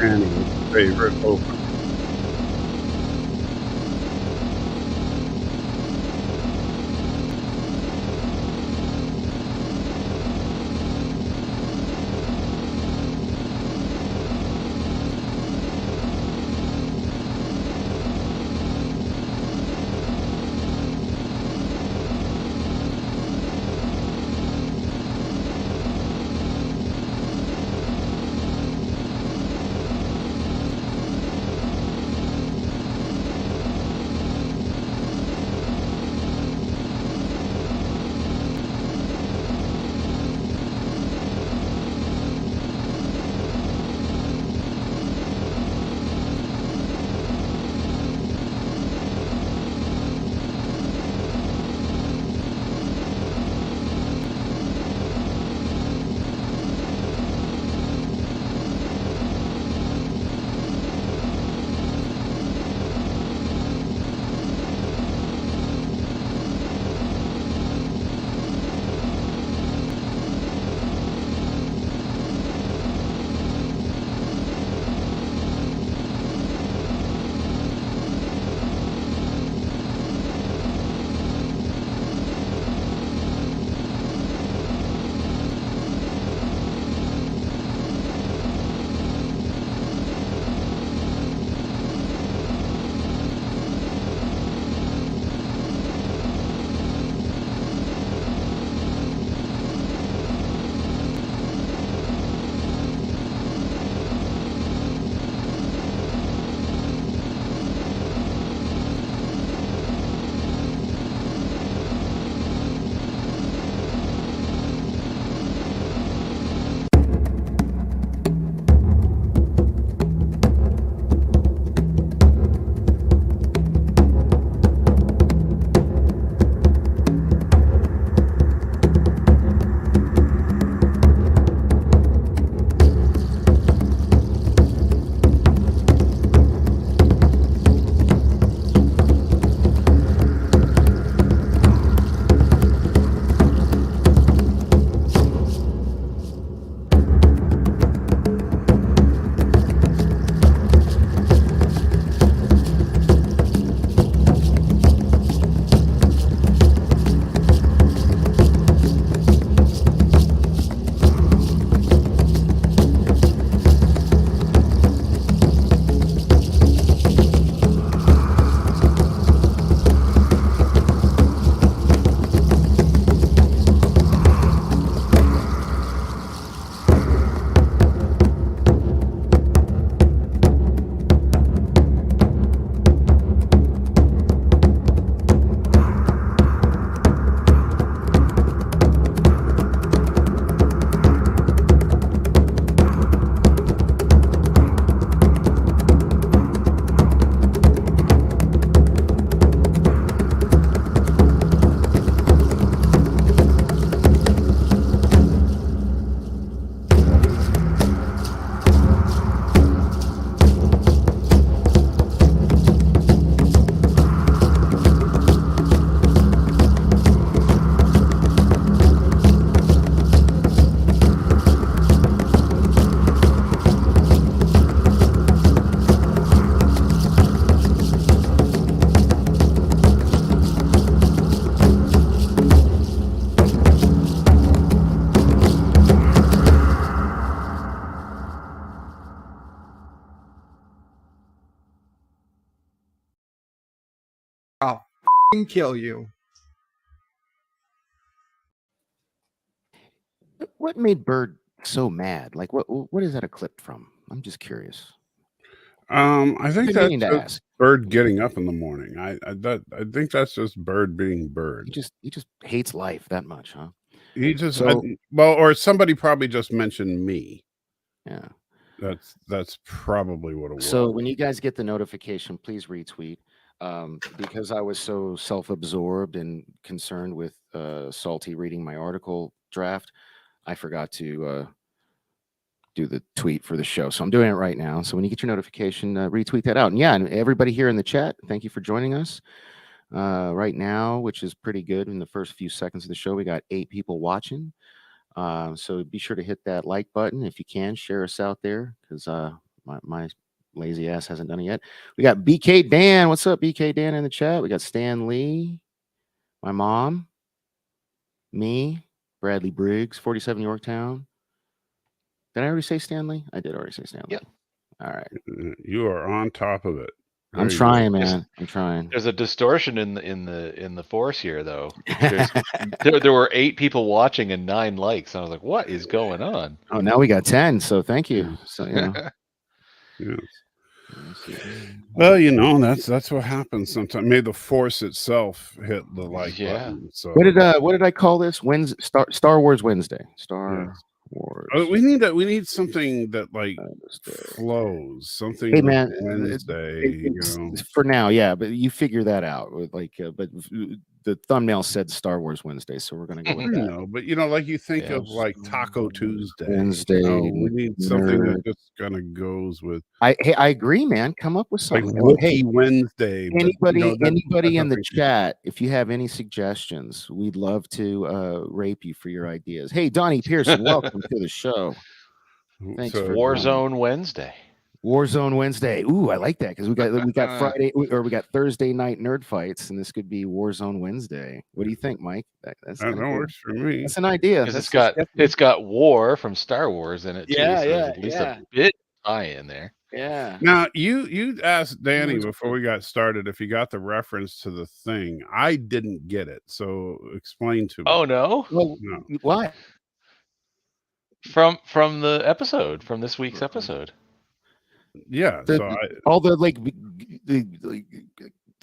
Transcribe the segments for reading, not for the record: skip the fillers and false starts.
Granny's favorite opener. I'll kill you. What made Bird so mad? Like, what is that a clip from? I'm just curious. I think Been that's meaning to just ask. Bird getting up in the morning. I think that's just Bird being Bird. He just hates life that much, huh? He just So- well, or somebody probably just mentioned me. Yeah. That's probably what it was. So when you guys get the notification, please retweet. Because I was so self-absorbed and concerned with Salty reading my article draft, I forgot to do the tweet for the show. So I'm doing it right now. So when you get your notification, retweet that out. And yeah, and everybody here in the chat, thank you for joining us right now, which is pretty good. In the first few seconds of the show, we got 8 people watching. So be sure to hit that like button if you can. Share us out there because My lazy ass hasn't done it yet. We got BK Dan. What's up, BK Dan in the chat? We got Stan Lee, my mom, me, Bradley Briggs, 47 Yorktown. Did I already say Stanley? I did already say Stanley. Yep. All right. You are on top of it. I'm Very trying, good. man. I'm trying. There's a distortion in the force here, though. There were 8 people watching and 9 likes. And I was like, what is going on? Oh, now we got 10. So thank you. So Yes. Well, that's what happens sometimes. May the force itself hit the like button. So what did I call this? Star Wars Wednesday. Star Wars. We need something that like flows. Something. Hey man, Wednesday. For now, yeah, but you figure that out. But the thumbnail said Star Wars Wednesday, so we're gonna go with that. But like you think of like Taco Tuesday. Wednesday. We need something that just kind of goes with. I agree, man. Come up with something. Like Wednesday. Anybody in the chat, if you have any suggestions, we'd love to rape you for your ideas. Hey, Donnie Pearson, welcome to the show. Thanks for Warzone Wednesday. Warzone Wednesday. Ooh, I like that because we got Friday or we got Thursday night nerd fights, and this could be Warzone Wednesday. What do you think, Mike? That works for me. That's an idea. It's got war from Star Wars in it too. Yeah, so at least a bit tie in there. Yeah. Now you asked Danny before we got started if he got the reference to the thing. I didn't get it, so explain to me. Oh no! Well, no. Why? From the episode, from this week's episode. Yeah, the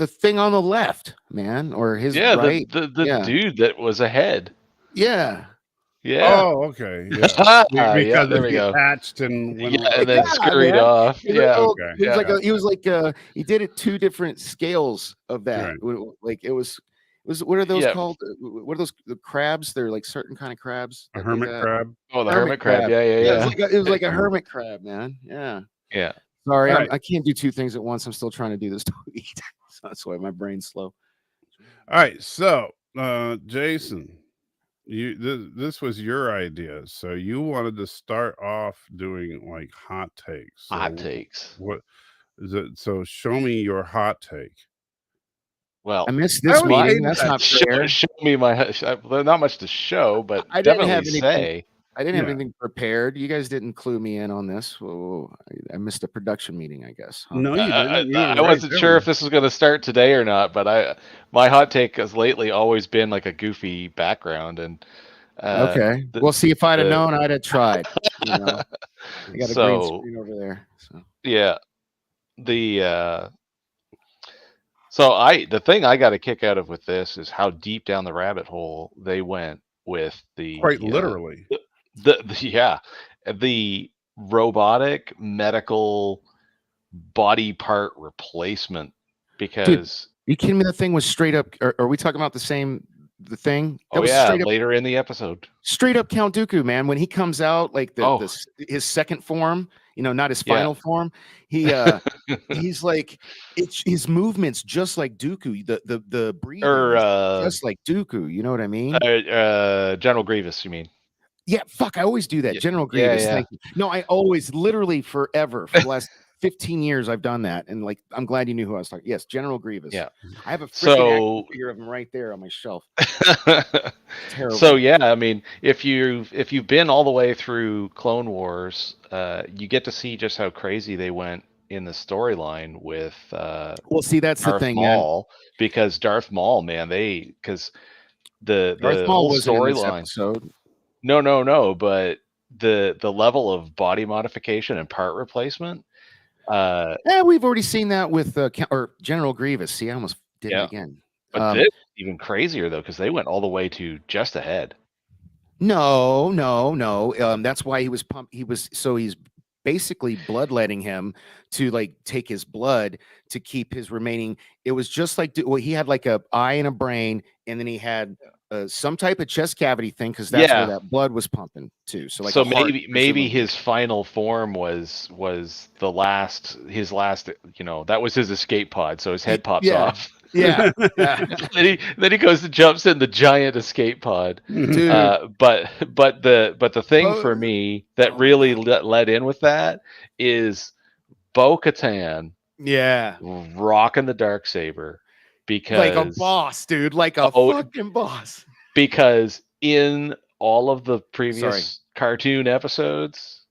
thing on the left, man, or his right. The dude that was ahead. Yeah. Yeah. Oh, okay. Yeah. Because there we go. Hatched and went and then scurried off. Yeah. Okay. He did it 2 different scales of that. Right. Like it was what are those called? What are those the crabs? They're like certain kind of crabs. A hermit crab. Oh, the hermit crab. Yeah. It was like a hermit crab, man. Yeah. Yeah. Sorry, I can't do 2 things at once. I'm still trying to do this tweet. So that's why my brain's slow. All right. So, Jason, this was your idea. So you wanted to start off doing like hot takes. So hot takes. What is it? So show me your hot take. Well, I missed this meeting. That's not fair. Show me not much to show, but I definitely say. I didn't have anything prepared. You guys didn't clue me in on this. Whoa, I missed a production meeting, I guess. Huh? No, you didn't. I wasn't sure if this was going to start today or not, but my hot take has lately always been like a goofy background. And okay, well, see, if I'd have known, I'd have tried. I got a green screen over there. So. Yeah, the thing I got a kick out of with this is how deep down the rabbit hole they went with the quite literally. The robotic medical body part replacement, because dude, are you kidding me? The thing was straight up. Are we talking about the thing? That was straight up, later in the episode. Straight up Count Dooku, man. When he comes out, like his second form, not his final form. He's like his movements just like Dooku. The breathing just like Dooku. You know what I mean? General Grievous, you mean? Yeah, fuck, I always do that. Yeah. General Grievous, thank you. No, I always, literally forever, for the last 15 years, I've done that. And like, I'm glad you knew who I was talking. Yes, General Grievous. Yeah. I have a freaking figure of him right there on my shelf. Terrible. So yeah, I mean, if you've been all the way through Clone Wars, you get to see just how crazy they went in the storyline with well, see, that's Darth the thing, Maul, man. Because Darth Maul, man, because the whole storyline. No, but the level of body modification and part replacement. We've already seen that with General Grievous. See, I almost did it again. But this is even crazier though, because they went all the way to just ahead. No. That's why he was pumped. He's basically bloodletting him to like take his blood to keep his remaining. It was just like he had like a eye and a brain, and then he had some type of chest cavity thing, because that's where that blood was pumping too. So like, maybe his final form was his last. That was his escape pod. So his head pops off. Yeah. then he goes and jumps in the giant escape pod. Dude. But the thing for me that really led in with that is Bo-Katan Yeah. rocking the Darksaber because like a boss, dude, like a fucking boss. Because in all of the previous cartoon episodes,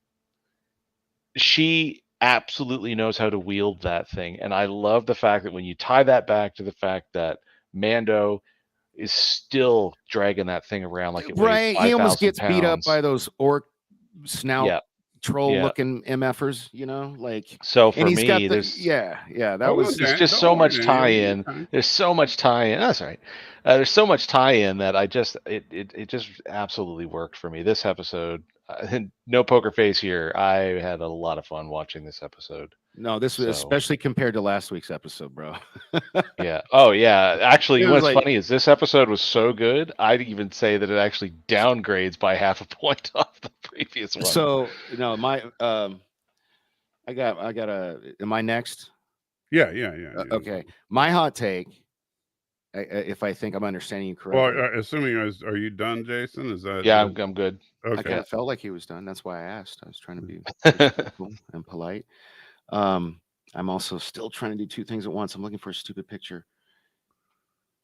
she absolutely knows how to wield that thing. And I love the fact that when you tie that back to the fact that Mando is still dragging that thing around like it weighs 5,000 he almost gets pounds. beat up by those orc snout troll looking MFers, you know, like. So for and he's me, got there's there's just so much tie-in. There's so much tie-in. That's right. There's so much tie-in that I just it just absolutely worked for me. This episode, no poker face here. I had a lot of fun watching this episode. No, this was especially compared to last week's episode, bro. Yeah. Oh, yeah. Actually, what's funny is this episode was so good, I'd even say that it actually downgrades by half a point off the previous one. So, no, my I got am I next? Yeah. Okay. My hot take, if I think I'm understanding you correctly. Well, assuming are you done, Jason? Is that? Yeah, I'm good. Okay. I kind of felt like he was done. That's why I asked. I was trying to be respectful and polite. I'm also still trying to do two things at once. I'm looking for a stupid picture.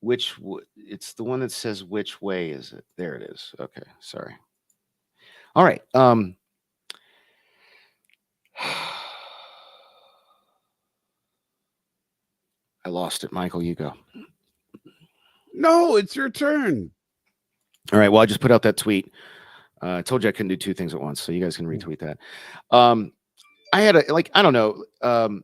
It's the one that says which way is it? There it is. Okay, sorry. All right. I lost it, Michael. You go. No, it's your turn. All right. Well, I just put out that tweet. I told you I couldn't do two things at once, so you guys can retweet that. I had I don't know.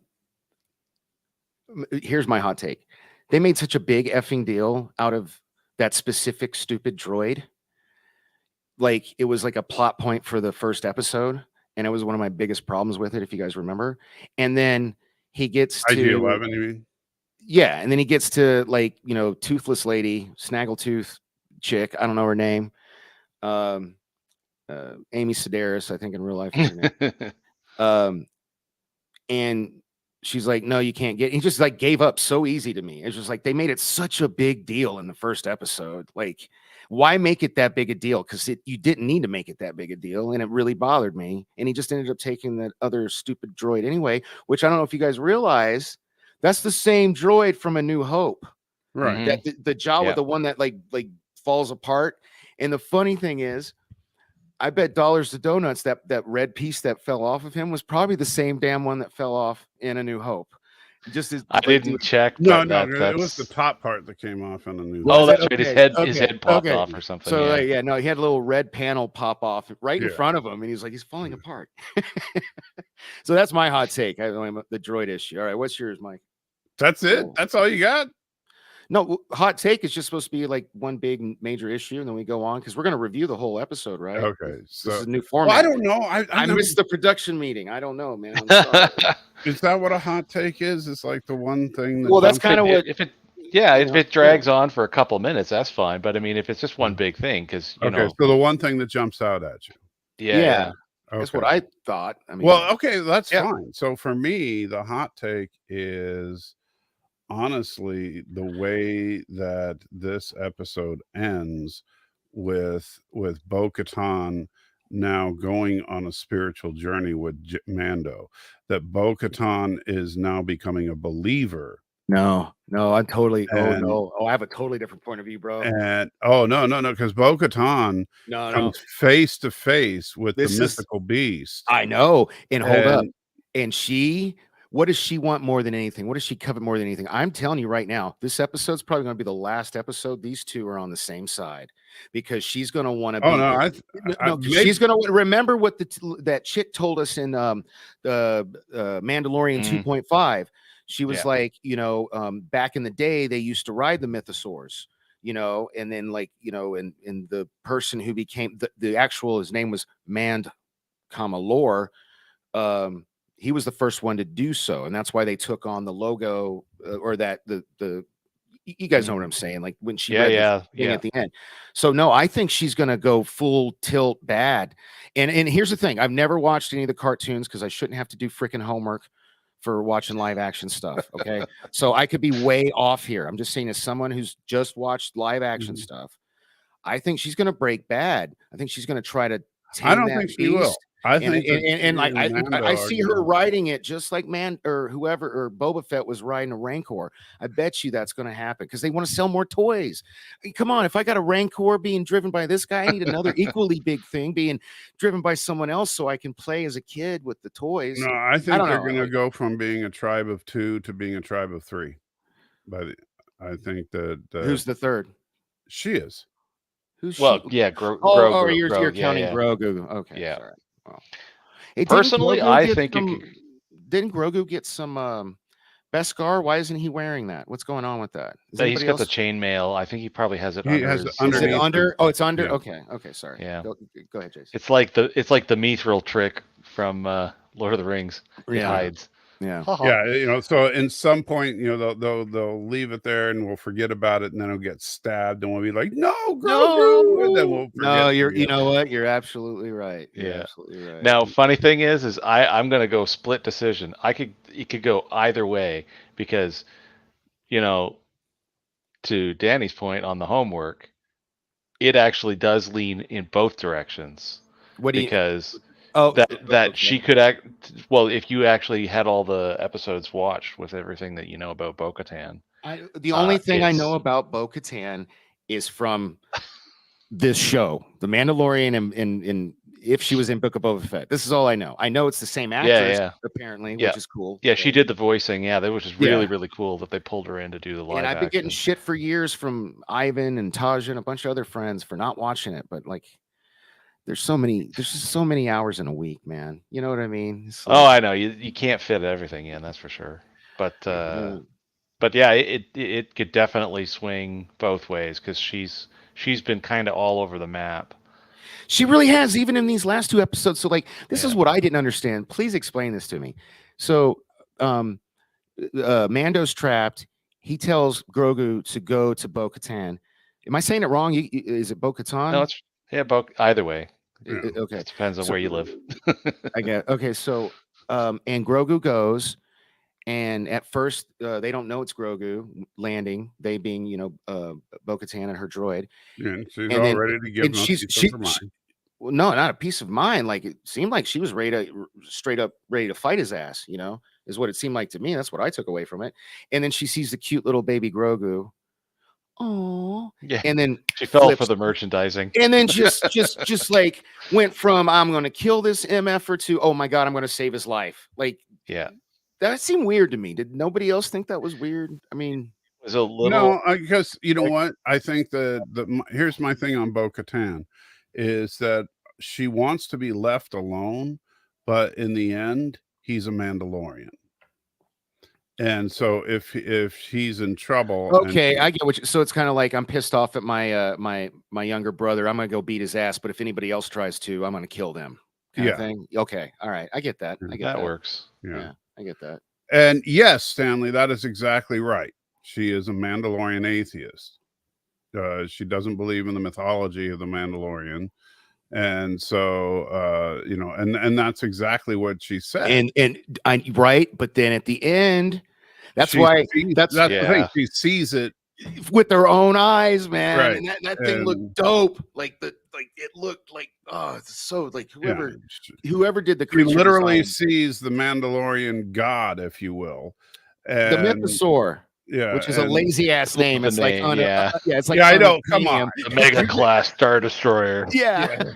Here's my hot take. They made such a big effing deal out of that specific stupid droid. Like it was like a plot point for the first episode, and it was one of my biggest problems with it, if you guys remember. And then he gets to IG-11, you mean? Yeah, and then he gets to toothless lady, snaggletooth chick. I don't know her name. Amy Sedaris, I think in real life. And she's like, no, you can't get. He just gave up so easy to me. It's just like they made it such a big deal in the first episode. Like, why make it that big a deal? Because you didn't need to make it that big a deal, and it really bothered me. And he just ended up taking that other stupid droid anyway, which I don't know if you guys realize. That's the same droid from A New Hope, right? That the Jawa, the one that like falls apart. And the funny thing is, I bet dollars to donuts that red piece that fell off of him was probably the same damn one that fell off in A New Hope. Just as I didn't check. No, it was the top part that came off in A New Hope. Oh, that's right. His head popped off or something. So no, he had a little red panel pop off right in front of him, and he's like, he's falling apart. So that's my hot take. The droid issue. All right, what's yours, Mike? That's it. That's all you got. No, hot take is just supposed to be like one big major issue, and then we go on because we're going to review the whole episode, right? Okay, so this is a new format. Well, I don't know. I missed the production meeting. I don't know, man. Is that what a hot take is? It's like the one thing. Well, that's kind of what. If it drags on for a couple minutes, that's fine. But I mean, if it's just one big thing, because so the one thing that jumps out at you. Yeah. That's what I thought. I mean, well, okay, that's fine. So for me, the hot take is honestly the way that this episode ends with Bo-Katan now going on a spiritual journey with Mando, that Bo-Katan is now becoming a believer. No, I totally. I have a totally different point of view, bro. And no, because Bo-Katan comes face to face with the mythical beast. I know. And hold up. And what does she want more than anything? What does she covet more than anything? I'm telling you right now, this episode's probably going to be the last episode. These two are on the same side because she's going to want to be. She's going to remember what that chick told us in the Mandalorian 2.5. She was like, back in the day, they used to ride the mythosaurs, and then and the person who became the actual, his name was Mandalore. He was the first one to do so, and that's why they took on the logo or that the you guys know what I'm saying, like when she read at the end. So no, I think she's gonna go full tilt bad. And here's the thing: I've never watched any of the cartoons because I shouldn't have to do freaking homework for watching live action stuff. Okay, so I could be way off here. I'm just saying, as someone who's just watched live action stuff, I think she's gonna break bad. I think she's gonna try to. I don't think she will. I think and like I see her gonna... riding it just like or whoever or Boba Fett was riding a Rancor. I bet you that's going to happen because they want to sell more toys. Come on, if I got a Rancor being driven by this guy, I need another equally big thing being driven by someone else so I can play as a kid with the toys. No, I think they're going to go from being a tribe of 2 to being a tribe of 3. I think that who's the third? She is. Who's well, she? yeah, Grogu. You're counting yeah. Grogu. Okay, yeah. sorry. Well, hey, personally, I think didn't Grogu get some Beskar? Why isn't he wearing that? What's going on with that? He's got the chainmail. I think he probably has it. He has it underneath. Is it under? Oh, it's under. Yeah. Okay, sorry. Yeah. Go ahead, Jason. It's like the mithril trick from Lord of the Rings. It hides. Yeah. Yeah, so in some point, they'll leave it there and we'll forget about it, and then it'll get stabbed and we'll be like, no, Grogu, and then we'll forget. No, you know what? You're absolutely right. You're absolutely right. Now, funny thing is I'm gonna go split decision. It could go either way because, to Danny's point on the homework, it actually does lean in both directions. She could act well if you actually had all the episodes watched with everything that you know about Bo-Katan. The only thing I know about Bo-Katan is from this show, The Mandalorian, and if she was in Book of Boba Fett. This is all I know. I know it's the same actress, apparently, which is cool. Yeah, she did the voicing. Yeah, that was just really, really cool that they pulled her in to do the live. And I've been getting shit for years from Ivan and Taj and a bunch of other friends for not watching it, but like, there's just so many hours in a week, man. You know what I mean? I know you can't fit everything in, that's for sure. But yeah, it could definitely swing both ways because she's been kind of all over the map. She really has, even in these last 2 episodes. So like, this is what I didn't understand. Please explain this to me. So, Mando's trapped. He tells Grogu to go to Bo-Katan. Am I saying it wrong? Is it Bo-Katan? No, it's either way. Okay, it depends on where you live. I get okay. So, and Grogu goes, and at first they don't know it's Grogu landing. They being Bo-Katan and her droid. Yeah, and she's all ready to give them a piece of mind. Well, no, not a piece of mind. Like, it seemed like she was straight up ready to fight his ass. Is what it seemed like to me. That's what I took away from it. And then she sees the cute little baby Grogu. Oh, yeah. And then she fell for the merchandising. And then just like went from I'm going to kill this MFer to oh my god, I'm going to save his life. Like, yeah, that seemed weird to me. Did nobody else think that was weird? I mean, it was a little. No, because you know what? I think here's my thing on Bo-Katan is that she wants to be left alone, but in the end, he's a Mandalorian. And so if he's in trouble, okay, I get so it's kind of like I'm pissed off at my my younger brother. I'm gonna go beat his ass, but if anybody else tries to, I'm gonna kill them. Kind of thing. Okay, all right, I get that. That works. Yeah, I get that. And yes, Stanley, that is exactly right. She is a Mandalorian atheist. She doesn't believe in the mythology of the Mandalorian. And so, and that's exactly what she said. Right. But then at the end, that's the thing. She sees it with her own eyes, man. Right. And that thing looked dope. It looked like, it's so like whoever did the creature he literally sees the Mandalorian god, if you will. And the Mythosaur. Yeah, which is a lazy ass name. It's like, it's like, I know. Come on, the Mega Class Star Destroyer. Yeah.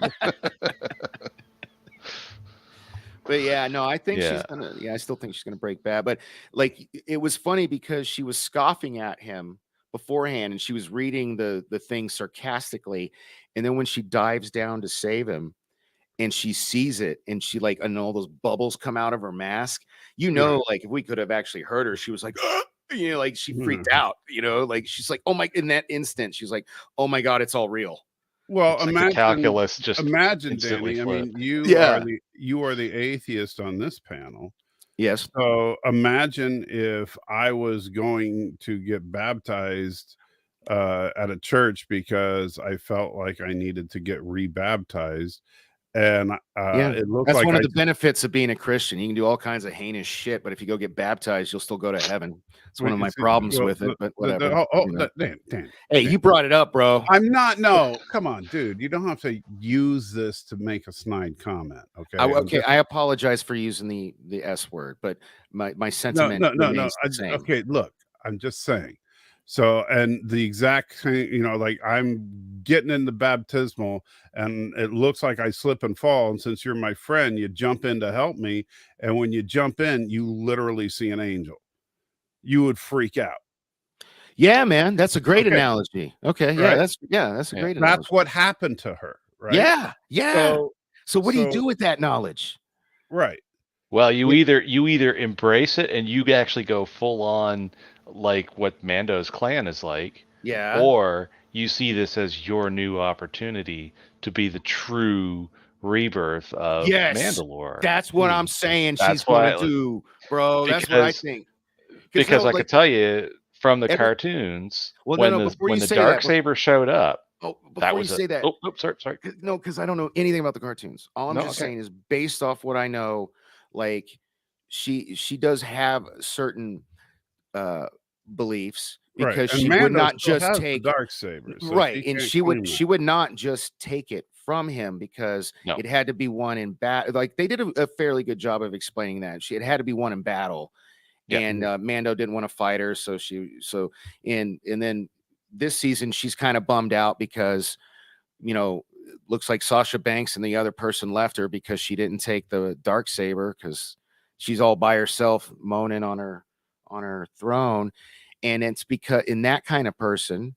But yeah, no, I think she's gonna. Yeah, I still think she's gonna break bad. But like, it was funny because she was scoffing at him beforehand, and she was reading the thing sarcastically, and then when she dives down to save him, and she sees it, and she like, and all those bubbles come out of her mask. Like if we could have actually heard her, she was like. Like she freaked out, like she's like, oh my, in that instant, she's like, oh my God, it's all real. Well, imagine the calculus just imagine, Danny. I mean, you are the atheist on this panel. Yes. So imagine if I was going to get baptized at a church because I felt like I needed to get rebaptized. and it looked that's like one of the benefits of being a Christian. You can do all kinds of heinous shit, but if you go get baptized, you'll still go to heaven. It's one of my problems with it, but whatever. Dan, hey, you brought it up, bro. I'm not. No, come on, dude. You don't have to use this to make a snide comment. Okay. I apologize for using the S word, but my sentiment remains the same. Okay, look, I'm just saying. So, and the exact thing, like I'm getting in the baptismal and it looks like I slip and fall. And since you're my friend, you jump in to help me. And when you jump in, you literally see an angel. You would freak out. Yeah, man. That's a great analogy. Okay. Yeah. Right? That's a great analogy. That's what happened to her. Right. Yeah. Yeah. So what do you do with that knowledge? Right. Well, you either embrace it and you actually go full on like what Mando's clan is like, or you see this as your new opportunity to be the true rebirth of Mandalore. That's what I'm saying. She's going to do, bro. That's what I think. Because I could tell you from the cartoons, when the Darksaber showed up. Oh, before you say that. Oh, sorry. No, because I don't know anything about the cartoons. All I'm just saying is based off what I know, like she does have certain beliefs because she would not just take Darksaber, so and she would not just take it from him because it had to be won in battle. Like they did a fairly good job of explaining that it had to be won in battle, and Mando didn't want to fight her, and then this season she's kind of bummed out because looks like Sasha Banks and the other person left her because she didn't take the Darksaber because she's all by herself moaning on her throne. And it's because in that kind of person,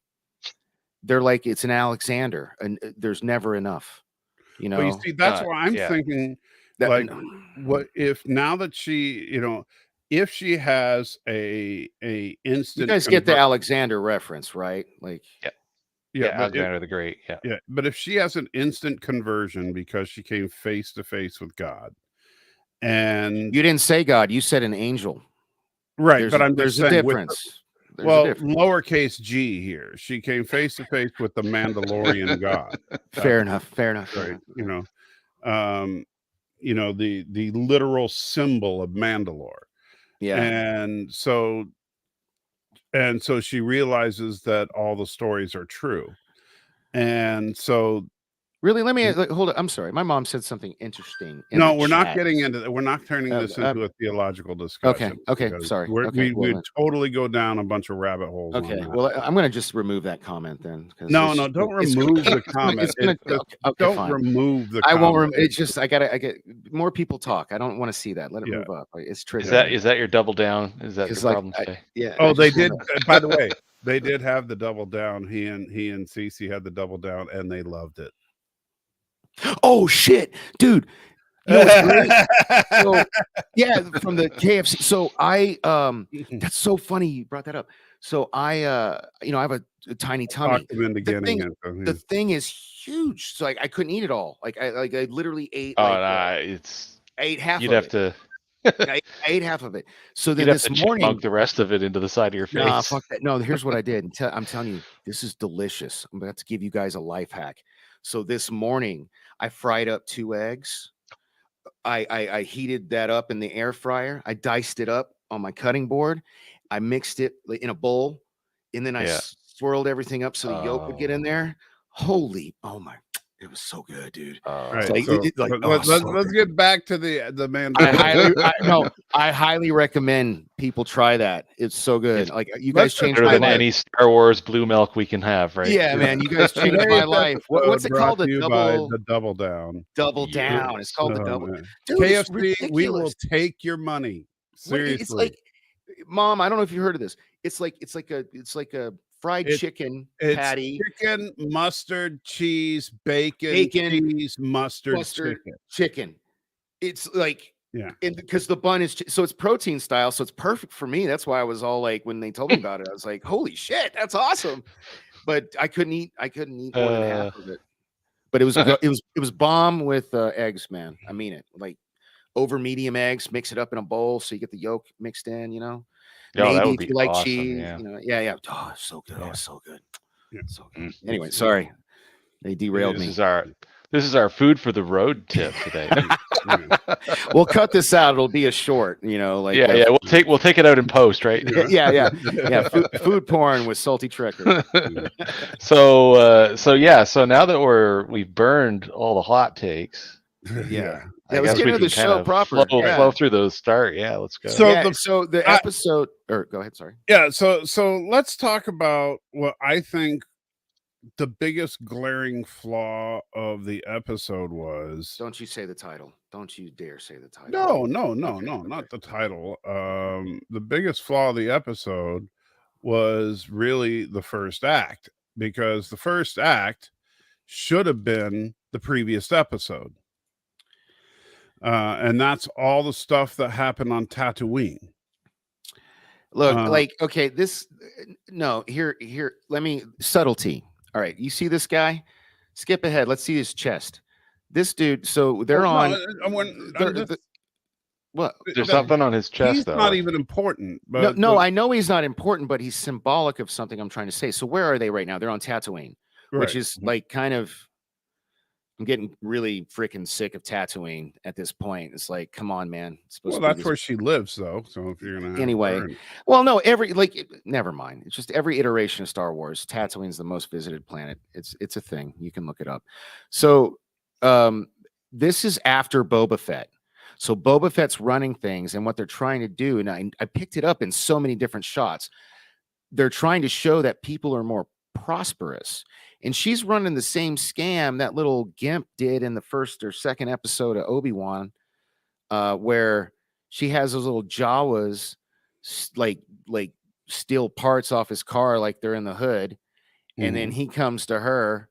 they're like, it's an Alexander and there's never enough, Well, you see, that's why I'm thinking like, what if now that she, if she has a instant, you guys get the Alexander reference, right? Like, Alexander the Great. Yeah. But if she has an instant conversion because she came face to face with God, and you didn't say God, you said an angel. Right. But there's a difference. Lowercase g here. She came face to face with the Mandalorian God. Fair enough. Right. The literal symbol of Mandalore. Yeah. And so she realizes that all the stories are true. And so really, let me hold it. I'm sorry. My mom said something interesting. No, we're not getting into that. We're not turning this into a theological discussion. Okay. Sorry. We would totally go down a bunch of rabbit holes. Okay. Well, I'm going to just remove that comment then. No, don't remove the comment. Don't remove the comment. I won't. It's just I get more people talk. I don't want to see that. Let it move up. It's triggering. Is that your double down? Is that your problem today? Yeah. Oh, they did. By the way, they did have the double down. He and Cece had the double down, and they loved it. Oh shit, dude! What's great? So, from the KFC. So that's so funny you brought that up. So I have a tiny tummy. The thing is huge, so I couldn't eat it all. I literally ate. I ate half. You'd have to. I ate half of it. So then this morning, chunk the rest of it into the side of your face. Nah, fuck that. No, here's what I did. I'm telling you, this is delicious. I'm about to give you guys a life hack. So this morning, I fried up 2 eggs. I heated that up in the air fryer. I diced it up on my cutting board. I mixed it in a bowl, and then I swirled everything up so the yolk would get in there. It was so good, dude. Right. Let's get back to the man. I highly recommend people try that. It's so good. Like you guys changed my life. Any Star Wars blue milk we can have, right? Yeah, man, you guys changed my life. What's it called? The double down. Double down. It's called the double. Dude, KFC, we will take your money. Seriously. It's like, Mom, I don't know if you heard of this. It's like a fried chicken patty. Chicken, mustard, cheese, bacon, cheese, mustard, chicken. It's like, because the bun is so it's protein style, so it's perfect for me. That's why I was all like, when they told me about it, I was like, holy shit, that's awesome. But I couldn't eat more than half of it. But it was bomb with eggs, man. I mean it. Like over medium eggs, mix it up in a bowl so you get the yolk mixed in, Maybe if you like awesome, cheese, Oh, so good. Oh, so good. Yeah. So good. Anyway, sorry. They derailed me. This is our food for the road tip today. We'll cut this out. It'll be a short, like yeah. We'll take it out in post, right? yeah. Food porn with salty trickery. So now that we've burned all the hot takes. Yeah. I let's guess get we into the can show kind of proper. flow through those start. Yeah, let's go. So the episode, or go ahead. Sorry. Yeah. So let's talk about what I think the biggest glaring flaw of the episode was. Don't you say the title. Don't you dare say the title. No, not the title. The biggest flaw of the episode was really the first act, because the first act should have been the previous episode. And that's all the stuff that happened on Tatooine. Look, okay, here, let me, subtlety. All right, you see this guy? Skip ahead. Let's see his chest. This dude, so they're what? There's something on his chest, he's though. Not even important. But, no, I know he's not important, but he's symbolic of something I'm trying to say. So where are they right now? They're on Tatooine, which is like kind of, I'm getting really freaking sick of Tatooine at this point. It's like, come on, man. Well, that's where she lives, though. So if you're gonna well, no, never mind. It's just every iteration of Star Wars, Tatooine's the most visited planet. It's a thing. You can look it up. So, this is after Boba Fett. So Boba Fett's running things, and what they're trying to do, and I picked it up in so many different shots. They're trying to show that people are more prosperous. And she's running the same scam that little gimp did in the first or second episode of Obi-Wan, where she has those little Jawas like steal parts off his car like they're in the hood. And then he comes to her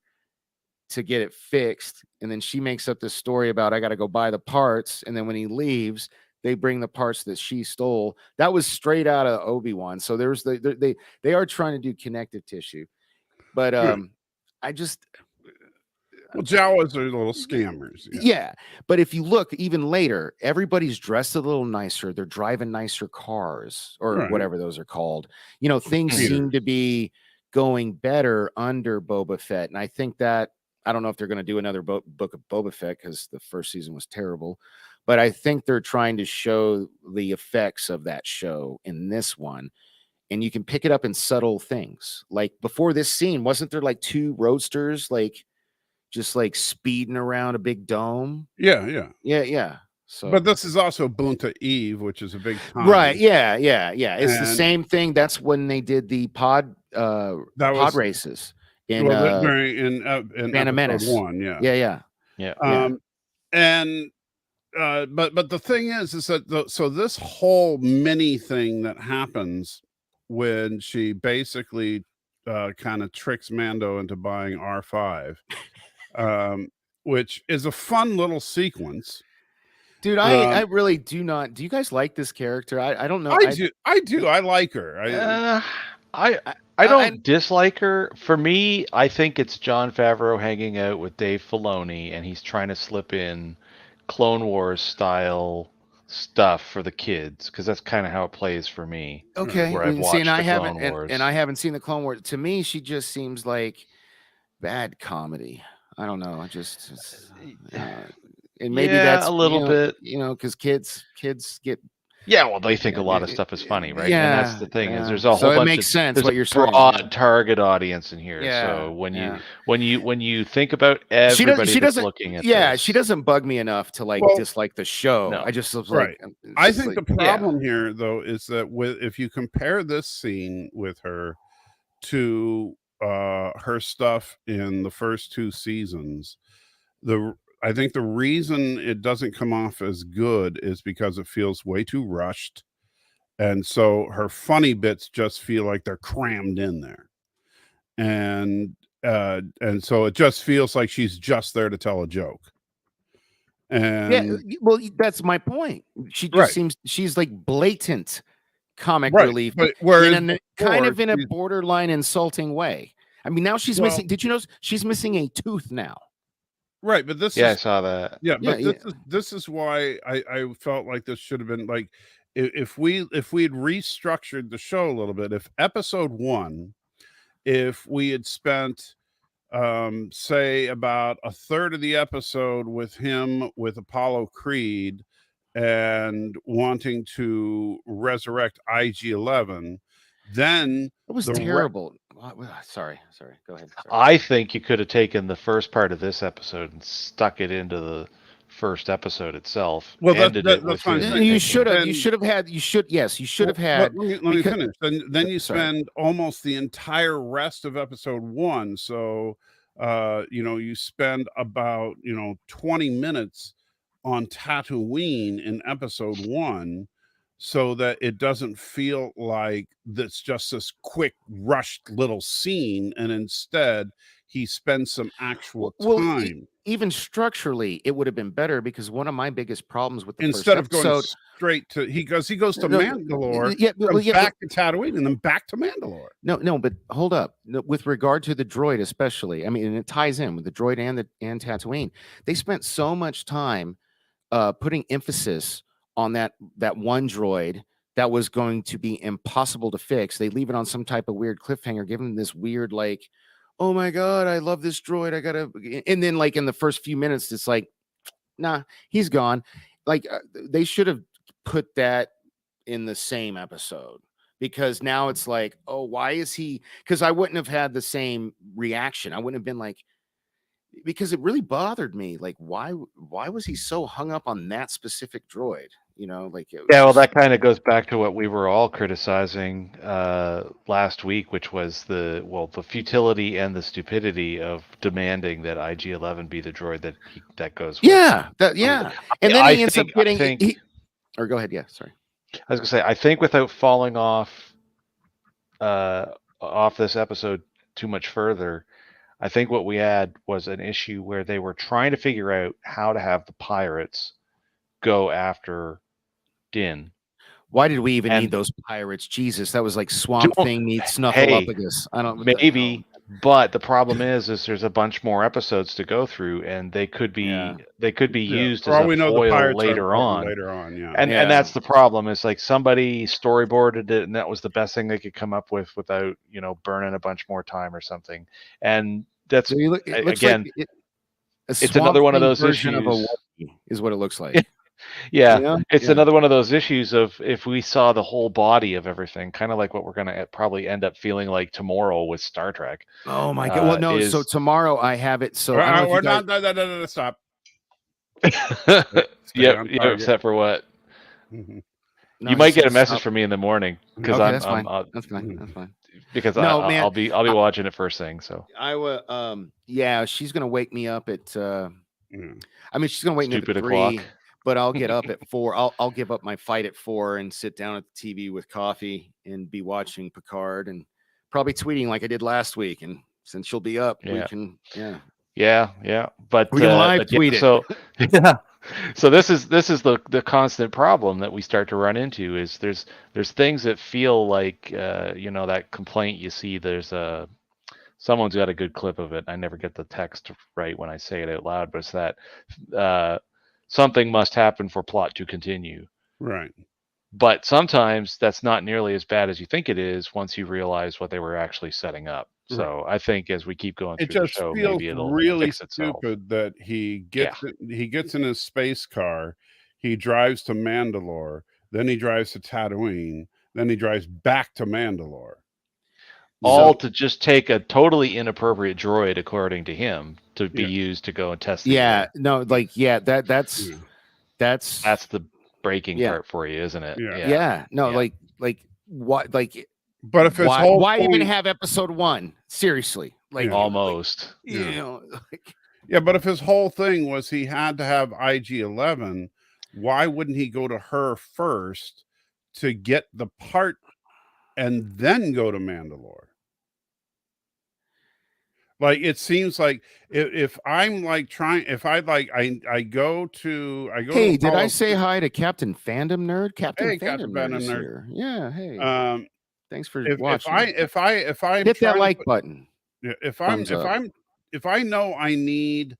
to get it fixed. And then she makes up this story about, I got to go buy the parts. And then when he leaves, they bring the parts that she stole. That was straight out of Obi-Wan. So there's they are trying to do connective tissue. But Jawas are little scammers. Yeah. But if you look even later, everybody's dressed a little nicer. They're driving nicer cars or whatever those are called. Things seem to be going better under Boba Fett. And I think that, I don't know if they're going to do another book of Boba Fett because the first season was terrible. But I think they're trying to show the effects of that show in this one. And you can pick it up in subtle things. Like before this scene, wasn't there like two roadsters, just speeding around a big dome? Yeah. So, but this is also Bunta Eve, which is a big time. Right. Yeah. It's the same thing. That's when they did the pod races in Phantom Menace 1. Yeah. And but the thing is that so this whole mini thing that happens when she basically kind of tricks Mando into buying R5, which is a fun little sequence. Dude, I really do not. Do you guys like this character? I don't know. I do. I like her. I don't dislike her. For me, I think it's Jon Favreau hanging out with Dave Filoni, and he's trying to slip in Clone Wars style stuff for the kids, because that's kind of how it plays for me. Okay, where I've watched I haven't seen the Clone Wars. To me, she just seems like bad comedy. I don't know. And maybe that's a little bit, because kids get. Yeah, well, they think a lot of stuff is funny, right? Yeah, and that's the thing is there's a whole bunch. It makes sense what you're saying. Broad target audience in here. Yeah, so when you think about everybody that's looking at this, she doesn't bug me enough to dislike the show. No. I just I think the problem here though is that if you compare this scene with her to her stuff in the first two seasons, I think the reason it doesn't come off as good is because it feels way too rushed. And so her funny bits just feel like they're crammed in there. And so it just feels like she's just there to tell a joke. And well, that's my point. She just seems, she's like blatant comic relief, but kind of in a borderline insulting way. I mean, now she's missing. Did you know she's missing a tooth now? Right, but this I saw that. Yeah, but this is why I felt like this should have been like, if we had restructured the show a little bit, if episode 1, if we had spent say about a third of the episode with him with Apollo Creed and wanting to resurrect IG-11, then It was the terrible. Sorry. Go ahead. Sorry. I think you could have taken the first part of this episode and stuck it into the first episode itself. Well, ended it with that's fine. his You should have. Then- You should have had. You should. Yes, you should have had. Let me finish. Then you Sorry. spend almost the entire rest of episode 1. So, you spend about 20 minutes on Tatooine in episode 1, so that it doesn't feel like that's just this quick rushed little scene, and instead he spends some actual time. Even structurally, it would have been better, because one of my biggest problems with the Instead first of going episode, straight to he goes to Mandalore, yeah, back to Tatooine, and then back to Mandalore. No, but hold up. With regard to the droid, especially, I mean, and it ties in with the droid and Tatooine. They spent so much time putting emphasis on that one droid that was going to be impossible to fix. They leave it on some type of weird cliffhanger, giving them this weird, like, oh my God, I love this droid. I gotta, and then like in the first few minutes, it's like, nah, he's gone. Like they should have put that in the same episode, because now it's like, oh, why is he? Because I wouldn't have had the same reaction. I wouldn't have been like, because it really bothered me. Like, why was he so hung up on that specific droid? Like, well, that kind of goes back to what we were all criticizing last week, which was the futility and the stupidity of demanding that IG-11 be the droid that goes. Yeah, and then he ends up getting. Or go ahead. Yeah, sorry. I was gonna say, I think without falling off this episode too much further, I think what we had was an issue where they were trying to figure out how to have the pirates go after Din. Why did we even need those pirates? Jesus, that was like Swamp Thing meets Snuffleupagus. I don't maybe, but the problem is there's a bunch more episodes to go through, and they could be used as a foil later on. And that's the problem. Is like somebody storyboarded it, and that was the best thing they could come up with without burning a bunch more time or something. And that's again, like it's another one of those issues. Is what it looks like. Yeah, it's another one of those issues of if we saw the whole body of everything, kind of like what we're going to probably end up feeling like tomorrow with Star Trek. Oh my God! Well, no. So tomorrow I have it. So we're not. Stop. Yep. Except for what? Mm-hmm. No, you might get a message from me in the morning because that's fine. That's fine. Because I'll be watching it first thing. So I will. Yeah, she's gonna wake me up at. I mean, she's gonna wake me up at 3. O'clock. But I'll get up at 4. I'll give up my fight at 4 and sit down at the TV with coffee and be watching Picard and probably tweeting like I did last week. And since she'll be up, we can, yeah. But we can live tweet it. So so this is the constant problem that we start to run into is there's things that feel like that complaint you see. There's someone's got a good clip of it. I never get the text right when I say it out loud, but it's that. Something must happen for plot to continue. Right. But sometimes that's not nearly as bad as you think it is once you realize what they were actually setting up. Right. So I think as we keep going through the show, maybe it'll really fix itself. Stupid that he gets in his space car, he drives to Mandalore, then he drives to Tatooine, then he drives back to Mandalore. All to just take a totally inappropriate droid, according to him, to be used to go and test. That's the breaking part for you, isn't it? Like what? Like, but if why even have episode 1? Seriously, like almost. But if his whole thing was he had to have IG-11, why wouldn't he go to her first to get the part and then go to Mandalore? Like, it seems like if I'm like trying, if I like, I go. Hey, did I say hi to Captain Fandom Nerd? Captain Captain Fandom Nerd here. Yeah. Hey. Thanks for watching. If I hit that like button. If I know I need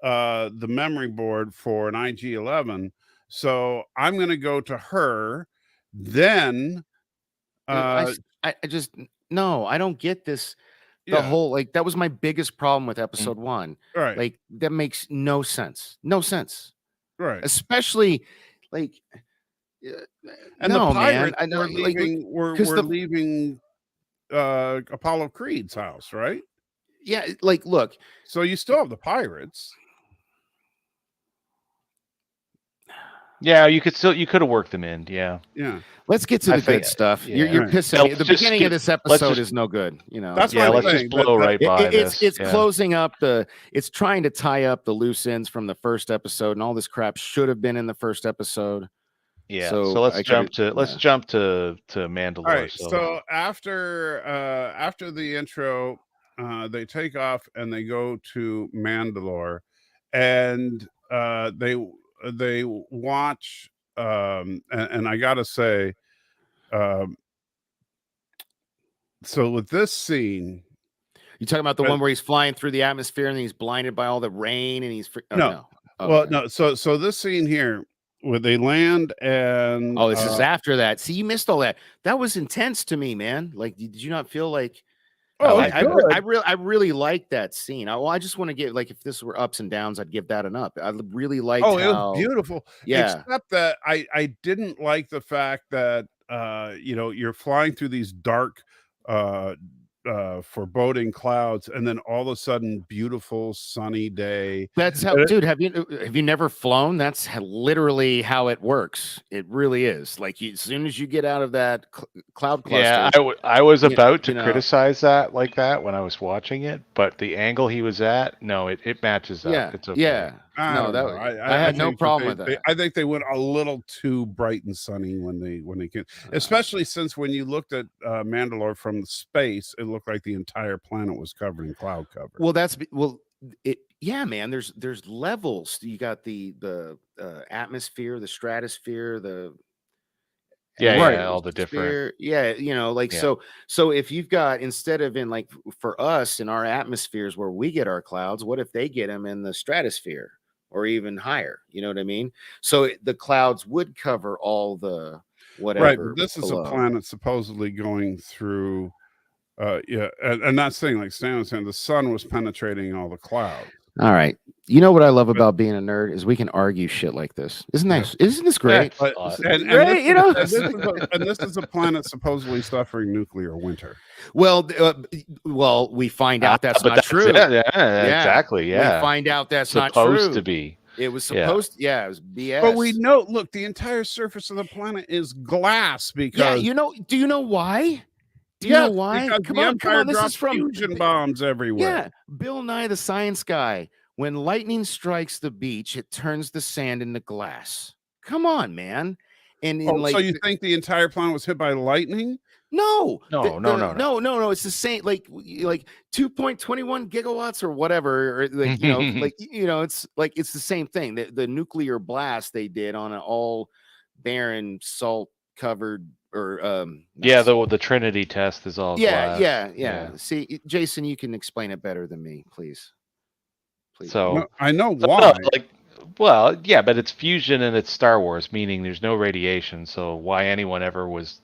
the memory board for an IG-11, so I'm going to go to her. Then I just no, I don't get this. The whole, like, that was my biggest problem with episode 1. Right. Like, that makes no sense. No sense. Right. Especially, like, and no, the man. pirates I know, were like, leaving. We're leaving Apollo Creed's house, right? Yeah, like, look. So you still have the pirates. Yeah, you could have worked them in. Yeah. Let's get to the good stuff. Yeah. You're pissing me. The beginning of this episode is no good. That's yeah. Let's just blow right by this. It's closing up it's trying to tie up the loose ends from the first episode, and all this crap should have been in the first episode. Yeah. So let's jump to Mandalore. All right. So after the intro, they take off and they go to Mandalore, and they watch. And I gotta say, so with this scene, you talking about the one where he's flying through the atmosphere and he's blinded by all the rain and he's no. So this scene here where they land and this is after that. See, you missed all that. That was intense to me, man. Like, did you not feel like? I really like that scene. I just want to give, like, if this were ups and downs, I'd give that an up. I really liked. It was beautiful. Yeah. Except that I didn't like the fact that you're flying through these dark foreboding clouds, and then all of a sudden beautiful sunny day. That's how, dude, have you never flown? That's literally how it works. It really is. Like, as soon as you get out of that cloud cluster. Yeah, I was about to criticize that like that when I was watching it, but the angle he was at, no, it matches up. Yeah, it's okay. Yeah. I had no problem with that. I think they went a little too bright and sunny when they came, especially since when you looked at Mandalore from space, it looked like the entire planet was covered in cloud cover. Well, yeah, man. There's levels. You got the atmosphere, the stratosphere, all the different. So if you've got, instead of in, like, for us in our atmospheres where we get our clouds, what if they get them in the stratosphere or even higher? You know what I mean? So the clouds would cover all the whatever. Right, but this is a planet supposedly going through and that's the thing, like Stan was saying, the sun was penetrating all the clouds. All right. You know what I love about being a nerd is we can argue shit like this. Isn't this great? This is a planet supposedly suffering nuclear winter. Well, we find out that's not true. Exactly. Yeah, we find out that's supposed not true. To be. It was supposed. It was BS. But we know. Look, the entire surface of the planet is glass. Because do you know why? Do you know why? Come on. This is from fusion bombs everywhere. Yeah, Bill Nye the Science Guy. When lightning strikes the beach, it turns the sand into glass. Come on, man. And so you think the entire planet was hit by lightning? No. No. It's the same, like 2.21 gigawatts or whatever, or it's like it's the same thing. The nuclear blast they did on an all barren, salt covered, or the Trinity test is all glass. Yeah. See, Jason, you can explain it better than me, please. So no, I know why. But it's fusion and it's Star Wars, meaning there's no radiation. So why anyone ever was?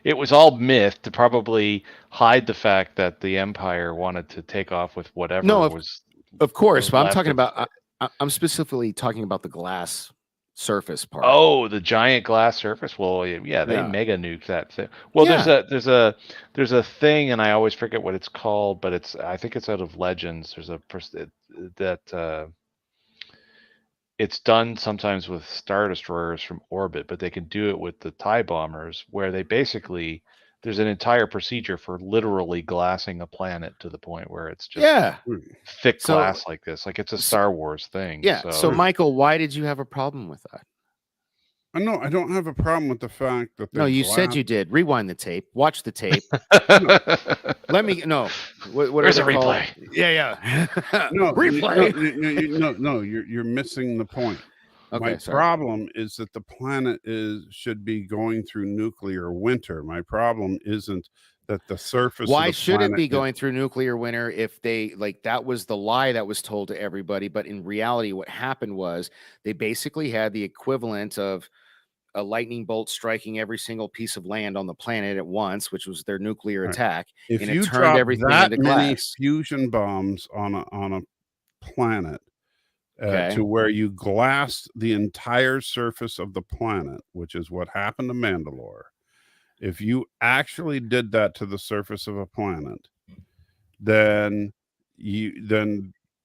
It was all myth to probably hide the fact that the Empire wanted to take off with whatever was. Of course, but I'm talking about. I'm specifically talking about the glass surface part. Oh, the giant glass surface. Well, they mega nuked that thing. Well, there's a thing, and I always forget what it's called, but I think it's out of Legends. There's a person that it's done sometimes with Star Destroyers from orbit, but they can do it with the TIE bombers, where they basically there's an entire procedure for literally glassing a planet to the point where it's just thick glass like this. Like it's a Star Wars thing. Yeah. So Michael, why did you have a problem with that? No, I don't have a problem with the fact that. No, you said you did. Rewind the tape. Watch the tape. Let me know. Where's a replay? Yeah. No, replay. No, you're missing the point. Okay, my problem is that the planet should be going through nuclear winter. My problem isn't that the surface. Why should it be going through nuclear winter if they that was the lie that was told to everybody? But in reality, what happened was they basically had the equivalent of a lightning bolt striking every single piece of land on the planet at once, which was their nuclear attack. If and you it turned drop everything that into many glass. fusion bombs on a planet Okay. to where you glassed the entire surface of the planet, which is what happened to Mandalore. If you actually did that to the surface of a planet, then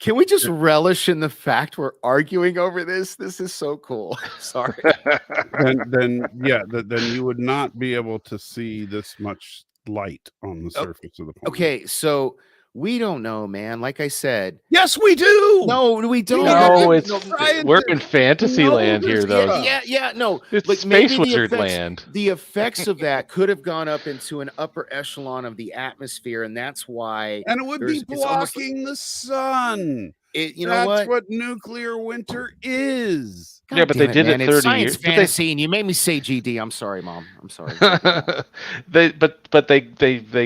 can we just relish in the fact we're arguing over this? This is so cool. Sorry. then you would not be able to see this much light on the surface of the planet. Okay, so we don't know, man. Like I said, yes, we do. No, we don't. No, we're in fantasy land here, though. Yeah, no. It's like Space Wizard land. The effects of that could have gone up into an upper echelon of the atmosphere, and that's why. And it would be blocking the sun. That's what nuclear winter is. God yeah, but they did it 30 it's years. Fantasy, and you made me say GD. I'm sorry, Mom. I'm sorry. they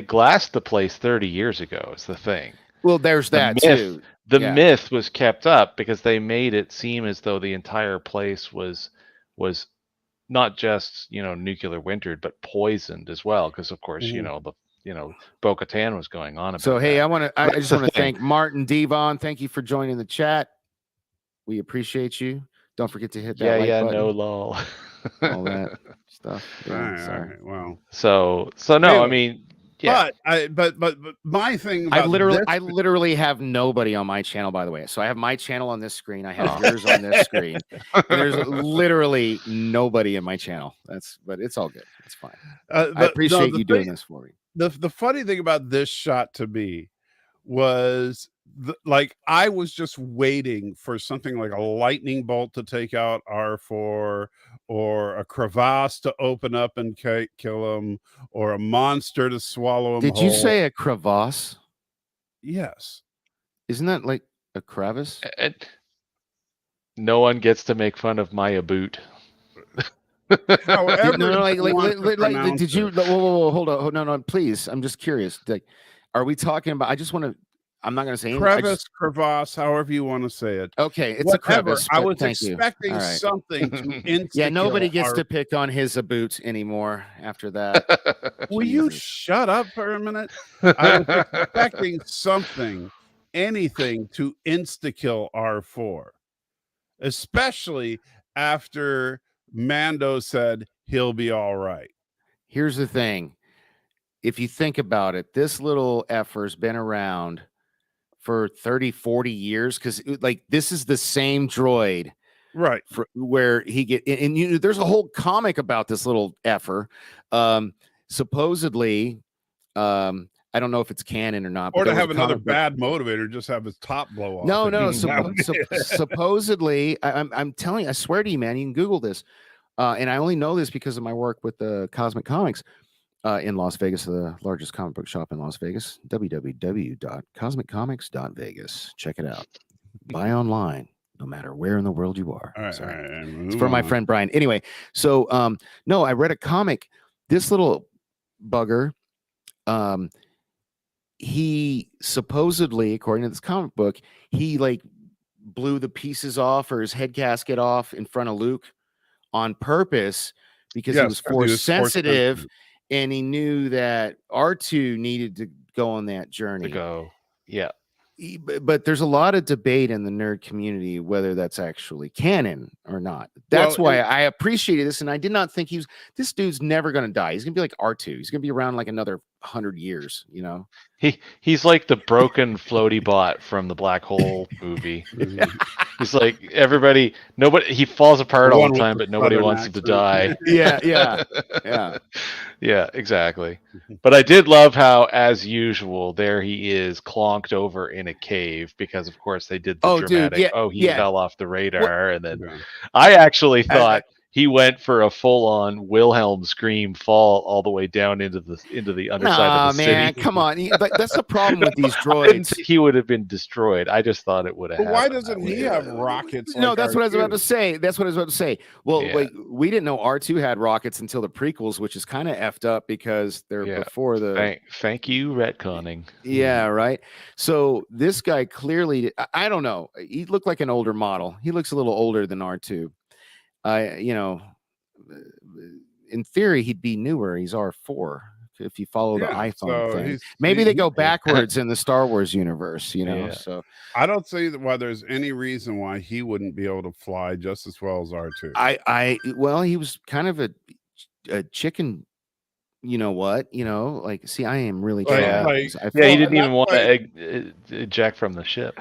glassed the place 30 years ago. Is the thing. Well, there's that too. The myth was kept up because they made it seem as though the entire place was not just nuclear wintered, but poisoned as well. Because of course Bo-Katan was going on about. So hey, that. I just want to thank Martin Devon. Thank you for joining the chat. We appreciate you. Don't forget to hit that like button. No lol. All that stuff. Yeah, all right, well. So no, anyway, I mean. Yeah. But my thing about I literally have nobody on my channel, by the way. So I have my channel on this screen. I have yours on this screen. And there's literally nobody in my channel. But it's all good. It's fine. I appreciate you doing this for me. The funny thing about this shot to me was I was just waiting for something like a lightning bolt to take out R4, or a crevasse to open up and kill him, or a monster to swallow him. Did you say a crevasse? Yes. Isn't that like a crevice? No one gets to make fun of my boot. However, did you? Whoa, hold on, no, please. I'm just curious. Are we talking about? I just want to. I'm not going to say crevice, crevasse, however you want to say it. Okay, it's a crevice. I was expecting something to yeah, nobody gets to pick on his boot anymore after that. Will you shut up for a minute? I was expecting anything to insta-kill R4, especially after Mando said he'll be all right. Here's the thing. If you think about it, this little effer's been around for 30, 40 years, because this is the same droid, right? Where he there's a whole comic about this little effer. Supposedly, I don't know if it's canon or not. Or to have another bad motivator, just have his top blow off. No. Supposedly, I'm telling you, I swear to you, man, you can Google this. And I only know this because of my work with the Cosmic Comics. In Las Vegas, the largest comic book shop in Las Vegas, www.cosmiccomics.vegas. Check it out. Buy online, no matter where in the world you are. All right, it's for my friend Brian. Anyway, so no, I read a comic. This little bugger, he supposedly, according to this comic book, he blew the pieces off or his head gasket off in front of Luke on purpose because he was force sensitive. And he knew that R2 needed to go on that journey. Yeah. But there's a lot of debate in the nerd community whether that's actually canon or not. That's why I appreciated this. And I did not think this dude's never going to die. He's going to be like R2. He's going to be around like another 100 years, He's like the broken floaty bot from the Black Hole movie. He's like he falls apart all the time, but nobody wants him to die. Yeah, exactly. But I did love how, as usual, there he is clonked over in a cave because, of course, they did the dramatic. He fell off the radar, and then I actually thought he went for a full-on Wilhelm scream fall all the way down into the underside of the city. Come on. That's the problem with these droids. He would have been destroyed. I just thought it would have. Why doesn't he have rockets? No, that's what I was about to say. Well, we didn't know R2 had rockets until the prequels, which is kind of effed up because they're before the. Thank you, retconning. Yeah, right. So this guy clearly, I don't know. He looked like an older model. He looks a little older than R2. in theory, he'd be newer. He's R4 if you follow the iPhone so thing. Maybe they go backwards in the Star Wars universe, you know. So I don't see why there's any reason why he wouldn't be able to fly just as well as R2. Well, he was kind of a chicken. You know what? You know, like, see, I am really trying. He didn't even want to eject from the ship.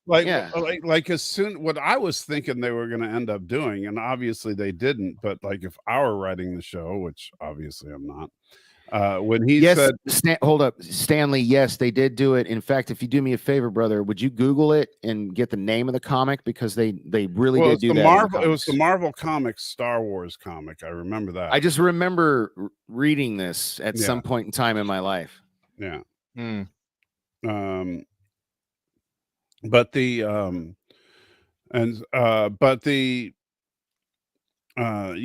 Like as soon what I was thinking they were going to end up doing, and obviously they didn't. But like if I were writing the show, which obviously I'm not, when he said, hold up, Stanley. Yes, they did do it. In fact, if you do me a favor, brother, would you Google it and get the name of the comic, because they really did do that. It was the Marvel Comics Star Wars comic. I remember that. I just remember reading this at some point in time in my life. Yeah. You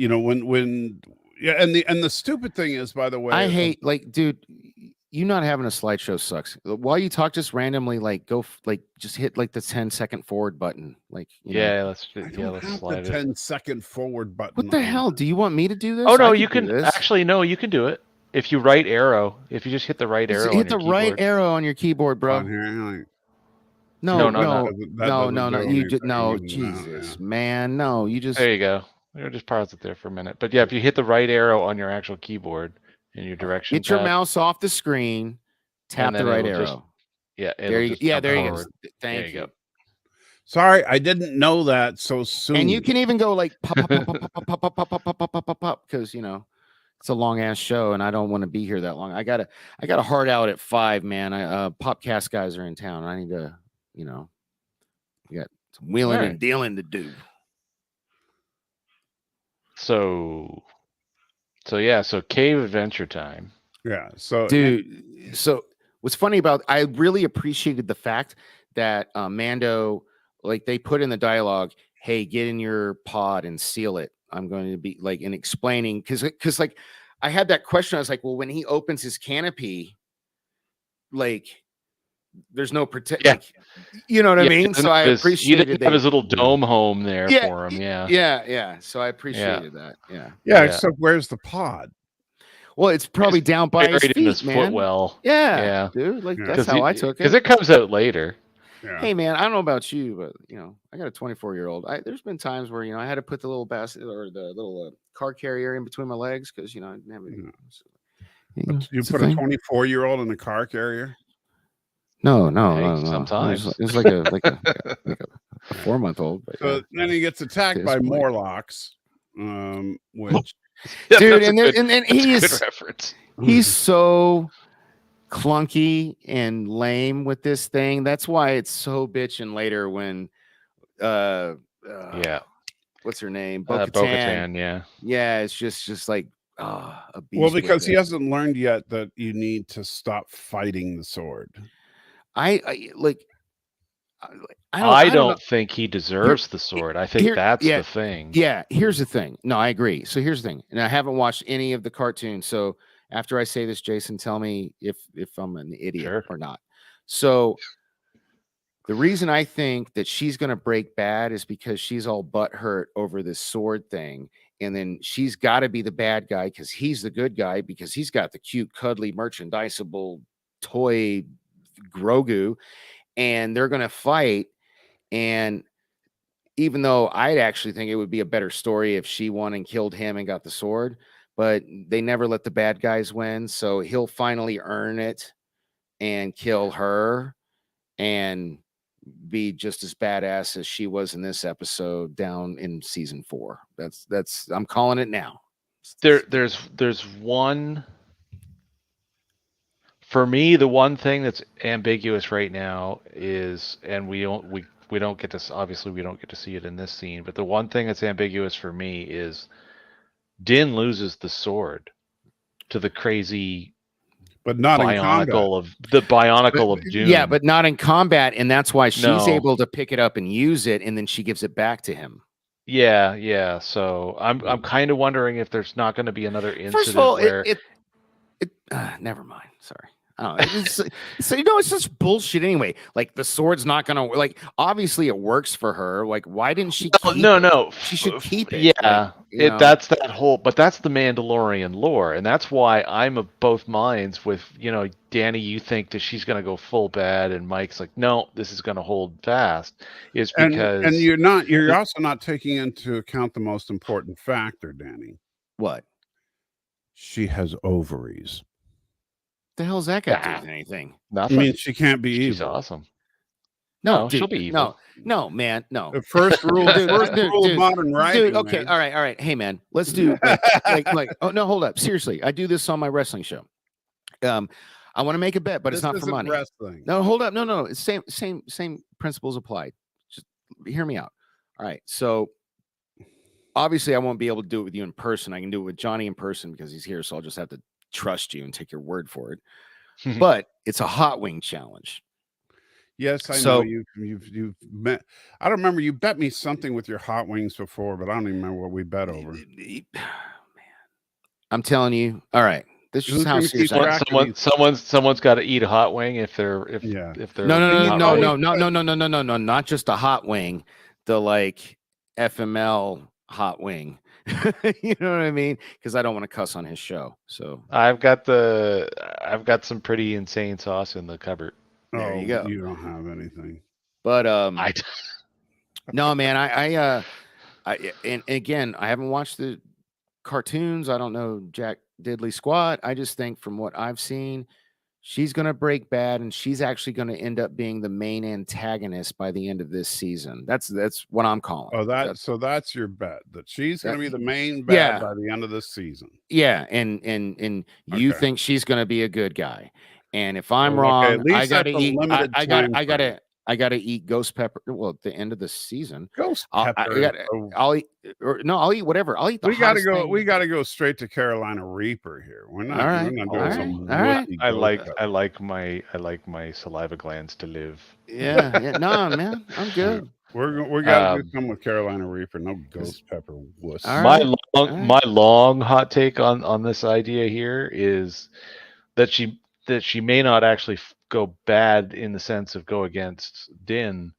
know, when and the stupid thing is, by the way, I hate, like, dude, you not having a slideshow sucks. While you talk, just randomly, like, just hit like the 10-second forward button, like, let's slide the 10-second forward button. What the hell? Do you want me to do this? Oh no, you can actually you can do it if you right arrow. If you just hit the right arrow, hit the right arrow on your keyboard, bro. No. You just Jesus, man. No, you just. There you go. Just pause it there for a minute. But yeah, if you hit the right arrow on your actual keyboard in your direction, get your mouse off the screen, tap the right arrow. There you go. Thank you. Sorry, I didn't know that so soon. And you can even go like pop, because you know it's a long ass show, and I don't want to be here that long. I got a hard out at 5, man. Popcast guys are in town. I need to, you know, we got some wheeling and dealing to do. So cave adventure time. Yeah. So dude, so what's funny about, I really appreciated the fact that Mando, like, they put in the dialogue, hey, get in your pod and seal it. I'm going to be like, in explaining, because like I had that question. I was like, well, when he opens his canopy, like, there's no protect. Yeah. Like, you know what I mean? So I appreciated he didn't have his little dome home there for him. Yeah. So I appreciated that. Yeah. Except where's the pod? Well, it's probably down by his feet, in his man. footwell. Yeah, dude. Like, that's how I took it. Because it comes out later. Yeah. Hey, man, I don't know about you, but you know, I got a 24-year-old. There's been times where, you know, I had to put the little basket or the little car carrier in between my legs because, you know, I didn't have any. You put a 24-year-old in a car carrier? No. Sometimes it's like a 4-month-old. So then he gets attacked by Morlocks, which dude, and he's reference. He's so clunky and lame with this thing. That's why it's so bitching later when what's her name? Bo-Katan, yeah, it's just like a beast. Well, because he hasn't learned yet that you need to stop fighting the sword. I don't think he deserves the sword. I think that's the thing. Yeah, here's the thing. No, I agree. So here's the thing. And I haven't watched any of the cartoons. So after I say this, Jason, tell me if I'm an idiot or not. So the reason I think that she's going to break bad is because she's all butthurt over this sword thing. And then she's got to be the bad guy because he's the good guy, because he's got the cute, cuddly, merchandisable toy Grogu, and they're going to fight. And even though I'd actually think it would be a better story if she won and killed him and got the sword, but they never let the bad guys win. So he'll finally earn it and kill her and be just as badass as she was in this episode down in season 4. That's I'm calling it now. There's one. For me, the one thing that's ambiguous right now is, and we don't get to, obviously we don't get to see it in this scene, but the one thing that's ambiguous for me is Din loses the sword to the crazy, but not bionicle of Doom. Yeah, but not in combat, and that's why she's able to pick it up and use it, and then she gives it back to him. Yeah. So I'm kind of wondering if there's not going to be another incident. First of all, never mind. Sorry. I don't know. So it's just bullshit anyway. Like the sword's not gonna like. Obviously, it works for her. Like, why didn't she? No. She should keep it. Yeah, like, that's that whole. But that's the Mandalorian lore, and that's why I'm of both minds. With Danny, you think that she's gonna go full bad, and Mike's like, no, this is gonna hold fast. Is because and you're also not taking into account the most important factor, Danny. What? She has ovaries. The hell's that got to do with anything? Nothing. I mean, she can't be evil. She's awesome. No, she'll be evil. No, man, no. The first rule, of modern writing. Dude, okay, man. all right. Hey, man, let's do like. Oh no, hold up. Seriously, I do this on my wrestling show. I want to make a bet, but it's not for money. Wrestling. No, hold up. No. It's same principles applied. Just hear me out. All right. So obviously, I won't be able to do it with you in person. I can do it with Johnny in person because he's here. So I'll just have to trust you and take your word for it. But it's a hot wing challenge. Yes, I know you've met. I don't remember, you bet me something with your hot wings before, but I don't even remember what we bet over. Man, I'm telling you. All right, this is how serious. Someone's got to eat a hot wing if they're no, not just a hot wing, the like FML hot wing. You know what I mean? Because I don't want to cuss on his show. So I've got some pretty insane sauce in the cupboard. There you go. You don't have anything. But no, man, I and again, I haven't watched the cartoons. I don't know Jack Diddley squat. I just think from what I've seen, she's going to break bad, and she's actually going to end up being the main antagonist by the end of this season. That's what I'm calling. Oh, that's your bet, that she's going to be the main bad by the end of this season. Yeah, and you think she's going to be a good guy. And if I'm wrong, I gotta eat. I gotta eat ghost pepper. Well, at the end of the season, ghost pepper. I'll eat. I'll eat whatever. I'll eat. We gotta go. We gotta go straight to Carolina Reaper here. We're not. We're not doing something. All right. I like my saliva glands to live. Yeah. No, man, I'm good. We gotta do some with Carolina Reaper. No ghost pepper wuss. My long hot take on this idea here is that she may not actually go bad in the sense of go against Din,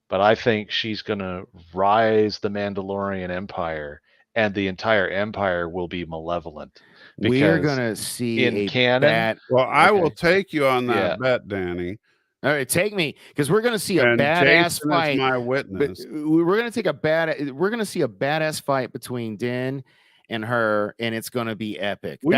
but I think she's going to rise the Mandalorian Empire, and the entire empire will be malevolent. We're going to see in canon. Well, I will take you on that bet, Danny. All right, take me, because we're going to see a badass fight. My witness. We're going to see a badass fight between Din and her, and it's going to be epic. We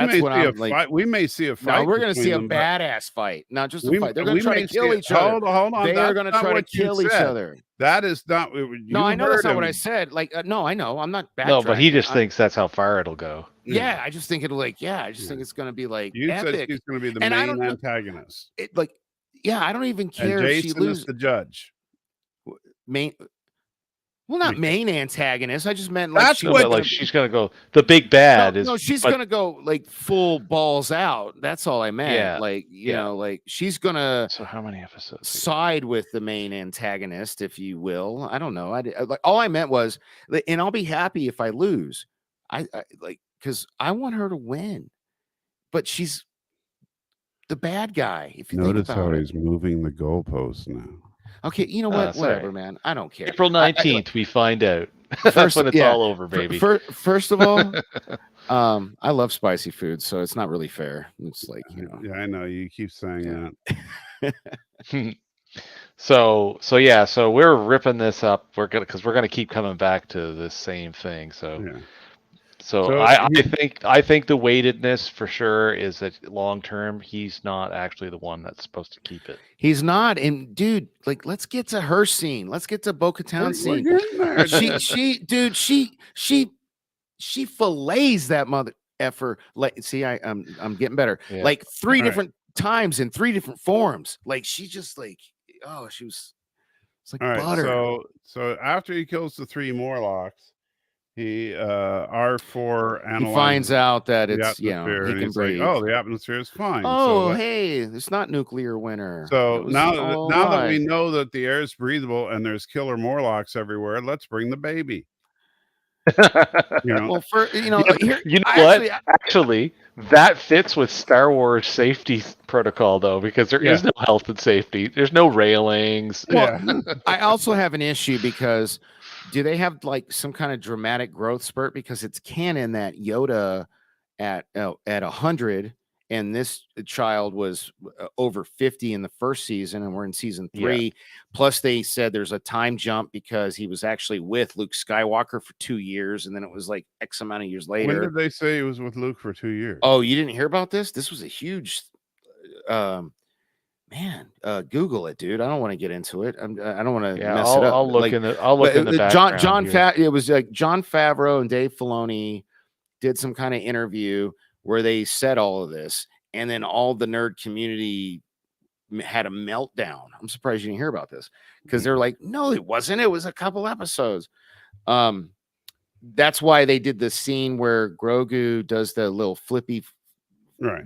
may see a fight. No, we're going to see a badass fight, not just a fight. They're going to try to kill each other. Hold on. They are going to try to kill each other. That is not. No, I know that's not what I said. Like, no, I know. I'm not backtracking. No, but he just thinks that's how far it'll go. Yeah, I just think it'll think it's going to be like you epic. Said she's going to be the main antagonist. I don't even care and if Jason she loses. Is the judge. Not main antagonist. I just meant like she's gonna go the big bad. No, she's gonna go like full balls out. That's all I meant. Yeah, like you know, like she's gonna. So how many episodes? Side with the main antagonist, if you will. I don't know. Like all I meant was, and I'll be happy if I lose. I like because I want her to win, but she's the bad guy. If you notice think about how he's moving the goalposts now. Okay, you know what? Whatever, man. I don't care. April 19th, we find out. That's when it's all over, baby. First of all, I love spicy food, so it's not really fair. It's like, you know. Yeah, I know. You keep saying that. So we're ripping this up. We're gonna keep coming back to this same thing. So I think the weightedness for sure is that long term he's not actually the one that's supposed to keep it. He's not. And dude, like let's get to her scene. Let's get to Bo-Katan scene. She fillets that mother effer. Like see, I'm getting better. Yeah. Like three different times in three different forms. Like she just like she was it's like butter. So after he kills the 3 Morlocks, he R4 he finds out that it's he can breathe. Like, the atmosphere is fine. Hey, it's not nuclear winter. So now that we know that the air is breathable and there's killer Morlocks everywhere, let's bring the baby. Actually, That fits with Star Wars safety protocol, though, because there is no health and safety. There's no railings. Well, I also have an issue because do they have like some kind of dramatic growth spurt? Because it's canon that Yoda at 100 and this child was over 50 in the first season, and we're in season 3. Yeah. Plus, they said there's a time jump because he was actually with Luke Skywalker for 2 years, and then it was like X amount of years later. When did they say he was with Luke for 2 years? Oh, you didn't hear about this? This was a huge, man. Google it, dude. I don't want to get into it. I don't want to mess it up. I'll look in the background. It was like Jon Favreau and Dave Filoni did some kind of interview where they said all of this, and then all the nerd community had a meltdown. I'm surprised you didn't hear about this because they're like, no, it wasn't. It was a couple episodes. That's why they did the scene where Grogu does the little flippy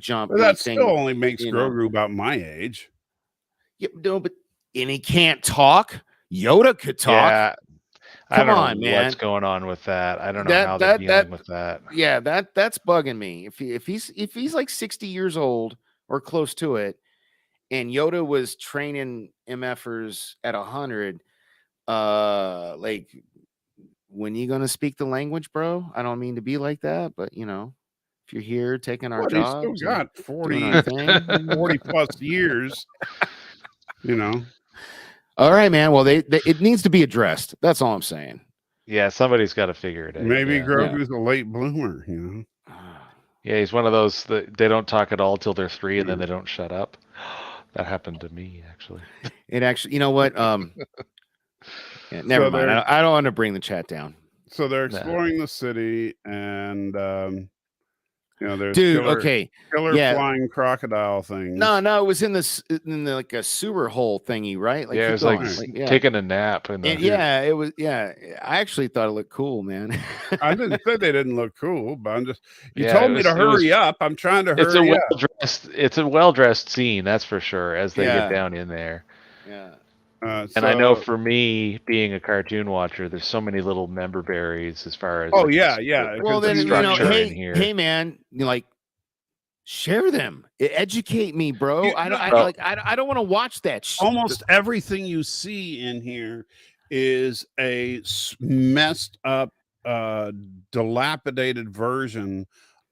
jump. But that still only makes Grogu about my age. Yeah, no, but and he can't talk. Yoda could talk. Yeah. Come on, man. What's going on with that? I don't know how they're dealing with that. Yeah, that's bugging me. If he's like 60 years old or close to it, and Yoda was training MFers at 100, like, when you gonna speak the language, bro? I don't mean to be like that, but you know, if you're here taking our jobs, he's still got 40 plus years. You know. All right, man. Well, it needs to be addressed. That's all I'm saying. Yeah, somebody's got to figure it out. Maybe Grogu's a late bloomer, you know. Yeah, he's one of those that they don't talk at all till they're 3, and then they don't shut up. That happened to me, actually. It actually, you know what? Yeah, never mind. I don't want to bring the chat down. So they're exploring the city, and you know, there's killer flying crocodile things. No, it was in the like a sewer hole thingy, right? Like, yeah, it was like taking a nap. It was. Yeah, I actually thought it looked cool, man. I didn't say they didn't look cool, but I'm just. You told me to hurry up. I'm trying to hurry up. It's a well-dressed scene, that's for sure. As they get down in there. Yeah. And I know for me, being a cartoon watcher, there's so many little member berries as far as Well, then hey man, like share them, educate me, bro. I don't want to watch that shit. Almost everything you see in here is a messed up, dilapidated version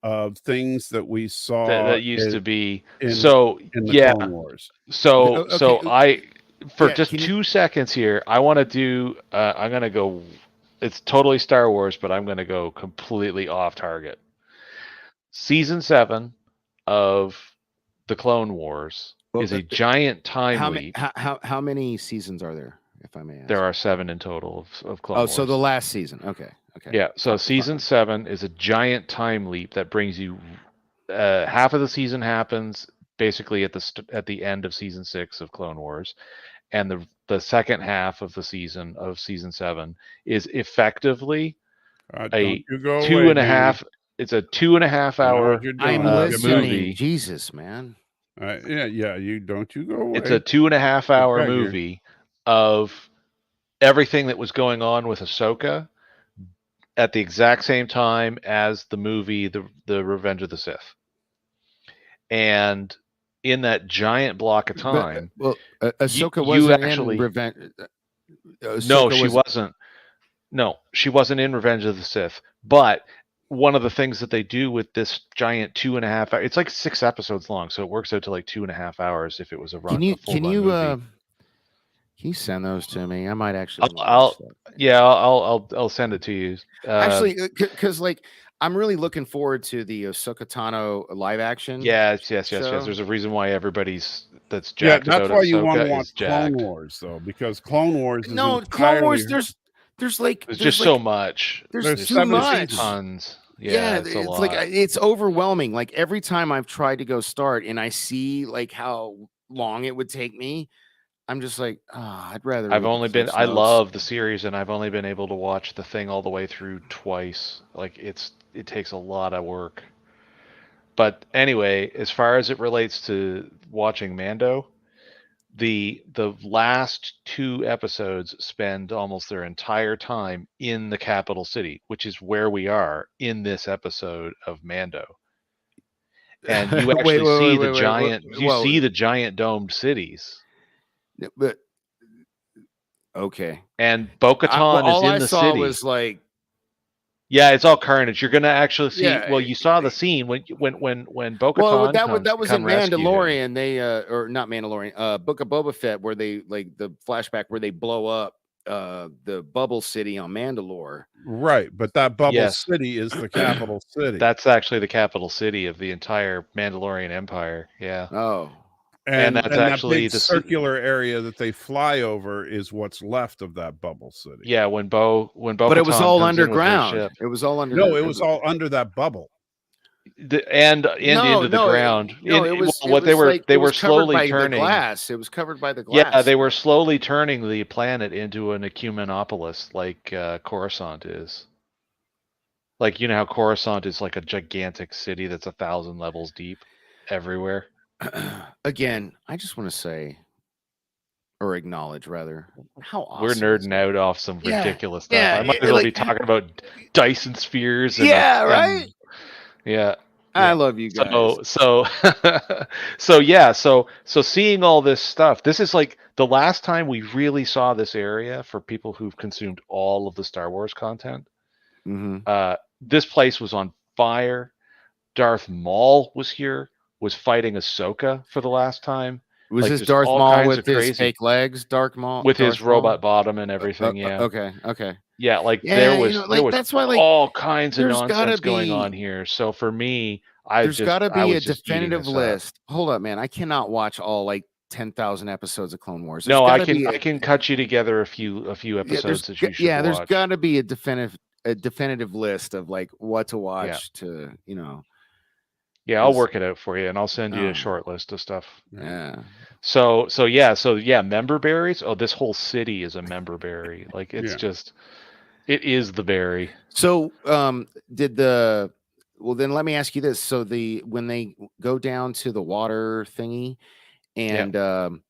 of things that we saw that used to be in the Clone Wars. For just 2 seconds here, I want to do. I'm gonna go. It's totally Star Wars, but I'm gonna go completely off target. Season 7 of the Clone Wars is a giant time leap. How many seasons are there, if I may ask? There are 7 in total of Clone Wars. Oh, so the last season. Okay. Yeah. So season 7 is a giant time leap that brings you. Half of the season happens basically at the end of season 6 of Clone Wars, and the second half of the season 7 is effectively a 2.5. It's a 2.5 hour movie. Jesus, man. You don't go away. It's a 2.5 hour movie of everything that was going on with Ahsoka at the exact same time as the movie the Revenge of the Sith. And in that giant block of time, Ahsoka wasn't in Revenge. No, she wasn't. No, she wasn't in Revenge of the Sith. But one of the things that they do with this giant 2.5 hour, it's like 6 episodes long, so it works out to like 2.5 hours if it was a run. Can you send those to me? I might actually. I'll send it to you. Actually, because like I'm really looking forward to the Ahsoka Tano live action. Yes. There's a reason why everybody's that's jacked. That's why you want to watch Clone Wars, though, because Clone Wars. Clone Wars. There's just so much. There's too much. Tons. Yeah, it's like it's overwhelming. Like every time I've tried to go start and I see like how long it would take me, I'm just like, I'd rather. I love the series, and I've only been able to watch the thing all the way through twice. Like it takes a lot of work. But anyway, as far as it relates to watching Mando, the last 2 episodes spend almost their entire time in the capital city, which is where we are in this episode of Mando. and you actually see the giant. You see the giant domed cities. But okay, and Bo-Katan is in the city. All I saw was like, yeah, it's all carnage. You're gonna actually see. Yeah, well, you saw the scene when Bo-Katan. Well, that was in Mandalorian. They or not Mandalorian. Book of Boba Fett, where they like the flashback where they blow up the bubble city on Mandalore. Right, but that bubble city is the capital city. That's actually the capital city of the entire Mandalorian Empire. Yeah. Oh. And that's actually that big circular area that they fly over is what's left of that bubble city. Yeah, when Bo, but it was all underground. It was all under. No, it was all under that bubble. Into the ground. They were slowly turning. It was covered by the glass. Yeah, they were slowly turning the planet into an ecumenopolis, like Coruscant is. Like, you know how Coruscant is like a gigantic city that's 1,000 levels deep everywhere. Again, I just want to say, or acknowledge rather, how awesome we're nerding out off some ridiculous stuff. I might as well be talking about Dyson spheres. And right. Yeah. I love you guys. So seeing all this stuff, this is like the last time we really saw this area for people who've consumed all of the Star Wars content. Mm-hmm. This place was on fire. Darth Maul was here, was fighting Ahsoka for the last time. Was this Darth Maul with his fake legs? Darth Maul with his robot bottom and everything. Yeah. Okay. Yeah, there was that's why, like, all kinds of nonsense going on here. So for me, there's got to be a definitive list. Hold up, man! I cannot watch all 10,000 episodes of Clone Wars. I can cut you together a few episodes that you should watch. There's got to be a definitive list of what to watch to Yeah, I'll work it out for you, and I'll send you a short list of stuff. Yeah. So member berries. Oh, this whole city is a member berry. Like it's just, it is the berry. So, well, then let me ask you this. So when they go down to the water thingy, and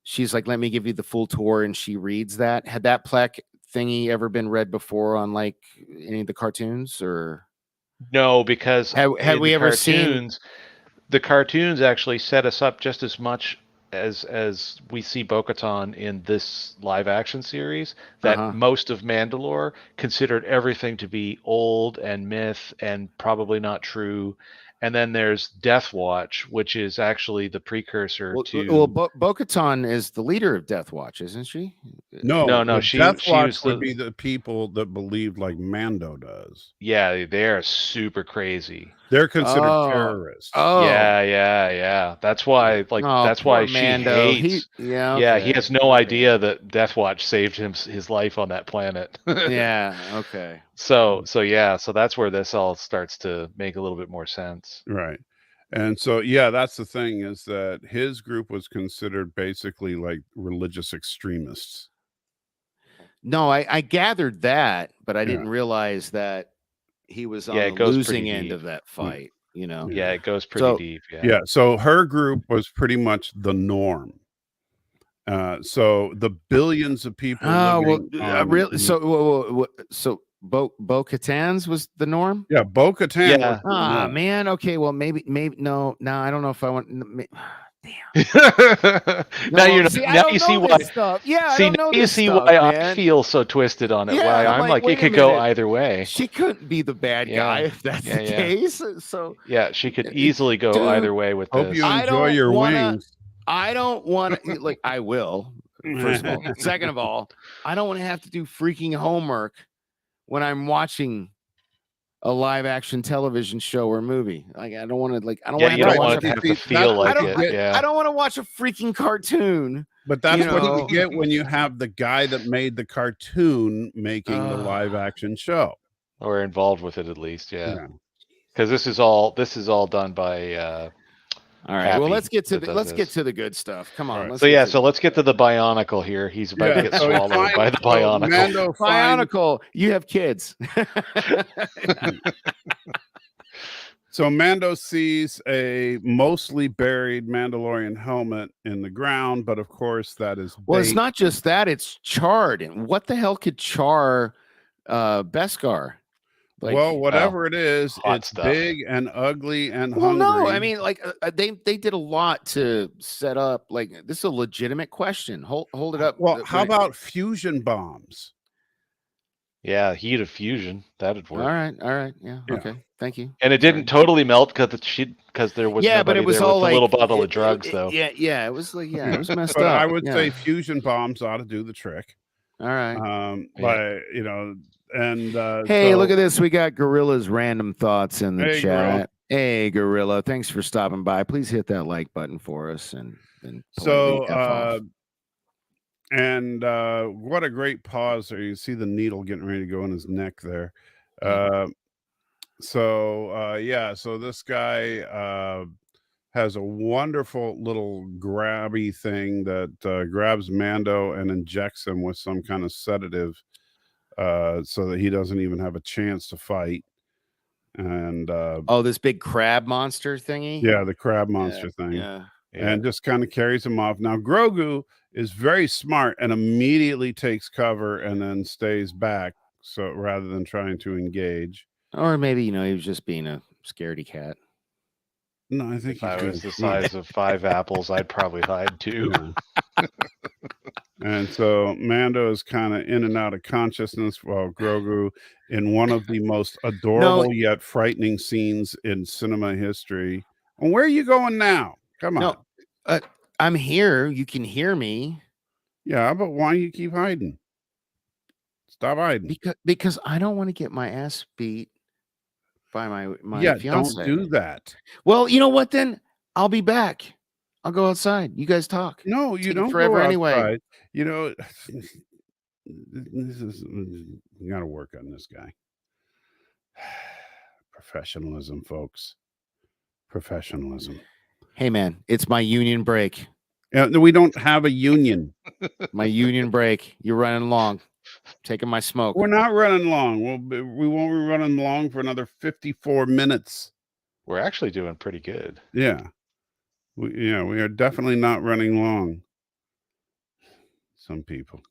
she's like, "Let me give you the full tour," and she reads that. Had that plaque thingy ever been read before on any of the cartoons, or? No, because had we ever seen the cartoons actually set us up just as much as we see Bo-Katan in this live action series, that most of Mandalore considered everything to be old and myth and probably not true. And then there's Death Watch, which is actually the precursor to. Well, Bo-Katan is the leader of Death Watch, isn't she? No. Death Watch would be the people that believed like Mando does. Yeah, they're super crazy. They're considered terrorists. Oh, yeah. That's why, that's why she Mando. hates. He has no idea that Death Watch saved his life on that planet. Yeah. Okay. So that's where this all starts to make a little bit more sense. Right. And so, that's the thing, is that his group was considered basically like religious extremists. No, I gathered that, but I didn't realize that he was on the losing end of that fight, Yeah, it goes pretty deep. Yeah. So her group was pretty much the norm. So the billions of people. Really? So Bo-Katan's was the norm? Yeah, Bo-Katan. Yeah. Man. Okay. Well, maybe no. I don't know if I want. Damn. Now you see why. Yeah. I feel so twisted on it. Why I'm like it could go either way. She couldn't be the bad guy if that's the case. So she could easily go either way with this. Hope you enjoy your wings. I don't want to I will. First of all, second of all, I don't want to have to do freaking homework when I'm watching a live action television show or movie. Like I don't want to I don't want to have to feel like it. I don't want to watch a freaking cartoon. But that's what you get when you have the guy that made the cartoon making the live action show. Or involved with it at least, because this is all done by all right. Well, let's get to the good stuff. Come on. Right. So let's get to the Bionicle here. He's about to get swallowed by the Bionicle. Bionicle, you have kids. So Mando sees a mostly buried Mandalorian helmet in the ground, but of course that is bait. Well, it's not just that; it's charred. And what the hell could char Beskar? Like, well, whatever it is, hot it's stuff. big and ugly and well, hungry. no, I mean, like they did a lot to set up. Like, this is a legitimate question. Hold it up. Well, how about fusion bombs? Yeah, heat of fusion. That'd work. All right, yeah, Yeah. okay, thank you. And it didn't totally melt because there was Yeah, but nobody it was there all with a little like bottle of drugs, though. Yeah, it was like it was messed But up. I would yeah. say fusion bombs ought to do the trick. All right. But you know, and Hey, so, look at this. We got Gorilla's random thoughts in the Hey, chat. Gorilla. Hey, Gorilla, thanks for stopping by. Please hit that like button for us and so and what a great pause there. You see the needle getting ready to go in his neck there. So this guy has a wonderful little grabby thing that grabs Mando and injects him with some kind of sedative so that he doesn't even have a chance to fight. And this big crab monster thingy. Yeah, the crab monster thing. Yeah. And just kind of carries him off. Now Grogu is very smart and immediately takes cover and then stays back. So rather than trying to engage, or maybe he was just being a scaredy cat. No, I think if I was the size of 5 apples, I'd probably hide too. Yeah. And so Mando is kind of in and out of consciousness while Grogu, in one of the most adorable yet frightening scenes in cinema history. And where are you going now? Come on. No, I'm here. You can hear me. Yeah, but why you keep hiding? Stop hiding. Because I don't want to get my ass beat by my fiance. Don't do that. Well, you know what? Then I'll be back. I'll go outside. You guys talk. No, you don't forever go anyway. outside. You know, you got to work on this guy. Professionalism, folks. Professionalism. Hey, man, it's my union break. We don't have a union. My union break. You're running long. Taking my smoke. We're not running long. We won't be running long for another 54 minutes. We're actually doing pretty good. Yeah. We are definitely not running long. Some people.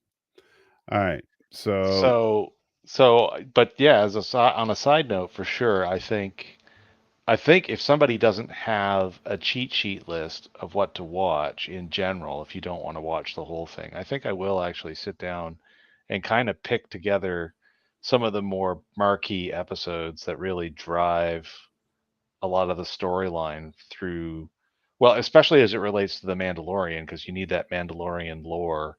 All right. But yeah, on a side note, for sure, I think if somebody doesn't have a cheat sheet list of what to watch in general, if you don't want to watch the whole thing, I think I will actually sit down and kind of pick together some of the more marquee episodes that really drive a lot of the storyline through. Well, especially as it relates to the Mandalorian, because you need that Mandalorian lore.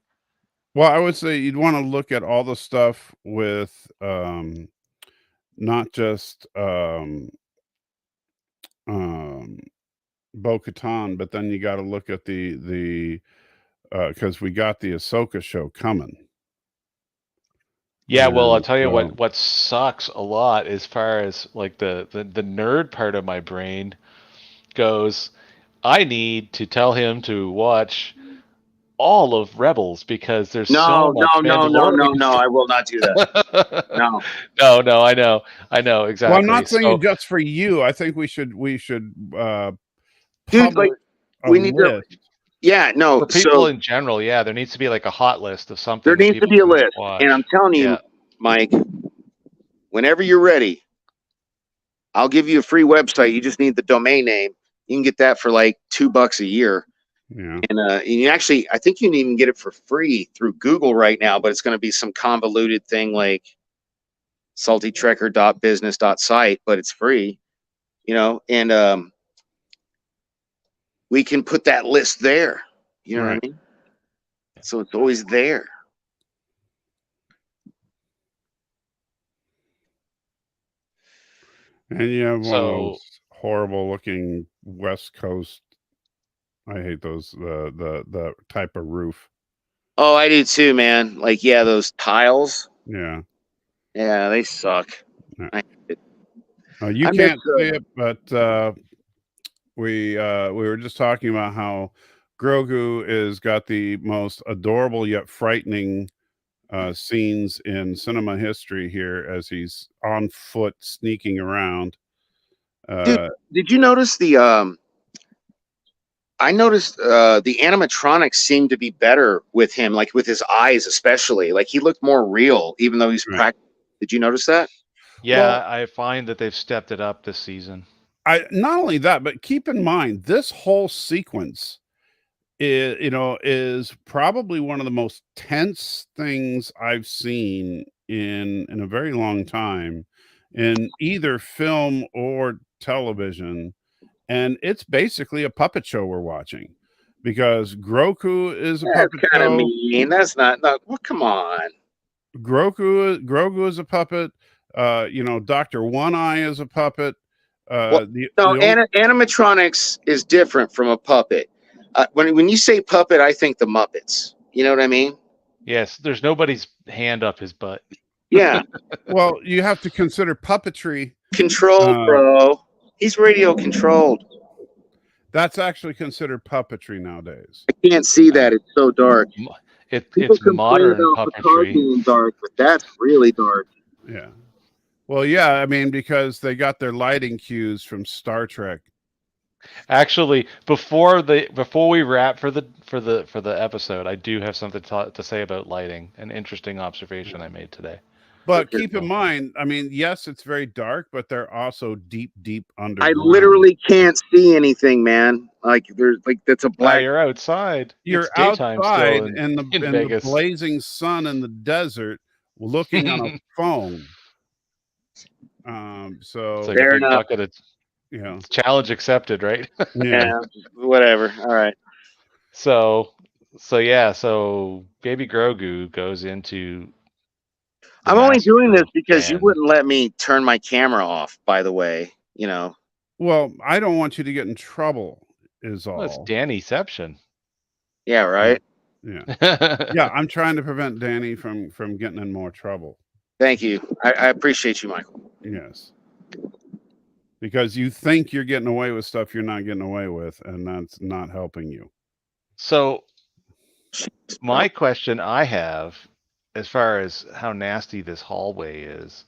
Well, I would say you'd want to look at all the stuff with not just Bo-Katan, but then you got to look at the because we got the Ahsoka show coming. Yeah, well, I'll tell you what sucks a lot as far as like the nerd part of my brain goes. I need to tell him to watch all of Rebels because there's so much Mandalorian. No, I will not do that. No, I know exactly. Well, I'm not saying just for you. I think we should dude, like we need to. Yeah, no. For people in general, there needs to be like a hot list of something. There needs to be a list, and I'm telling you, Mike, whenever you're ready, I'll give you a free website. You just need the domain name. You can get that for like $2 a year. Yeah. And you actually, I think you can even get it for free through Google right now, but it's going to be some convoluted thing like saltytrekker.business.site, but it's free, and we can put that list there. You know what I mean? So it's always there. And you have one of those horrible looking West Coast. I hate those the type of roof. Oh, I do too, man. Like, those tiles. Yeah, they suck. Yeah. You can't see it, but we were just talking about how Grogu is got the most adorable yet frightening scenes in cinema history here as he's on foot sneaking around. Dude, did you notice I noticed the animatronics seemed to be better with him, like with his eyes especially. Like he looked more real, even though he's practicing. Did you notice that? Yeah, Well, I find that they've stepped it up this season. Not only that, but keep in mind this whole sequence is probably one of the most tense things I've seen in a very long time in either film or television. And it's basically a puppet show we're watching because Grogu is a That's puppet kind of show. mean. That's not. No, well, come on. Grogu is a puppet. Dr. One Eye is a puppet. Well, no, animatronics is different from a puppet. When you say puppet, I think the Muppets. You know what I mean? Yes, there's nobody's hand up his butt. Yeah. Well, you have to consider puppetry. Controlled, bro. He's radio controlled. That's actually considered puppetry nowadays. I can't see that. It's so dark. It's modern puppetry. Being dark, but that's really dark. Yeah. Well, yeah, I mean, because they got their lighting cues from Star Trek. Actually, before we wrap for the episode, I do have something to say about lighting. An interesting observation I made today. But keep in mind, I mean, yes, it's very dark, but they're also deep underground. I literally can't see anything, man. Like there's that's a black. You're outside. You're it's daytime outside still in the blazing sun in the desert, looking on a phone. So it's like a big bucket of, challenge accepted, right? Yeah, whatever. All right. So Baby Grogu goes into. I'm only doing this because you wouldn't let me turn my camera off, by the way, Well, I don't want you to get in trouble, is all. Well, it's Dannyception. Yeah, right? Yeah. Yeah, I'm trying to prevent Danny from getting in more trouble. Thank you. I appreciate you, Michael. Yes. Because you think you're getting away with stuff you're not getting away with, and that's not helping you. So my question I have, as far as how nasty this hallway is,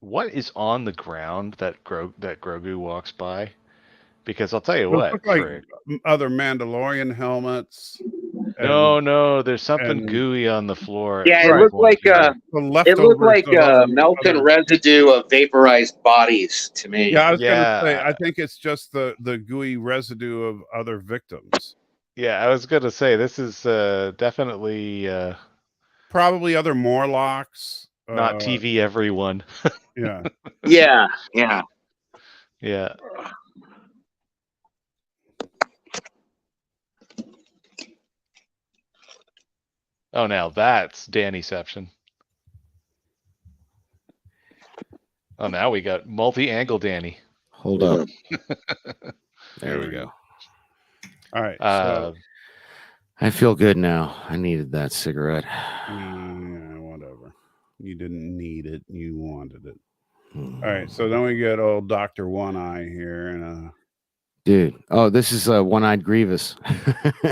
what is on the ground that Grogu walks by? Because I'll tell you what, look like other Mandalorian helmets. No, there's something gooey on the floor. Yeah, it looked like melting residue of vaporized bodies to me. Yeah, I was gonna say, I think it's just the gooey residue of other victims. Yeah, I was gonna say this is definitely probably other Morlocks. Not TV everyone. Yeah. Yeah. Oh, now that's Dannyception. Oh, now we got multi-angle Danny. Hold up. There we go. All right. So I feel good now. I needed that cigarette. Yeah, whatever. You didn't need it. You wanted it. All right. So then we get old Dr. One Eye here. And dude. Oh, this is One-Eyed Grievous.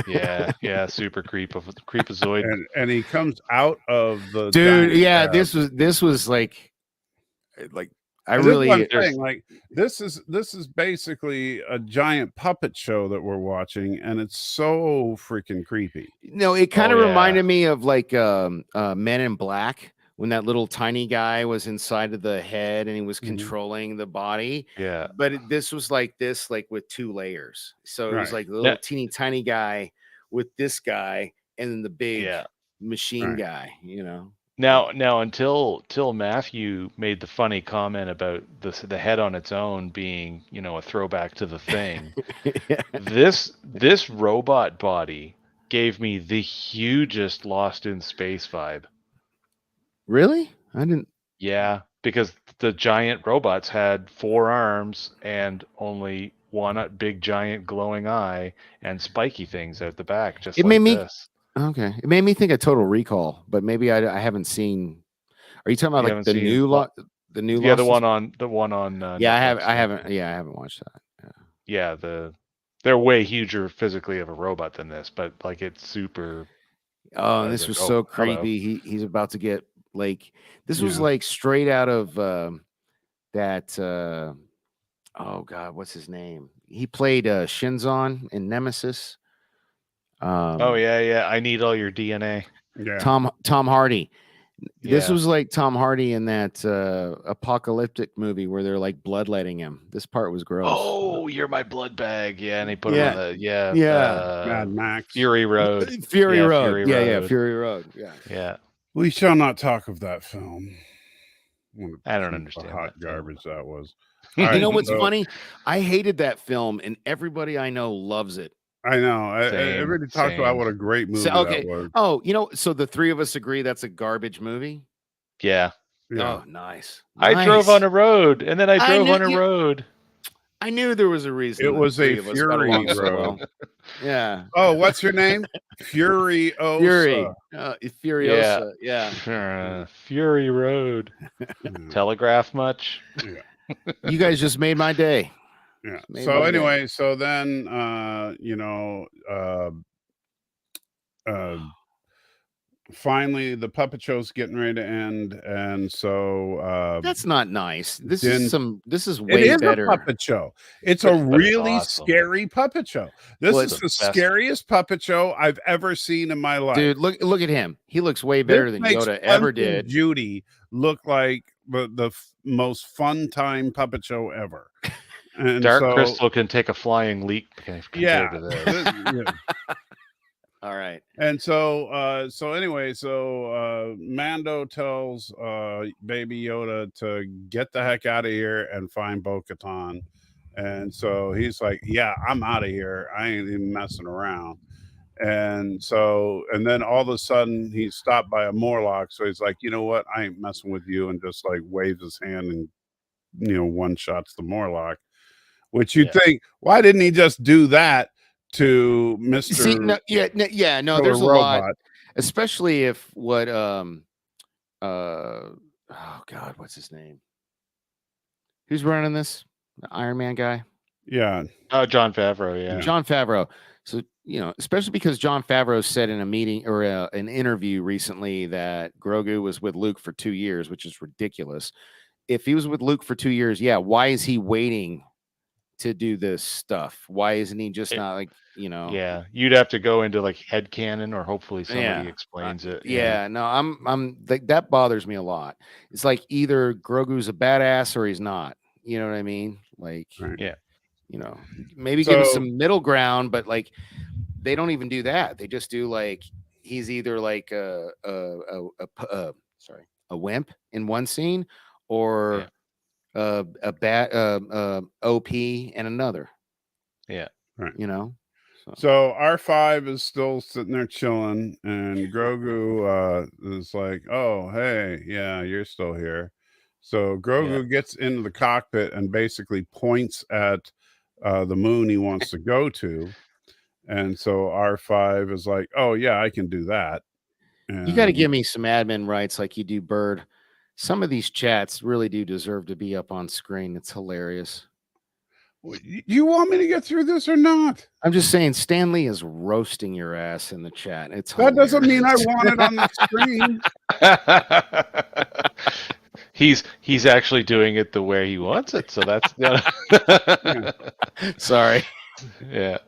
yeah. Super creepazoid. And he comes out of the dude. Yeah. This was like I really like this is basically a giant puppet show that we're watching, and it's so freaking creepy. No, it kind of reminded me of like Men in Black, when that little tiny guy was inside of the head and he was controlling the body. Yeah. But this was like this, like with 2 layers. So it was like the little teeny tiny guy with this guy and then the big machine guy, Now until Matthew made the funny comment about the head on its own being, a throwback to The Thing. This robot body gave me the hugest Lost in Space vibe. Really? I didn't. Yeah, because the giant robots had 4 arms and only one big giant glowing eye and spiky things out the back, just this. Okay, it made me think of Total Recall, but maybe I haven't seen. Are you talking about like the new lot? The new the one on Netflix. I haven't watched that. Yeah, they're way huger physically of a robot than this, but like it's super. Oh, and this was so creepy. He's about to get like this was like straight out of that. Oh God, what's his name? He played Shinzon in Nemesis. I need all your DNA. Yeah. Tom Hardy. This was like Tom Hardy in that apocalyptic movie where they're like bloodletting him. This part was gross. Oh, you're my blood bag. Yeah, and he put him on the Mad Max, Fury Road. Fury Road. Fury Road. Fury Road. Yeah. We shall not talk of that film. I don't understand hot garbage that was. You know what's funny? I hated that film, and everybody I know loves it. I know. Everybody talks about what a great movie that was. Oh, so the three of us agree that's a garbage movie? Yeah. Oh, nice. I drove on a road, and then I drove on a road. I knew there was a reason. It was a Fury Road. Yeah. Oh, what's your name? Furiosa. Furiosa. Yeah. Fury Road. Telegraph much? Yeah. You guys just made my day. Yeah. So anyway, so then finally the puppet show's getting ready to end, and so that's not nice. This is way better. A puppet show. It's a really scary puppet show. This is the scariest puppet show I've ever seen in my life. Dude, look at him. He looks way better than Yoda ever did. Judy look like the most fun time puppet show ever. And Dark Crystal can take a flying leap compared to this. All right. And so anyway, Mando tells Baby Yoda to get the heck out of here and find Bo-Katan. And so he's like, yeah, I'm out of here. I ain't even messing around. And then all of a sudden he's stopped by a Morlock. So he's like, you know what? I ain't messing with you. And just like waves his hand and, one shots the Morlock, which you'd think, why didn't he just do that to Mr. See, no, there's a lot, especially if what, oh God, what's his name? Who's running this? The Iron Man guy? Yeah. Oh, Jon Favreau. Yeah. Jon Favreau. So, especially because Jon Favreau said in a meeting or an interview recently that Grogu was with Luke for 2 years, which is ridiculous. If he was with Luke for 2 years, why is he waiting to do this stuff? Why isn't he just not like, Yeah, you'd have to go into like headcanon, or hopefully somebody explains it. No, I'm like, that bothers me a lot. It's like either Grogu's a badass or he's not. You know what I mean? Like, maybe give him some middle ground, but like they don't even do that. They just do like he's either like a wimp in one scene or a bad OP in another. Right. So R5 is still sitting there chilling, and Grogu is like, oh, hey, yeah, you're still here. So Grogu gets into the cockpit and basically points at the moon he wants to go to. And so R5 is like, oh, yeah, I can do that. And you got to give me some admin rights like you do, Bird. Some of these chats really do deserve to be up on screen. It's hilarious. You want me to get through this or not? I'm just saying, Stanley is roasting your ass in the chat. It's that doesn't mean I want it on the screen. He's actually doing it the way he wants it, so that's sorry. Yeah.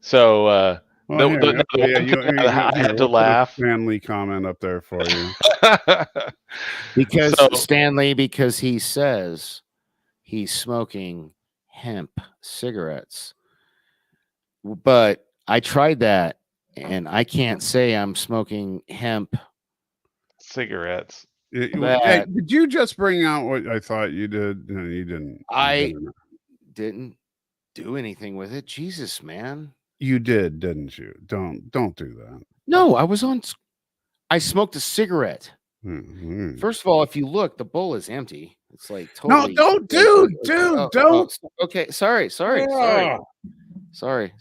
So I had to laugh. Stanley comment up there for you. Because he says he's smoking hemp cigarettes. But I tried that and I can't say I'm smoking hemp cigarettes. Hey, did you just bring out what I thought you did? No, you didn't. I didn't do anything with it. Jesus, man. You did, didn't you? Don't do that. No, I smoked a cigarette. Mm-hmm. First of all, if you look, the bowl is empty. It's like totally. No, dude, don't. Okay, sorry. Sorry. I'm sorry.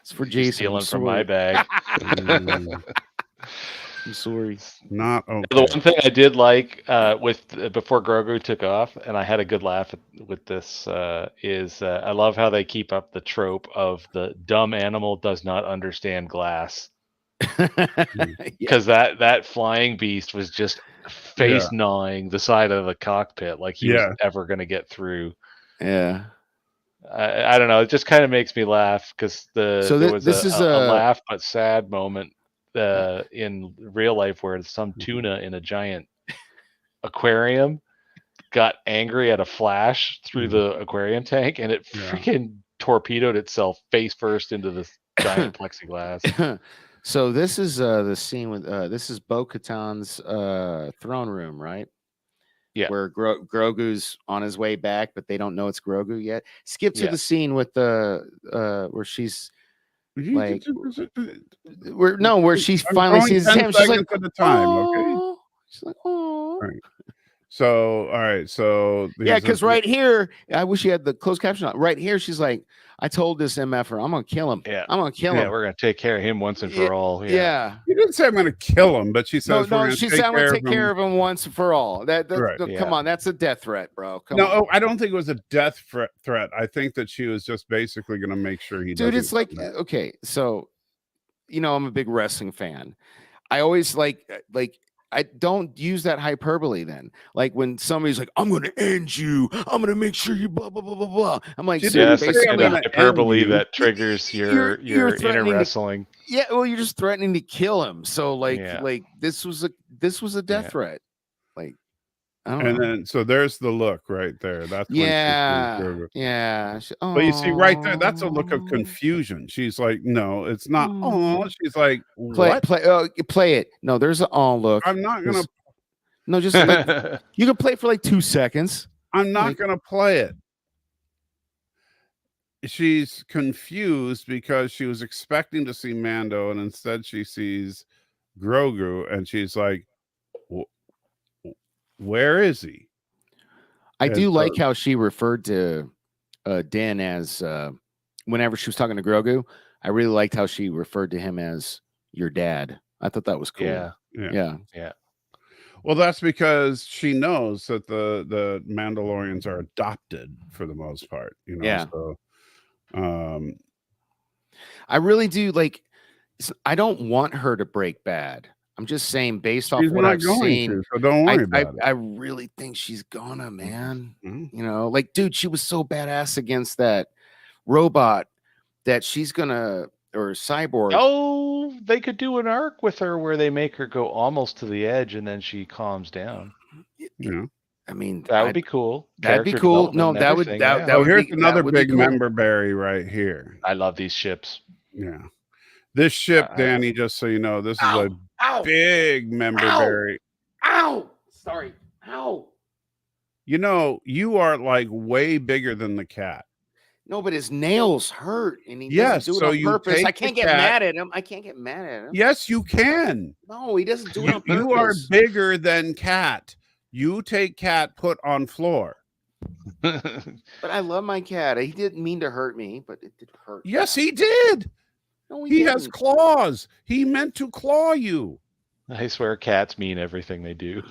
It's for Jason. Stealing from my bag. I'm sorry. Not okay. The one thing I did like before Grogu took off, and I had a good laugh with this, is I love how they keep up the trope of the dumb animal does not understand glass. Because that flying beast was just face gnawing the side of the cockpit like he was ever going to get through. Yeah. I don't know. It just kind of makes me laugh because there was this is a laugh but sad moment in real life where some tuna in a giant aquarium got angry at a flash through the aquarium tank, and it freaking torpedoed itself face first into this giant plexiglass. So this is the scene with this is Bo-Katan's throne room, right? Yeah. Where Grogu's on his way back, but they don't know it's Grogu yet. Skip to the scene with the where she's like, where she finally sees him. She's like, at a time, okay? She's like, oh. Right. So, all right. So, yeah, because right here, I wish you had the closed caption on. Right here, she's like, I told this MFer, I'm going to kill him. Yeah. I'm going to kill him. Yeah, we're going to take care of him once and for all. Yeah. You didn't say I'm going to kill him, but she says, no, she said, I'm going to take care of him once and for all. Come on, that's a death threat, bro. Come on. I don't think it was a death threat. I think that she was just basically going to make sure he doesn't. Dude, it's like, okay, so, I'm a big wrestling fan. I always like I don't use that hyperbole then. Like when somebody's like, I'm going to end you. I'm going to make sure you blah, blah, blah, blah, blah. I'm like, yes, the hyperbole that triggers your inner wrestling. Yeah, well, you're just threatening to kill him. So like this was a death threat. Like, I don't know. Then so there's the look right there. That's yeah. But you see right there, that's a look of confusion. She's like, no, it's not. Oh, she's like, what? Play it. No, there's an look. I'm not gonna. No, just like, you can play it for like 2 seconds. I'm not gonna play it. She's confused because she was expecting to see Mando, and instead she sees Grogu, and she's like, where is he? I do like how she referred to Din as whenever she was talking to Grogu. I really liked how she referred to him as your dad. I thought that was cool. Yeah. Well, that's because she knows that the Mandalorians are adopted for the most part, So, I really do like. I don't want her to break bad. I'm just saying, based off what I've seen, so don't worry about it. I really think she's gonna, man. Like, dude, she was so badass against that robot that she's gonna, or cyborg. Oh, they could do an arc with her where they make her go almost to the edge and then she calms down. I mean, that would be cool. That'd be cool. No, that would. Here's another big member berry right here. I love these ships. Yeah, this ship, Danny. Just so you know, this is a big member berry. Ow! Sorry. Ow! You are like way bigger than the cat. No, but his nails hurt, and he doesn't do it on purpose. I can't get mad at him. Yes, you can. No, he doesn't do it on purpose. You are bigger than cat. You take cat, put on floor. But I love my cat. He didn't mean to hurt me, but it did hurt. Yes, he did. No, he has claws. He meant to claw you. I swear cats mean everything they do.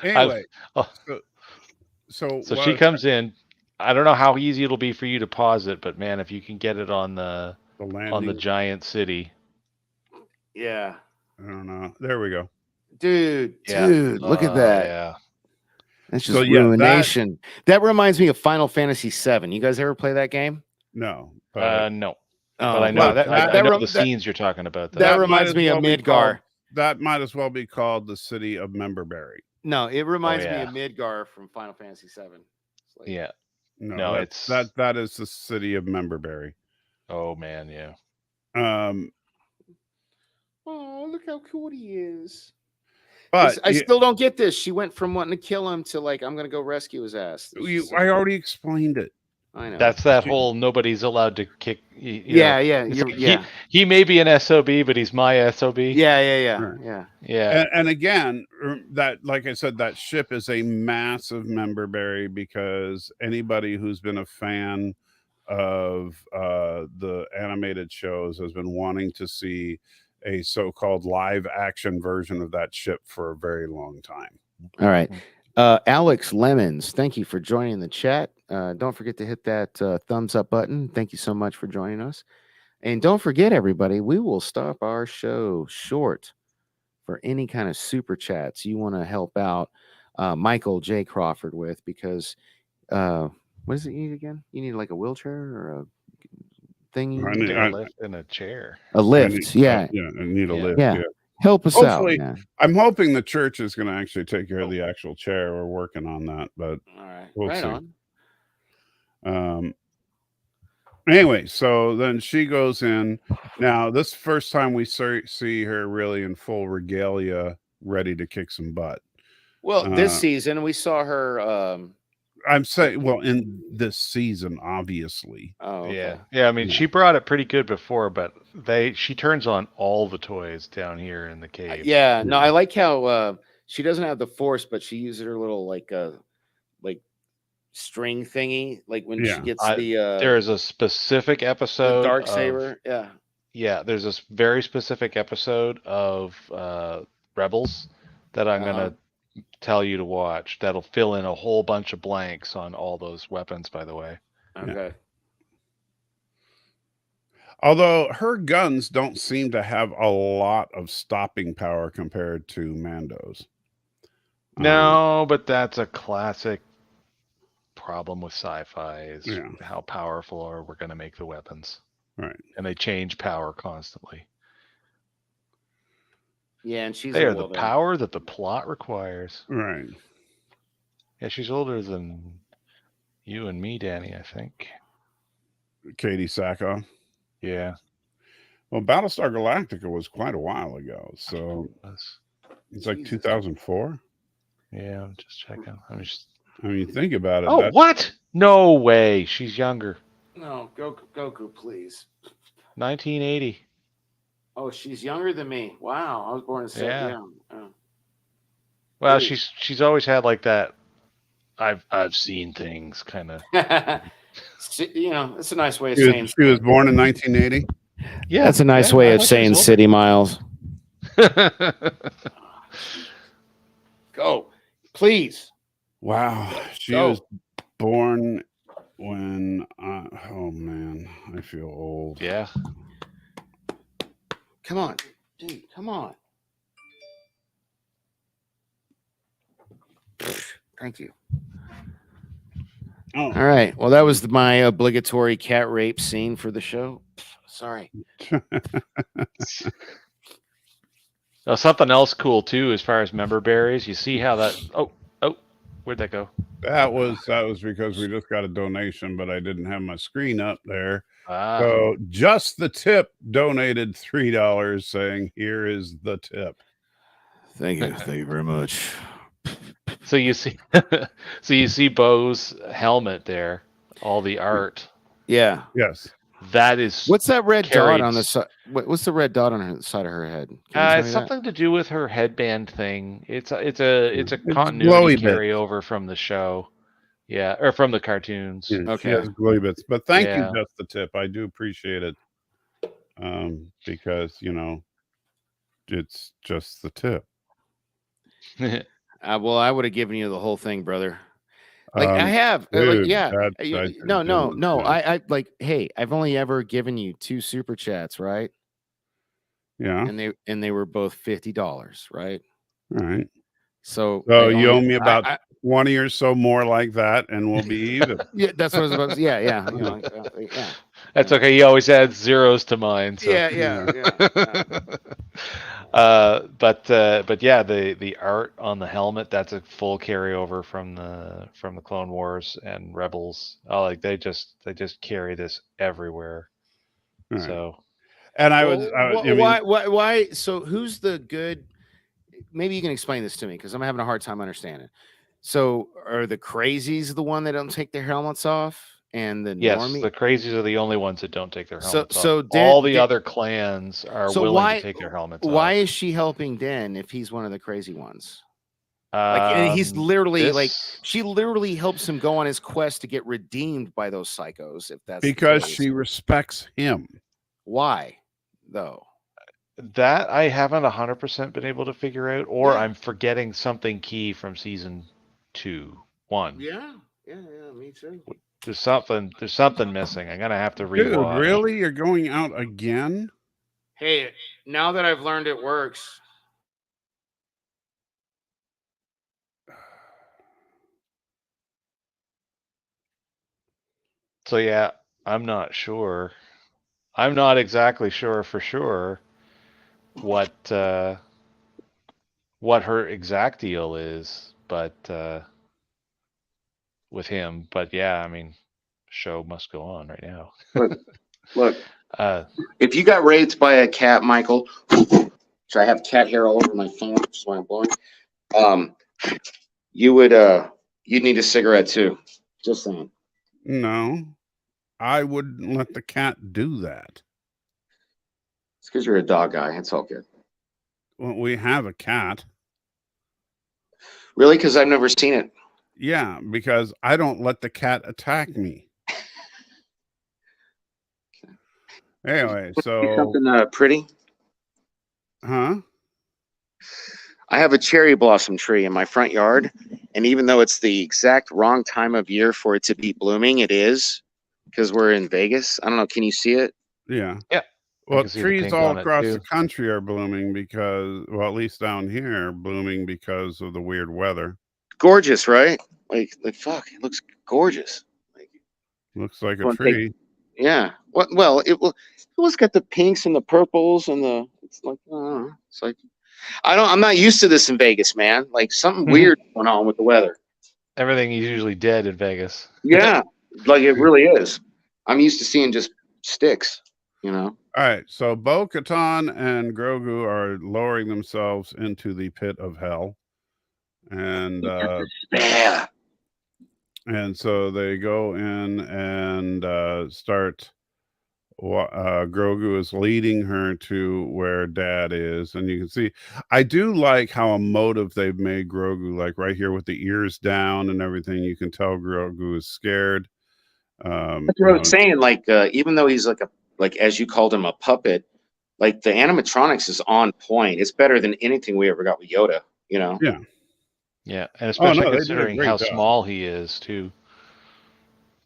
Anyway, so she comes in. I don't know how easy it'll be for you to pause it, but man, if you can get it on the giant city. Yeah. I don't know. There we go. Dude, look at that. Yeah. That's just ruination. That reminds me of Final Fantasy VII. You guys ever play that game? No. No. But I know I know the scenes you're talking about. That reminds me of Midgar. That might as well be called the city of Memberberry. No, it reminds me of Midgar from Final Fantasy VII. Yeah. No, it's that is the city of Memberberry. Oh man, yeah. Oh, look how cool he is. But I still don't get this. She went from wanting to kill him to like, I'm gonna go rescue his ass. I already explained it. I know. That's that whole nobody's allowed to kick. Yeah. He may be an SOB, but he's my SOB. Yeah. And again, that, like I said, that ship is a massive memberberry because anybody who's been a fan of the animated shows has been wanting to see a so-called live action version of that ship for a very long time. All right. Alex Lemons, thank you for joining the chat. Don't forget to hit that thumbs up button. Thank you so much for joining us. And don't forget, everybody, we will stop our show short for any kind of super chats you want to help out Michael J. Crawford with, because What does it need again? You need like a wheelchair or a thingy? I need, a lift in a chair. A lift, yeah, I need a lift. Yeah. Yeah. Help us Hopefully, out, man. I'm hoping the church is going to actually take care of the actual chair. We're working on that, but All right, we'll right see. on. Anyway, so then she goes in. Now, this first time we see her really in full regalia, ready to kick some butt. Well, this season we saw her. I'm saying, well, in this season, obviously. Oh, okay. Yeah. I mean, she brought it pretty good before, but she turns on all the toys down here in the cave. Yeah, no, I like how she doesn't have the force, but she uses her little like string thingy, like when she gets there is a specific episode, the dark saber. Yeah, there's this very specific episode of Rebels that I'm gonna tell you to watch. That'll fill in a whole bunch of blanks on all those weapons, by the way. Okay. Yeah. Although her guns don't seem to have a lot of stopping power compared to Mando's. No, but that's a classic problem with sci-fi is how powerful we're going to make the weapons. Right. And they change power constantly. Yeah, and they are the power that the plot requires. Right. Yeah, she's older than you and me, Danny, I think. Katie Sackhoff. Yeah. Well, Battlestar Galactica was quite a while ago, so it's like 2004. Yeah, I'm just checking. I mean, think about it. Oh, what? No way. She's younger. No, Goku, please. 1980. Oh, she's younger than me. Wow, I was born in 70. Yeah. Well, she's always had like that. I've seen things kind of. It's a nice way of saying. She was born in 1980. Yeah, that's a nice way of saying city miles. Go, please. Wow, she was born when. Oh man, I feel old. Yeah. Come on, dude. Come on. Thank you. Oh. All right. Well, that was my obligatory cat rape scene for the show. Sorry. Now, something else cool too, as far as member berries. You see how that? Oh, where'd that go? That was because we just got a donation, but I didn't have my screen up there. So just the tip donated $3, saying, "Here is the tip." Thank you very much. So you see Bo's helmet there, all the art. Yeah. Yes. That is. What's that red dot on the side? What's the red dot on the side of her head? It's something to do with her headband thing. It's a continuity carryover from the show. Yeah, or from the cartoons. Yeah, okay. She has glowy bits. But thank you, Just the Tip. I do appreciate it. Because it's just the tip. Well, I would have given you the whole thing, brother. Like I have, dude, no. I like, hey, I've only ever given you 2 super chats, right? Yeah, and they were both $50, right? All right. So you owe me about 20 or so more like that, and we'll be even. Yeah, that's what I was about to say. Yeah. That's okay. He always adds zeros to mine. So. Yeah. But yeah, the art on the helmet, that's a full carryover from the Clone Wars and Rebels. Like they just carry this everywhere. Right. So, and why? So who's the good? Maybe you can explain this to me because I'm having a hard time understanding. So are the crazies the one that don't take their helmets off? And the normie? The crazies are the only ones that don't take their helmets off. So all the other clans are willing to take their helmets off. Why is she helping Den if he's one of the crazy ones? And he's literally she literally helps him go on his quest to get redeemed by those psychos. If that's because she respects him. Why, though? That I haven't 100% been able to figure out, or I'm forgetting something key from season 1. Yeah, me too. There's something missing. I'm gonna have to rewatch. Dude, really? You're going out again? Hey, now that I've learned it works. So yeah, I'm not sure. I'm not exactly sure for sure what her exact deal is, but with him. But yeah, I mean, show must go on right now. Look. If you got raped by a cat, Michael, which I have cat hair all over my phone, which is why I'm blowing. You would you'd need a cigarette too. Just saying. No, I wouldn't let the cat do that. It's because you're a dog guy. It's all good. Well, we have a cat. Really? Because I've never seen it. Yeah, because I don't let the cat attack me. Anyway, so something pretty. Huh? I have a cherry blossom tree in my front yard, and even though it's the exact wrong time of year for it to be blooming, it is because we're in Vegas. I don't know. Can you see it? Yeah. Yeah. Well, trees all across the country are blooming because, well, at least down here, blooming because of the weird weather. Gorgeous, right? Like fuck, it looks gorgeous. Like, looks like a tree. Yeah. Well, it was got the pinks and the purples and the. It's like, it's like, I'm not used to this in Vegas, man. Like something weird going on with the weather. Everything is usually dead in Vegas. Yeah, like it really is. I'm used to seeing just sticks, you know. All right, so Bo-Katan and Grogu are lowering themselves into the pit of hell, and and so they go in and start. Grogu is leading her to where Dad is, and you can see. I do like how emotive they've made Grogu, like right here with the ears down and everything. You can tell Grogu is scared. That's what I was saying. Like, even though he's like as you called him, a puppet, like the animatronics is on point. It's better than anything we ever got with Yoda, you know? Yeah. Yeah. And especially considering how small he is too.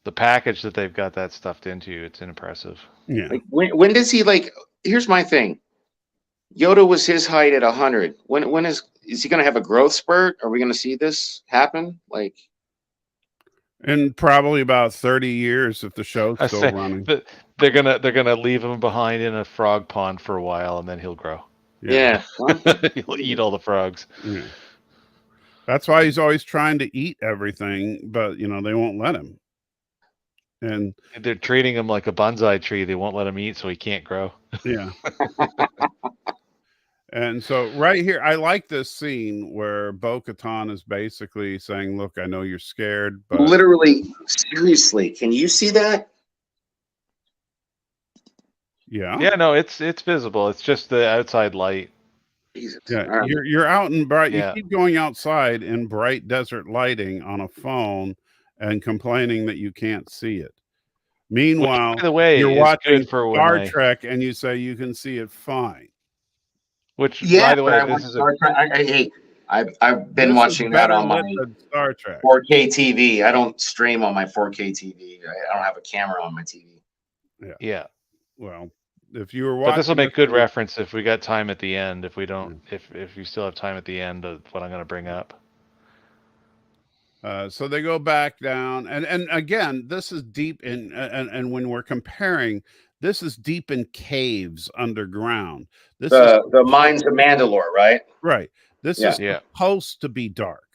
The package that they've got that stuffed into, it's impressive. Yeah. Like when does he here's my thing. Yoda was his height at 100. When is he gonna have a growth spurt? Are we gonna see this happen? Like in probably about 30 years if the show's still running. They're gonna leave him behind in a frog pond for a while, and then he'll grow. Yeah. He'll eat all the frogs. Yeah. That's why he's always trying to eat everything, but they won't let him. And they're treating him like a bonsai tree. They won't let him eat, so he can't grow. Yeah. And so right here, I like this scene where Bo-Katan is basically saying, look, I know you're scared, but literally, seriously, can you see that? Yeah. Yeah, no, it's visible. It's just the outside light. Jesus. Yeah, right. You're out in bright. Yeah. You keep going outside in bright desert lighting on a phone and complaining that you can't see it. Meanwhile, by the way, you're watching Star Trek and you say you can see it fine. Which, by the way, this is I've been watching that on my Star Trek 4K TV. I don't stream on my 4K TV. I don't have a camera on my TV. Yeah. Well, if you were watching, but this will make good reference if we got time at the end. If we don't, if you still have time at the end of what I'm going to bring up. So they go back down, and again, this is deep in, and when we're comparing, this is deep in caves underground. This is the mines of Mandalore, right? Right. This is supposed to be dark.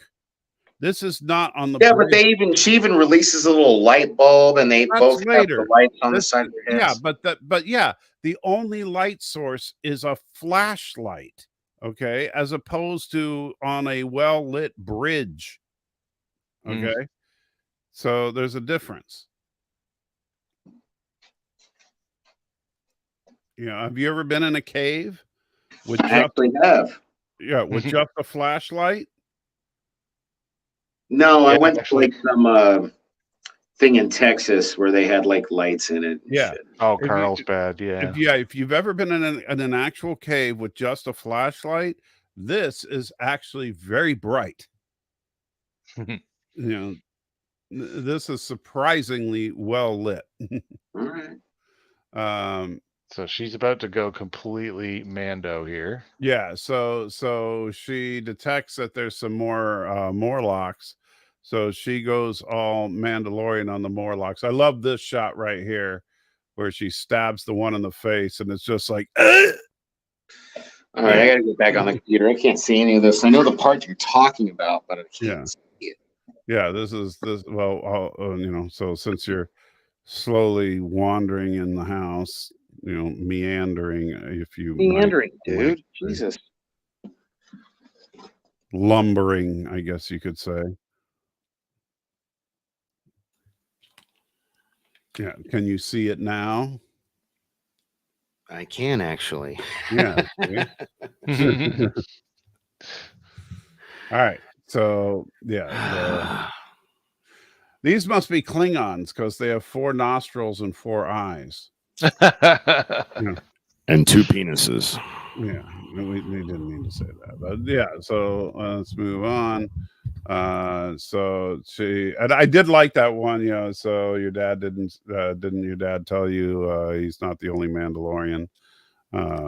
This is not on the bridge. But she even releases a little light bulb, and they both have the lights on the side of their heads. Yeah, the only light source is a flashlight, okay, as opposed to on a well-lit bridge. Okay. So there's a difference. Have you ever been in a cave with I actually have. Yeah, with just a flashlight? No, I went to like some thing in Texas where they had like lights in it. Yeah. Shit. Oh, Carlsbad. Yeah. If you've ever been in an actual cave with just a flashlight, this is actually very bright. This is surprisingly well lit. All right. So she's about to go completely Mando here. Yeah. So she detects that there's some more Morlocks. So she goes all Mandalorian on the Morlocks. I love this shot right here where she stabs the one in the face, and it's just like, all right, I gotta get back on the computer. I can't see any of this. I know the part you're talking about, but I can't see it. Yeah, this. Well, so since you're slowly wandering in the house, meandering, if you dude, Jesus, lumbering, I guess you could say. Yeah, can you see it now? I can actually. Yeah. All right. So yeah, these must be Klingons because they have 4 nostrils and 4 eyes. And 2 penises. Yeah, we didn't mean to say that, but yeah. So let's move on. So and I did like that one. So your dad didn't your dad tell you he's not the only Mandalorian?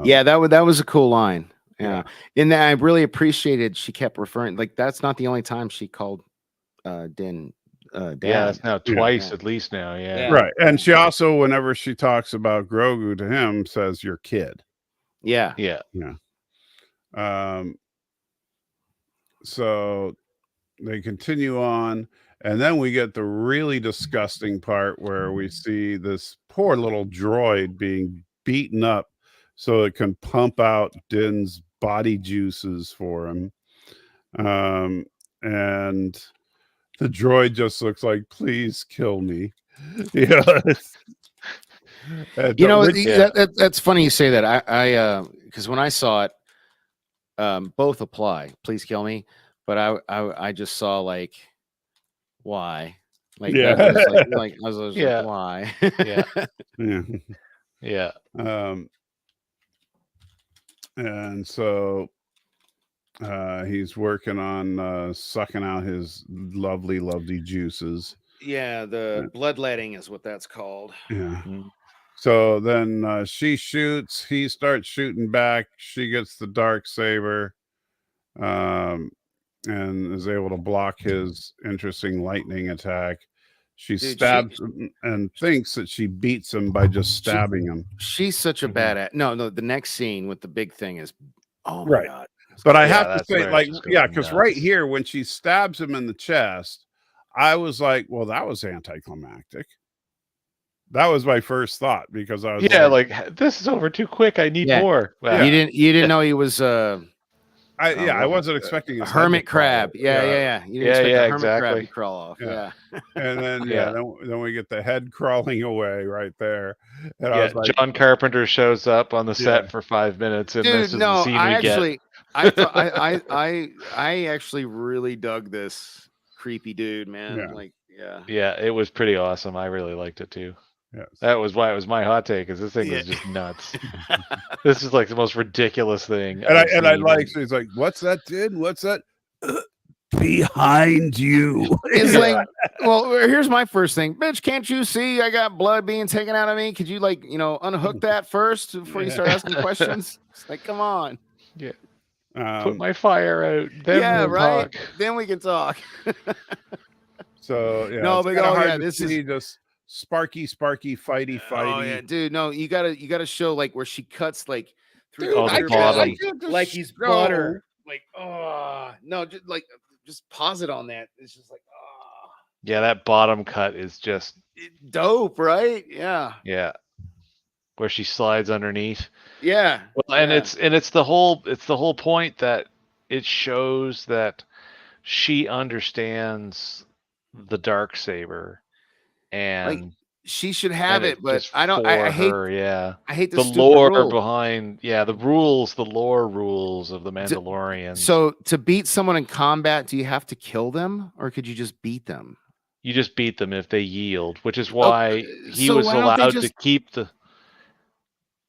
Yeah, that was a cool line. Yeah. And I really appreciated she kept referring, like, that's not the only time she called Din dad. Yeah, that's now twice at least now. Yeah. Right. And she also, whenever she talks about Grogu to him, says your kid. Yeah. So they continue on, and then we get the really disgusting part where we see this poor little droid being beaten up so it can pump out Din's body juices for him. And the droid just looks like, please kill me. That's funny you say that. I because when I saw it, both apply. Please kill me. But I just saw, like, why? Like, I was like, why? Yeah. And so he's working on sucking out his lovely juices. Yeah, the bloodletting is what that's called. Yeah. So then she shoots, he starts shooting back. She gets the dark saber, and is able to block his interesting lightning attack. She stabs him and thinks that she beats him by just stabbing him. She's such a badass. No, the next scene with the big thing is, oh my God. But I have to say, like, because right here, when she stabs him in the chest, I was like, well, that was anticlimactic. That was my first thought, because I was like this is over too quick. I need more. Wow. You didn't know he was I wasn't expecting a hermit crab. Yeah. You didn't expect a hermit crab to crawl off. Yeah. And then then we get the head crawling away right there. And I was like, John Carpenter shows up on the set for 5 minutes, and this is the scene we get. I actually really dug this creepy dude, man. Yeah, it was pretty awesome. I really liked it too. Yes. That was why it was my hot take, because this thing is just nuts. This is like the most ridiculous thing. And I like, she's like, what's that, Din? What's that? Behind you. It's like, well, here's my first thing. Bitch, can't you see I got blood being taken out of me? Could you, like, unhook that first before you start asking questions? It's like, come on. Yeah. Put my fire out. Then we'll talk. Then we can talk. So no, but this is just sparky, fighty. Oh yeah, dude. No, you gotta show, like, where she cuts, like, through the bottom, like he's butter. Like, no, just pause it on that. It's just like, yeah, that bottom cut is just dope, right? Yeah. Where she slides underneath. Yeah. Well, and it's the whole point that it shows that she understands the dark saber, and like, she should have it, but I don't. I hate the lore behind. Yeah, the lore rules of the Mandalorian. So to beat someone in combat, do you have to kill them, or could you just beat them? You just beat them if they yield, which is why he was allowed to keep the.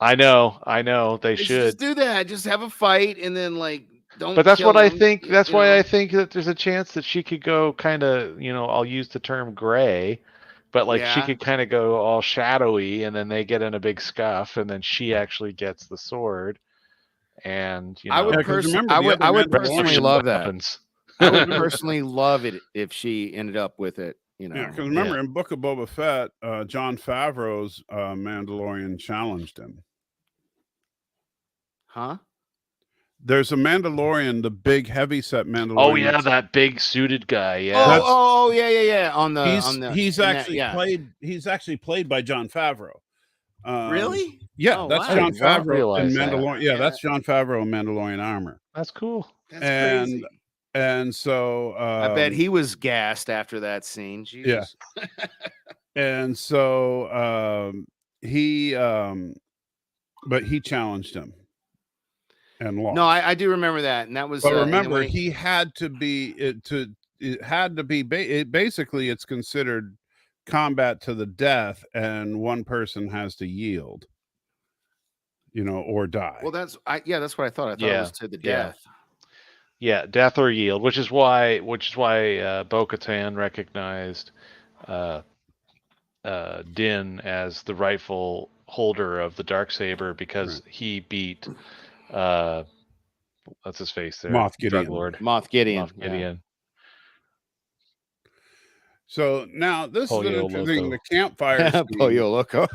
I know. They should just do that. Just have a fight, and then, like, don't. But that's what I think. That's why I think that there's a chance that she could go kind of, I'll use the term gray, but like she could kind of go all shadowy, and then they get in a big scuff, and then she actually gets the sword. And I would personally love that. I would personally love it if she ended up with it. You know, Yeah, because remember in Book of Boba Fett, Jon Favreau's Mandalorian challenged him. Huh? There's a Mandalorian, the big heavy-set Mandalorian. Oh yeah, that big suited guy. Yeah. Oh, yeah. On the he's actually played by Jon Favreau. Really? Yeah, that's wow. Jon Favreau in that. Mandalorian. Yeah, that's Jon Favreau in Mandalorian armor. That's cool. That's crazy. And so I bet he was gassed after that scene. Jesus. Yeah. And so but he challenged him and lost. No, I do remember that, and that was. But remember, he had to be basically it's considered combat to the death, and one person has to yield, or die. Well, that's what I thought. I thought it was to the death. Yeah, death or yield, which is why Bo-Katan recognized Din as the rightful holder of the Darksaber because he beat what's his face there? Moff Gideon. Drug Lord. Moff Gideon. Yeah. So now this Pollo is an interesting. Loco. The campfire. Pollo Loco.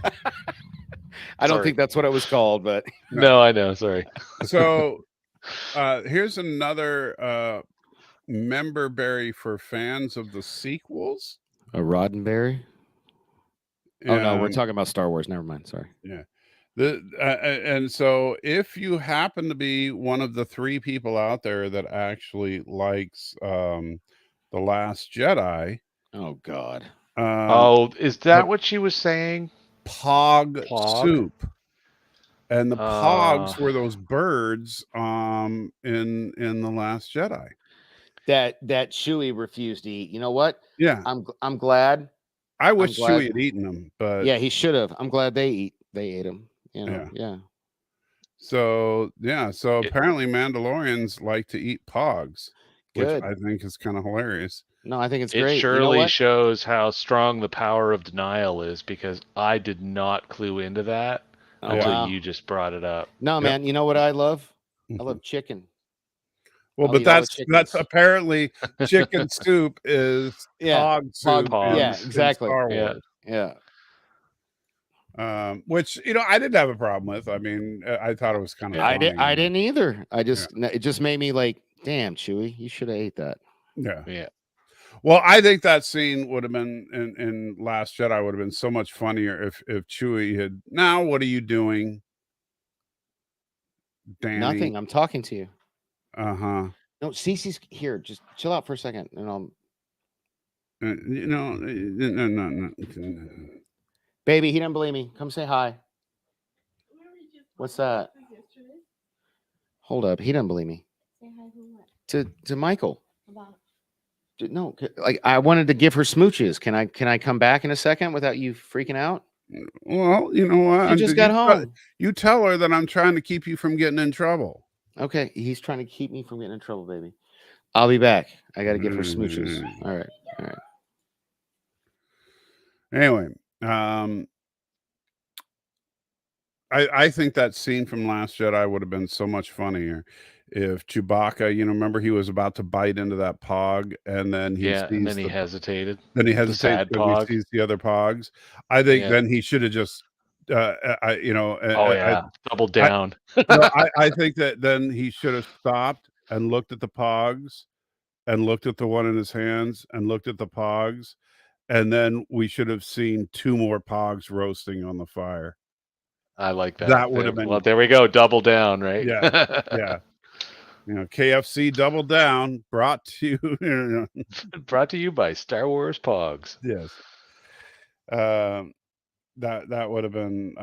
I don't think that's what it was called, but no, I know. Sorry. So here's another member berry for fans of the sequels. A Roddenberry. Oh no, we're talking about Star Wars. Never mind. Sorry. Yeah. And so if you happen to be one of the 3 people out there that actually likes The Last Jedi. Oh God. Is that what she was saying? Pog soup. And the Pogs were those birds in The Last Jedi. That Chewie refused to eat. You know what? Yeah. I'm glad. I wish Chewie had eaten them, but yeah, he should have. I'm glad they ate them. Yeah. So apparently Mandalorians like to eat Pogs, which I think is kind of hilarious. No, I think it's great. It surely shows how strong the power of denial is, because I did not clue into that until you just brought it up. No, man, you know what I love? I love chicken. Well, but that's apparently chicken soup is Pog soup. Yeah, exactly. Star Wars. Yeah. Which I didn't have a problem with. I mean, I thought it was kind of. I didn't either. It just made me like, damn, Chewie, you should have ate that. Yeah. Well, I think that scene would have been in Last Jedi would have been so much funnier if Chewie had. Now, what are you doing, Danny? Nothing. I'm talking to you. No, Cece's here. Just chill out for a second, and I'll. No. Baby, he didn't believe me. Come say hi. What's that? Hold up. He didn't believe me. Say hi to what? To Michael. About? No, like I wanted to give her smooches. Can I come back in a second without you freaking out? Well, you know what? You just got home. You tell her that I'm trying to keep you from getting in trouble. Okay, he's trying to keep me from getting in trouble, baby. I'll be back. I got to give her smooches. All right. Anyway, I think that scene from Last Jedi would have been so much funnier if Chewbacca, remember he was about to bite into that Pog, and then he hesitated. Then he hesitated because he sees the other Pogs. I think then he should have just, doubled down. I think that then he should have stopped and looked at the Pogs, and looked at the one in his hands, and looked at the Pogs, and then we should have seen 2 more Pogs roasting on the fire. I like that. That would have been. Well, there we go. Double down, right? Yeah. KFC Double Down brought to you. Brought to you by Star Wars Pogs. Yes. That would have been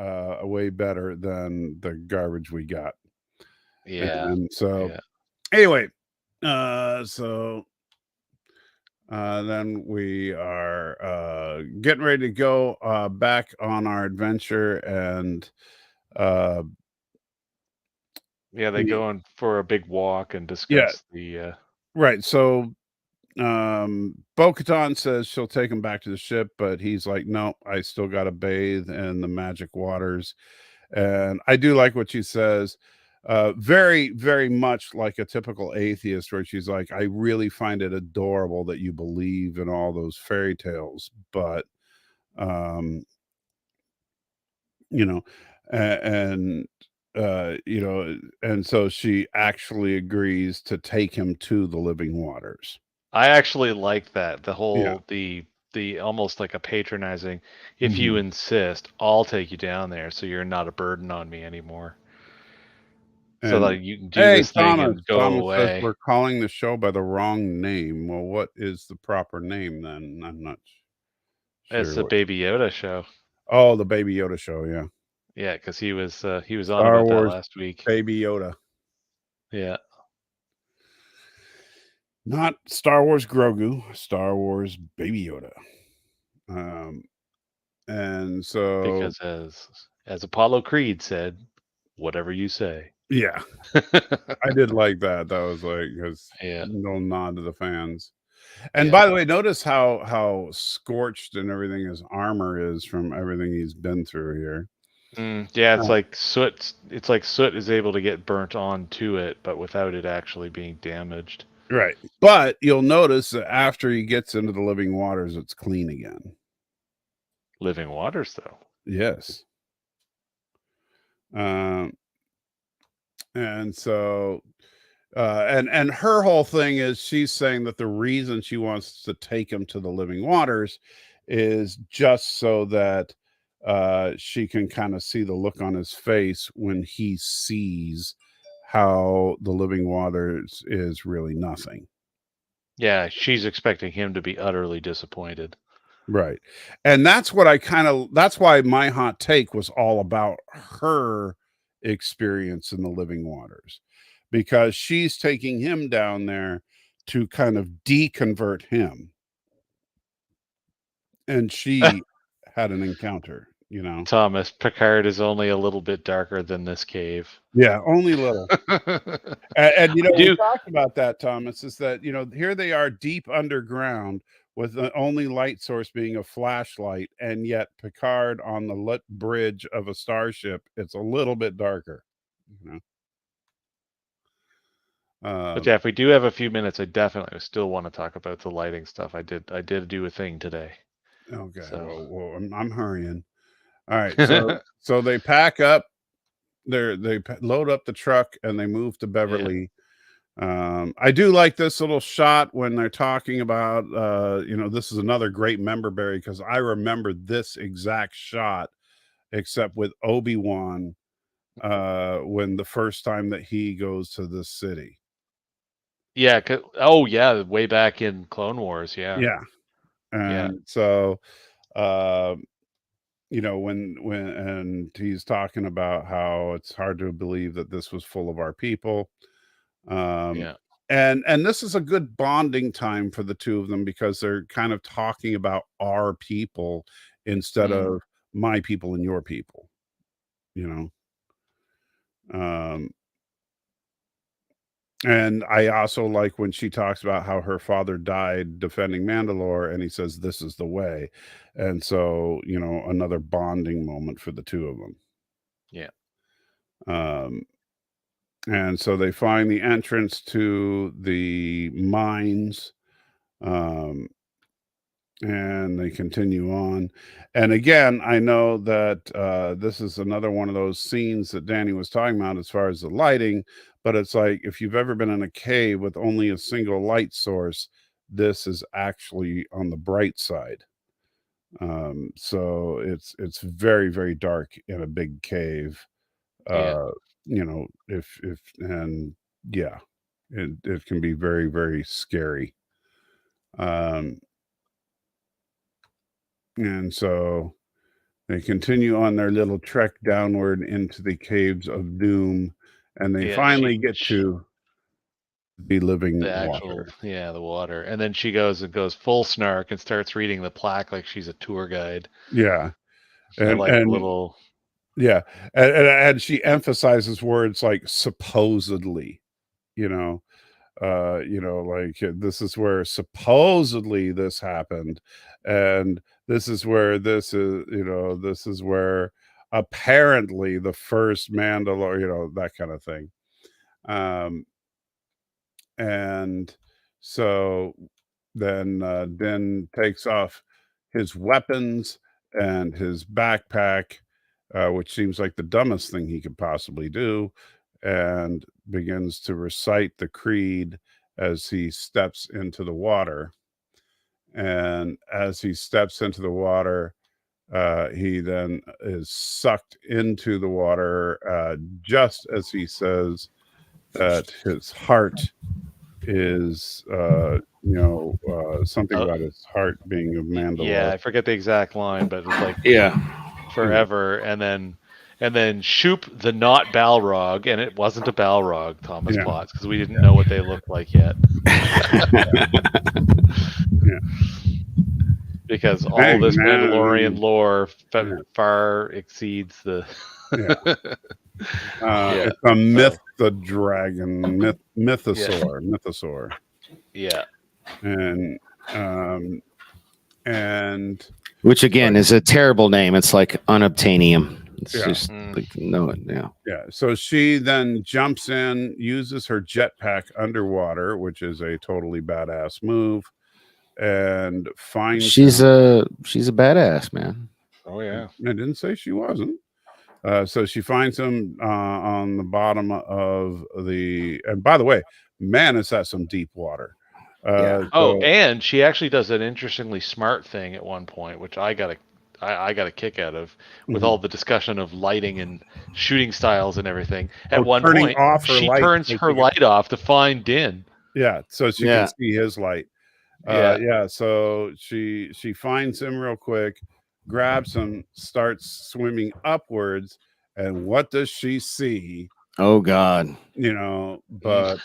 way better than the garbage we got. Yeah. And so anyway, then we are getting ready to go back on our adventure, and they're going for a big walk and discuss the right. So Bo-Katan says she'll take him back to the ship, but he's like, no, I still got to bathe in the magic waters. And I do like what she says. very, very much like a typical atheist, where she's like, I really find it adorable that you believe in all those fairy tales, but you know, and you know, and so she actually agrees to take him to the living waters. I actually like that. The Yeah. whole the almost like a patronizing, if you insist, I'll take you down there so you're not a burden on me anymore. So And that you can do hey, this thing and go Thomas says away. we're calling the show by the wrong name. Well, what is the proper name then? I'm not It's sure. a Baby Yoda show. Oh, the Baby Yoda show, yeah. Yeah, because he was on Star about Wars that last week. Baby Yoda. Yeah. Not Star Wars Grogu, Star Wars Baby Yoda. And so Because as Apollo Creed said, whatever you say. yeah, I did like that. That was like his Yeah. little nod to the fans. And by the way, notice how scorched and everything his armor is from everything he's been through here. Yeah, it's like soot. It's like soot is able to get burnt onto it, but without it actually being damaged. Right. But you'll notice that after he gets into the living waters, it's clean again. Living waters, though. Yes. And so and her whole thing is she's saying that the reason she wants to take him to the living waters is just so that she can kind of see the look on his face when he sees how the living waters is really nothing. Yeah, she's expecting him to be utterly disappointed. Right. And that's what that's why my hot take was all about her experience in the living waters, because she's taking him down there to kind of deconvert him. And she had an encounter, you know. Thomas, Picard is only a little bit darker than this cave. Yeah, only little. And you know, we talked about that, Thomas, is that, you know, here they are deep underground with the only light source being a flashlight, and yet Picard on the lit bridge of a starship, it's a little bit darker, you know. But yeah, if we do have a few minutes, I definitely still want to talk about the lighting stuff. I did do a thing today. Okay, so. well, I'm hurrying. All right, so they pack up, they load up the truck, and they move to Beverly. Yeah. I do like this little shot when they're talking about you know, this is another great member berry, because I remember this exact shot, except with Obi-Wan when the first time that he goes to this city. Yeah. Oh yeah, way back in Clone Wars. Yeah. And so you know, when and he's talking about how it's hard to believe that this was full of our people. And this is a good bonding time for the two of them, because they're kind of talking about our people instead of my people and your people, you know. And I also like when she talks about how her father died defending Mandalore, and he says this is the way. And so, you know, another bonding moment for the two of them. And so they find the entrance to the mines, and they continue on. And again, I know that this is another one of those scenes that Danny was talking about as far as the lighting, but it's like, if you've ever been in a cave with only a single light source, this is actually on the bright side. So it's very, very dark in a big cave. You know, if and yeah, it can be very, very scary. And so they continue on their little trek downward into the caves of doom, and they finally get to the living water. The water. And then she goes full snark and starts reading the plaque like she's a tour guide. Yeah. And like a little. Yeah. And she emphasizes words like supposedly, you know, like this is where supposedly this happened, and this is where this is, you know, this is where apparently the first Mandalorian, you know, that kind of thing. And so then Din takes off his weapons and his backpack, which seems like the dumbest thing he could possibly do, and begins to recite the creed as he steps into the water. And as he steps into the water, he then is sucked into the water just as he says that his heart is, something about his heart being of Mandalore. Yeah, I forget the exact line, but it's like forever, and then shoop the not Balrog, and it wasn't a Balrog, Thomas Potts, because we didn't know what they looked like yet. Because all this Mandalorian lore far exceeds the. It's a myth, the dragon, mythosaur. Yeah, and which again is a terrible name. It's like unobtainium. It's just like So she then jumps in, uses her jetpack underwater, which is a totally badass move, and finds. She's a badass, man. Oh yeah, I didn't say she wasn't. So she finds him on the bottom of the. And by the way, man, is that some deep water. And she actually does an interestingly smart thing at one point, which I got a kick out of, with all the discussion of lighting and shooting styles and everything. At one point, she turns her light off to find Din. Yeah, so she can see his light. So she finds him real quick, grabs him, starts swimming upwards, and what does she see? Oh God! But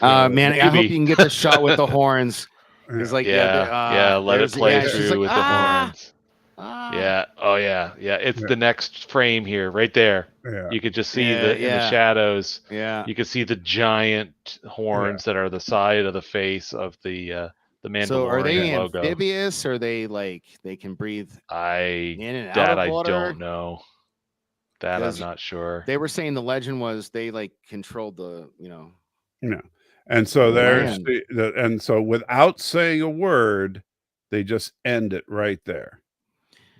man, I hope you can get the shot with the horns. It's like let it play through with the horns. It's the next frame here, right there. You could just see in the shadows. You could see the giant horns that are the side of the face of the Mandalorian so are they logo. Amphibious? Or are they like they can breathe in and out of water? I don't know. That I'm not sure. They were saying the legend was they like controlled the and so and so without saying a word, they just end it right there.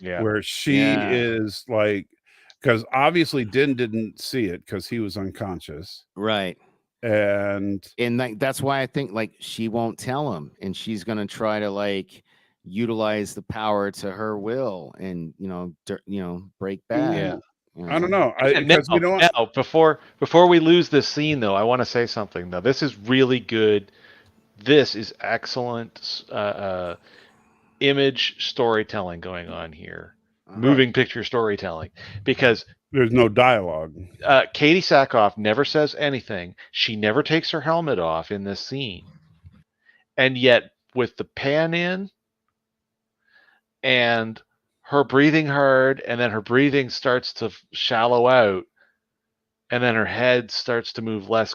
Where she is like, because obviously Din didn't see it because he was unconscious, right? And that's why I think like she won't tell him, and she's gonna try to like utilize the power to her will, and break bad. I don't know. Now, before we lose this scene, though, I want to say something. Though this is really good. This is excellent image storytelling going on here, moving picture storytelling, because there's no dialogue. Katie Sackhoff never says anything. She never takes her helmet off in this scene, and yet with the pan in and her breathing hard, and then her breathing starts to shallow out, and then her head starts to move less,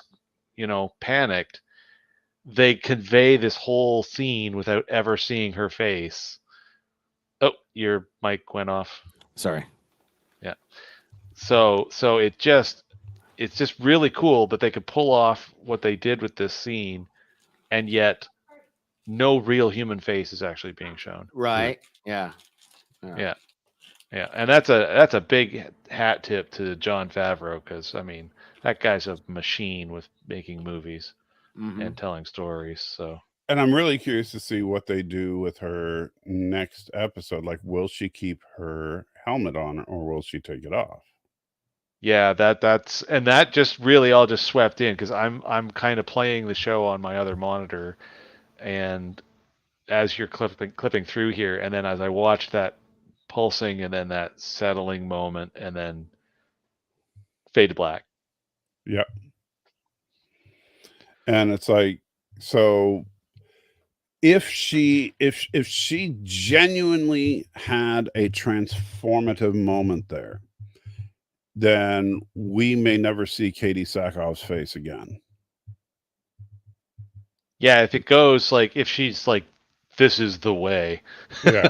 panicked. They convey this whole scene without ever seeing her face. Oh, your mic went off. Sorry. Yeah. So it's just really cool that they could pull off what they did with this scene, and yet no real human face is actually being shown. Right. Yeah. And that's a big hat tip to Jon Favreau, because I mean that guy's a machine with making movies and telling stories. So, and I'm really curious to see what they do with her next episode. Like, will she keep her helmet on, or will she take it off? Yeah, that just really all just swept in, because I'm kind of playing the show on my other monitor, and as you're clipping through here, and then as I watch that pulsing and then that settling moment, and then fade to black. Yep. And it's like, so if she genuinely had a transformative moment there, then we may never see Katie Sackhoff's face again. Yeah, if it goes like, if she's like, this is the way. Yeah.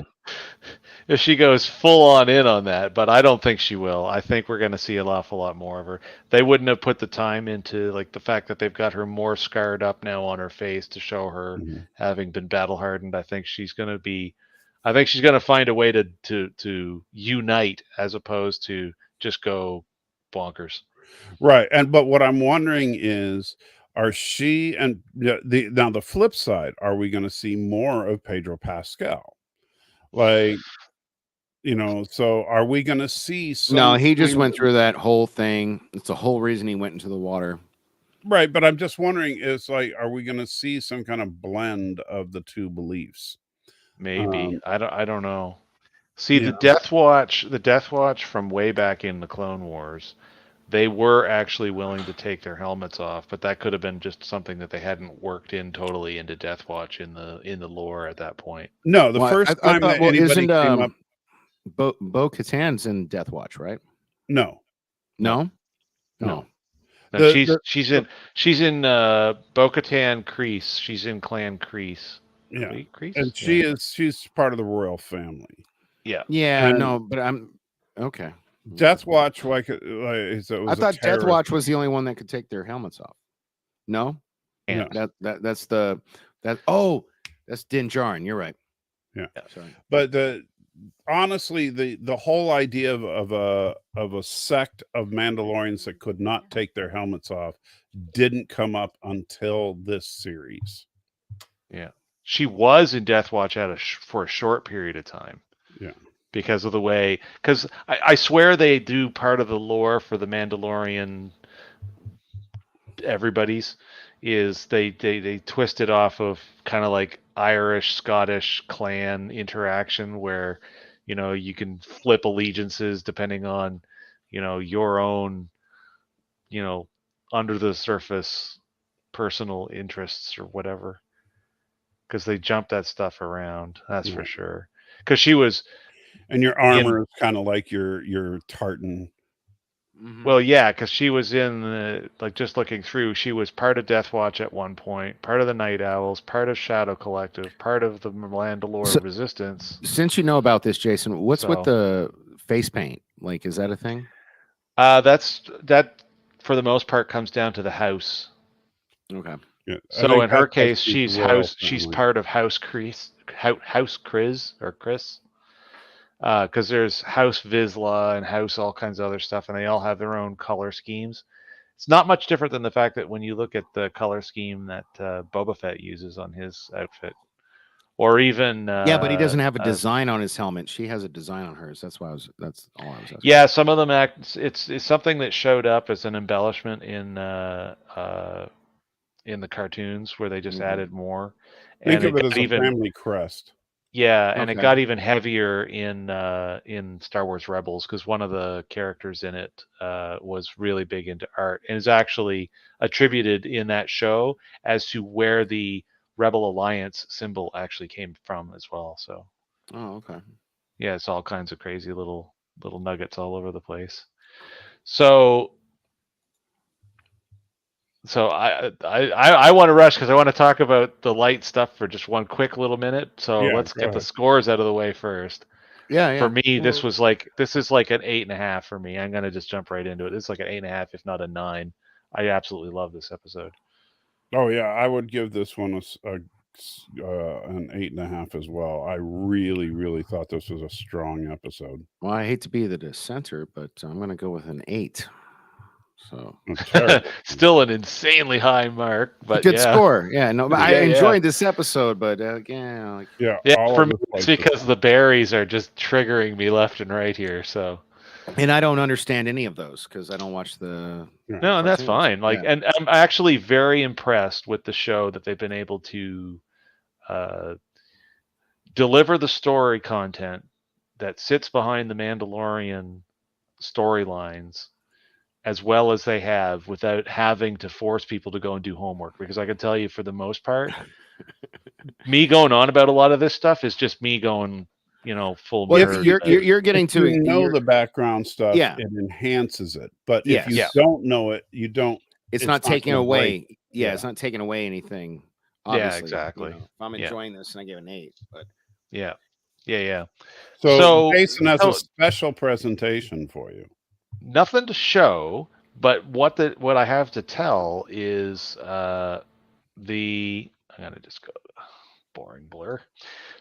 if she goes full on in on that, but I don't think she will. I think we're going to see an awful lot more of her. They wouldn't have put the time into like the fact that they've got her more scarred up now on her face to show her having been battle hardened. I think she's going to find a way to unite as opposed to just go bonkers. Right. But what I'm wondering is, are she and the flip side, are we going to see more of Pedro Pascal? Like, so are we going to see some? No, he just went through that whole thing. It's the whole reason he went into the water. Right, but I'm just wondering, is like, are we going to see some kind of blend of the two beliefs? Maybe. I don't know. See, the Death Watch from way back in the Clone Wars, they were actually willing to take their helmets off, but that could have been just something that they hadn't worked in totally into Death Watch in the lore at that point. No, the first time that anybody came up, Bo-Katan's in Death Watch, right? No. She's in Bo-Katan Kreese. She's in Clan Kreese. Yeah, Kreese? And she's part of the royal family. Yeah. But I'm okay. Death Watch, I thought Death Watch was the only one that could take their helmets off. No, that's Din Djarin. You're right. Yeah. Sorry. But honestly, the whole idea of a sect of Mandalorians that could not take their helmets off didn't come up until this series. Yeah, she was in Death Watch for a short period of time. Yeah. Because of the way, because I swear they do part of the lore for the Mandalorian. Everybody's is they twist it off of kind of like Irish Scottish clan interaction where you can flip allegiances depending on your own under the surface personal interests or whatever, because they jump that stuff around, that's for sure. Because she was. And your armor is kind of like your tartan. Well, yeah, because she was in just looking through, she was part of Death Watch at one point, part of the Night Owls, part of Shadow Collective, part of the Mandalore Resistance. Since you know about this, Jason, what's with the face paint? Like, is that a thing? That for the most part comes down to the house. Okay. Yeah, so in her case, she's part of House Chris or Chris. Because there's House Vizsla and House all kinds of other stuff, and they all have their own color schemes. It's not much different than the fact that when you look at the color scheme that Boba Fett uses on his outfit, or even but he doesn't have a design on his helmet. She has a design on hers. That's all I was asking. Yeah, some of them it's something that showed up as an embellishment in the cartoons where they just added more. Think of it as a family crest. Yeah, and it got even heavier in Star Wars Rebels because one of the characters in it was really big into art and is actually attributed in that show as to where the Rebel Alliance symbol actually came from as well. So, okay. Yeah, it's all kinds of crazy little nuggets all over the place. So I want to rush because I want to talk about the light stuff for just one quick little minute. So let's get the scores out of the way first. Yeah. For me, this is like an 8.5 for me. I'm gonna just jump right into it. This is like an 8.5, if not a 9. I absolutely love this episode. Oh yeah, I would give this one an 8.5 as well. I really, really thought this was a strong episode. Well, I hate to be the dissenter, but I'm gonna go with an 8. So still an insanely high mark, but good score. Yeah, no, but I enjoyed this episode, but again, for me, it's because the berries are just triggering me left and right here. So, and I don't understand any of those because I don't watch the. No, and that's fine. And I'm actually very impressed with the show that they've been able to deliver the story content that sits behind the Mandalorian storylines as well as they have without having to force people to go and do homework. Because I can tell you, for the most part, me going on about a lot of this stuff is just me going, full. Well, if you're getting to the background stuff, it enhances it. But if you don't know it, you don't. It's not taking away. It's not taking away anything. Obviously, exactly. If I'm enjoying this, and I give an 8, but Yeah. So Jason has a special presentation for you. Nothing to show, but what I have to tell is I'm gonna just go boring blur.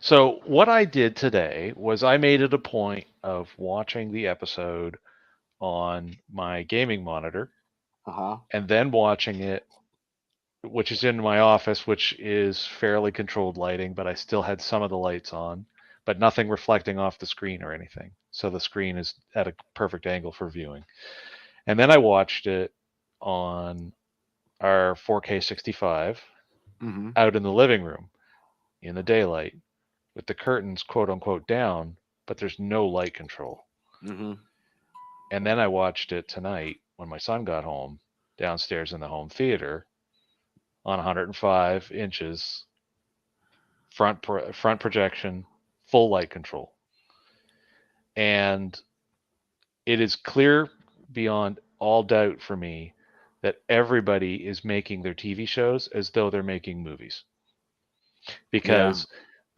So what I did today was I made it a point of watching the episode on my gaming monitor, and then watching it, which is in my office, which is fairly controlled lighting, but I still had some of the lights on, but nothing reflecting off the screen or anything. So the screen is at a perfect angle for viewing. And then I watched it on our 4K 65 out in the living room in the daylight with the curtains quote unquote down, but there's no light control. And then I watched it tonight when my son got home downstairs in the home theater on 105 inches, front projection, full light control. And it is clear beyond all doubt for me that everybody is making their TV shows as though they're making movies. Because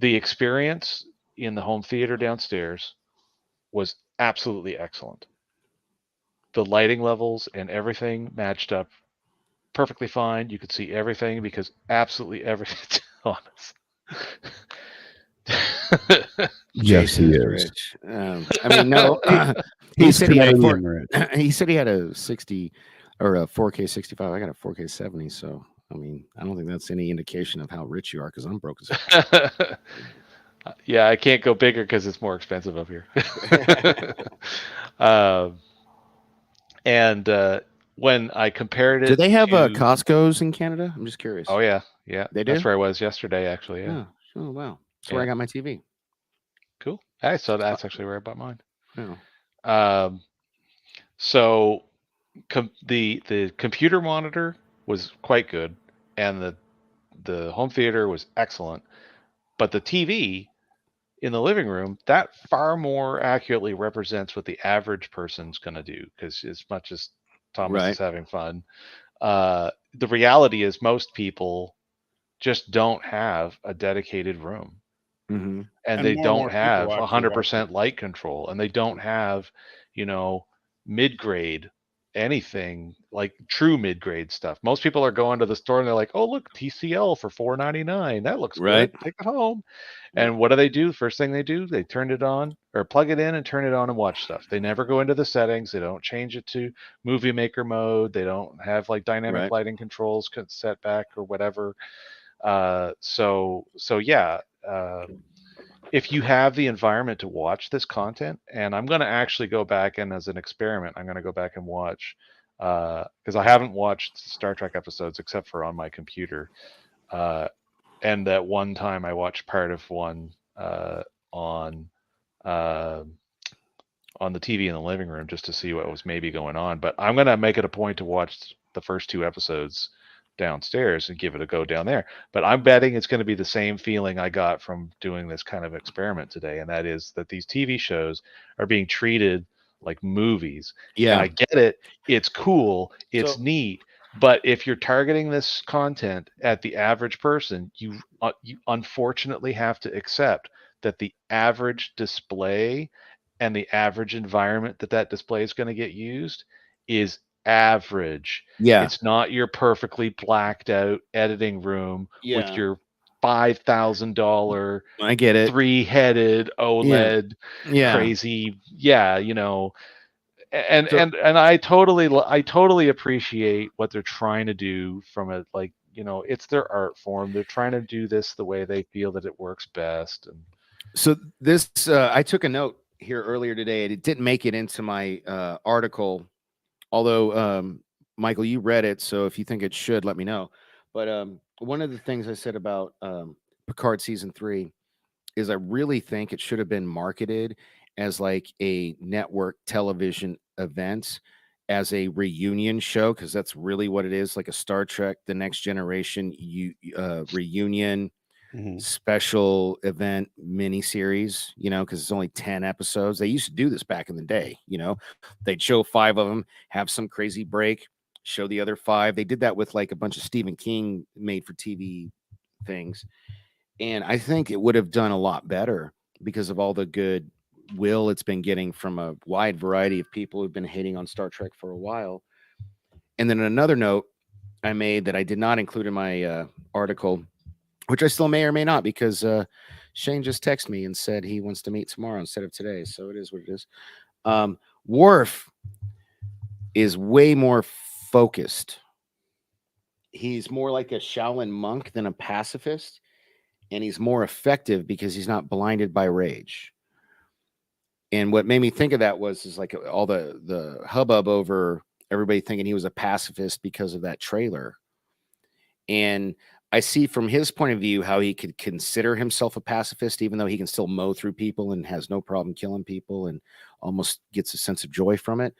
the experience in the home theater downstairs was absolutely excellent. The lighting levels and everything matched up perfectly fine. You could see everything because absolutely everything. Honest. Yes, he is. Rich. I mean, no. He said he had a 60 or a 4K 65. I got a 4K 70. So I mean, I don't think that's any indication of how rich you are, because I'm broke as hell. Yeah, I can't go bigger because it's more expensive up here. When I compared it, do they have Costco's in Canada? I'm just curious. Oh yeah, they do. That's where I was yesterday, actually. Yeah. Oh wow, that's where I got my TV. Cool. Hey, so that's actually where I bought mine. Yeah. So the computer monitor was quite good, and the home theater was excellent, but the TV in the living room, that far more accurately represents what the average person's going to do, because as much as Thomas is having fun, the reality is most people just don't have a dedicated room. And they don't have 100% light control, and they don't have, mid-grade anything, like true mid-grade stuff. Most people are going to the store and they're like, oh, look, TCL for $4.99. That looks good. Take it home. And what do? First thing they do, they turn it on or plug it in and turn it on and watch stuff. They never go into the settings. They don't change it to movie maker mode. They don't have like dynamic lighting controls set back or whatever. If you have the environment to watch this content, and I'm going to actually go back and as an experiment, I'm going to go back and watch, because I haven't watched Star Trek episodes except for on my computer. And that one time I watched part of one on the TV in the living room just to see what was maybe going on. But I'm going to make it a point to watch the first 2 episodes downstairs and give it a go down there. But I'm betting it's going to be the same feeling I got from doing this kind of experiment today, and that is that these TV shows are being treated like movies. Yeah, and I get it. It's cool. It's neat. But if you're targeting this content at the average person, you unfortunately have to accept that the average display and the average environment that display is going to get used is average. It's not your perfectly blacked out editing room with your $5,000 I get it 3-headed OLED crazy and I totally appreciate what they're trying to do from it, like, it's their art form. They're trying to do this the way they feel that it works best. And so this I took a note here earlier today, and it didn't make it into my article. Although, Michael, you read it, so if you think it should, let me know. But one of the things I said about Picard season 3 is I really think it should have been marketed as like a network television event, as a reunion show, because that's really what it is, like a Star Trek The Next Generation reunion special event miniseries, because it's only 10 episodes. They used to do this back in the day. They'd show 5 of them, have some crazy break, show the other 5. They did that with like a bunch of Stephen King made for TV things, and I think it would have done a lot better. because of all the good will it's been getting from a wide variety of people who've been hating on Star Trek for a while. And then another note I made that I did not include in my article, which I still may or may not, because Shane just texted me and said he wants to meet tomorrow instead of today. So it is what it is. Worf is way more focused. He's more like a Shaolin monk than a pacifist, and he's more effective because he's not blinded by rage. And what made me think of that is like all the hubbub over everybody thinking he was a pacifist because of that trailer. And I see from his point of view how he could consider himself a pacifist, even though he can still mow through people and has no problem killing people and almost gets a sense of joy from it.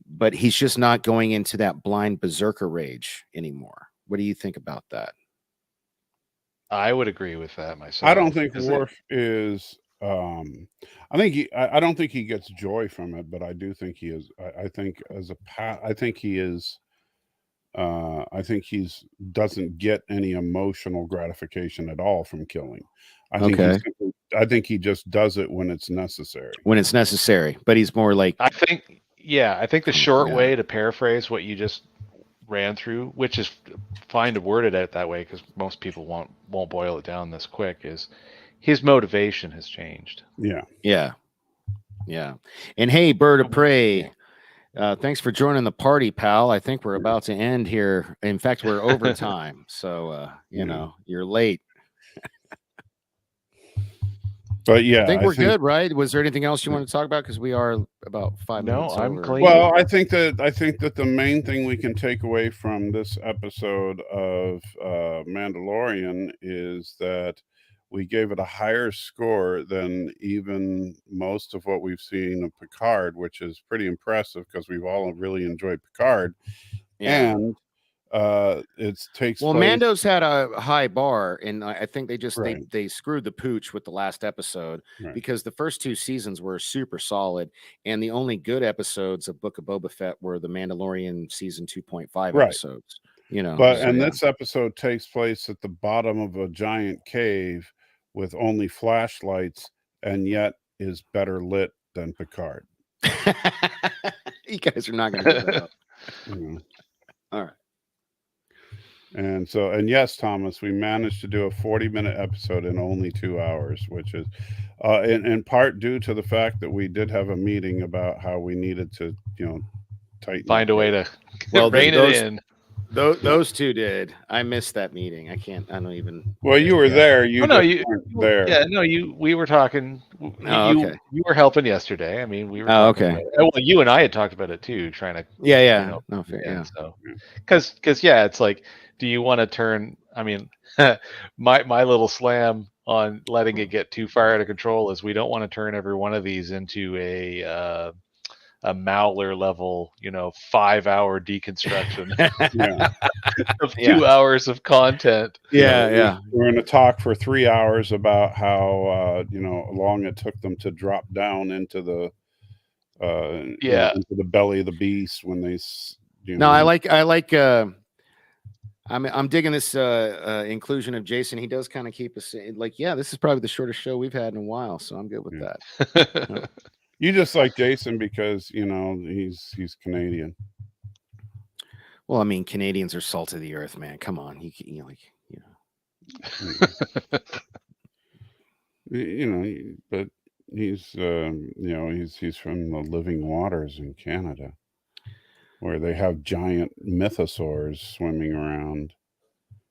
But he's just not going into that blind berserker rage anymore. What do you think about that? I would agree with that myself. I don't think Worf is. I don't think he gets joy from it, but I do think he is. I think he is. I think he's doesn't get any emotional gratification at all from killing. I think he just does it when it's necessary. When it's necessary, but he's more like. I think the short way to paraphrase what you just ran through, which is fine to word it out that way because most people won't boil it down this quick, is his motivation has changed. Yeah. And hey, Bird of Prey, thanks for joining the party, pal. I think we're about to end here. In fact, we're over time, so you know you're late. But yeah, I think we're good, right? Was there anything else you want to talk about? Because we are about 5 minutes over. I'm clean. Well, I think that the main thing we can take away from this episode of Mandalorian is that we gave it a higher score than even most of what we've seen of Picard, which is pretty impressive because we've all really enjoyed Picard. Yeah. And it takes well place... Mando's had a high bar, and I think they just they screwed the pooch with the last episode, because the first 2 seasons were super solid, and the only good episodes of Book of Boba Fett were the Mandalorian season 2.5 episodes, you know. But this episode takes place at the bottom of a giant cave with only flashlights, and yet is better lit than Picard. You guys are not going to give that up. All right. And yes, Thomas, we managed to do a 40-minute episode in only 2 hours, which is in part due to the fact that we did have a meeting about how we needed to, find a way to rein it in. Those two did. I missed that meeting. I don't even. Well, you were there. You weren't there. Yeah, no, we were talking. You were helping yesterday. I mean, we were. Okay. Well, you and I had talked about it too, trying to. Yeah. No, fair. Yeah. So, because it's like, do you want to turn? I mean, my little slam on letting it get too far out of control is we don't want to turn every one of these into a Mowler level, 5-hour deconstruction of 2 hours of content. Yeah. We're going to talk for 3 hours about how long it took them to drop down into the into the belly of the beast when they. No, I like. I'm digging this inclusion of Jason. He does kind of keep us like, this is probably the shortest show we've had in a while, so I'm good with that. You just like Jason because he's Canadian. Well, I mean, Canadians are salt of the earth, man. Come on, but he's he's from the living waters in Canada, where they have giant mythosaurs swimming around.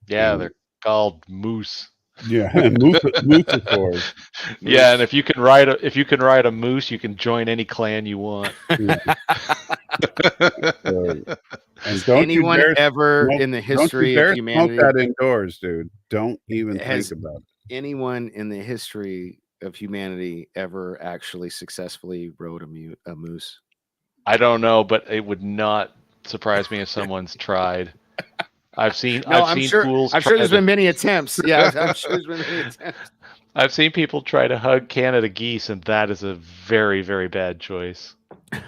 Yeah, they're called moose. Yeah, moososaurs. Yeah, and if you can ride a moose, you can join any clan you want. And anyone ever in the history of humanity smoke that indoors, dude. Don't even think about it. Anyone in the history of humanity ever actually successfully rode a moose? I don't know, but it would not surprise me if someone's tried. I'm sure there's been many attempts. Yeah, I'm sure there's been many attempts. I've seen people try to hug Canada geese, and that is a very, very bad choice.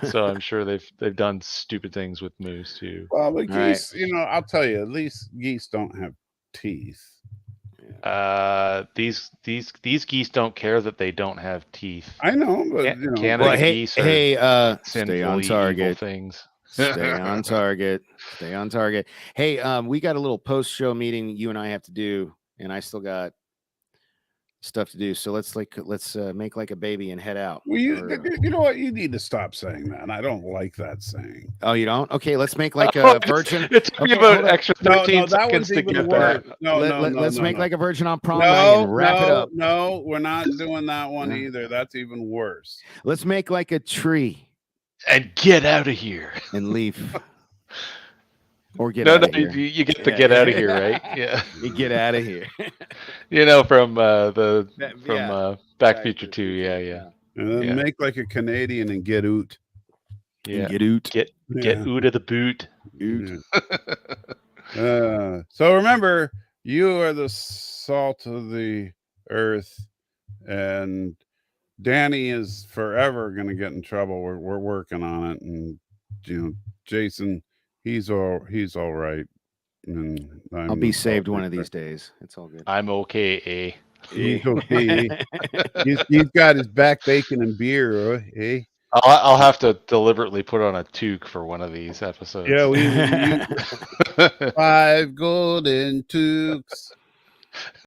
So I'm sure they've done stupid things with moose too. Well, the geese, I'll tell you, at least geese don't have teeth. Yeah. These geese don't care that they don't have teeth. I know, but you know, Canada geese are stay sinfully on target. evil things. Stay on target. Stay on target. Hey, we got a little post-show meeting you and I have to do, and I still got stuff to do. So let's make like a baby and head out. well, you know what? You need to stop saying that. I don't like that saying. Oh, you don't? Okay, let's make like a virgin. It took me about extra 13 seconds to get that. Let's make like a virgin on prom night and wrap it up. No, we're not doing that one either. That's even worse. Let's make like a tree and get out of here and leave. Or get out of here. You get to get out of here, right? Yeah. You get out of here. You know, from Back to Future 2. Yeah. And then make like a Canadian and get out. Yeah. Get out. Get out of the boot. Yeah. So remember, you are the salt of the earth, and Danny is forever going to get in trouble. We're working on it, and you know, Jason, he's all right, and I'll be saved one of these days. It's all good. I'm okay. He's okay. he's got his back bacon and beer. Eh? I'll have to deliberately put on a toque for one of these episodes. Yeah, we 5 golden toques.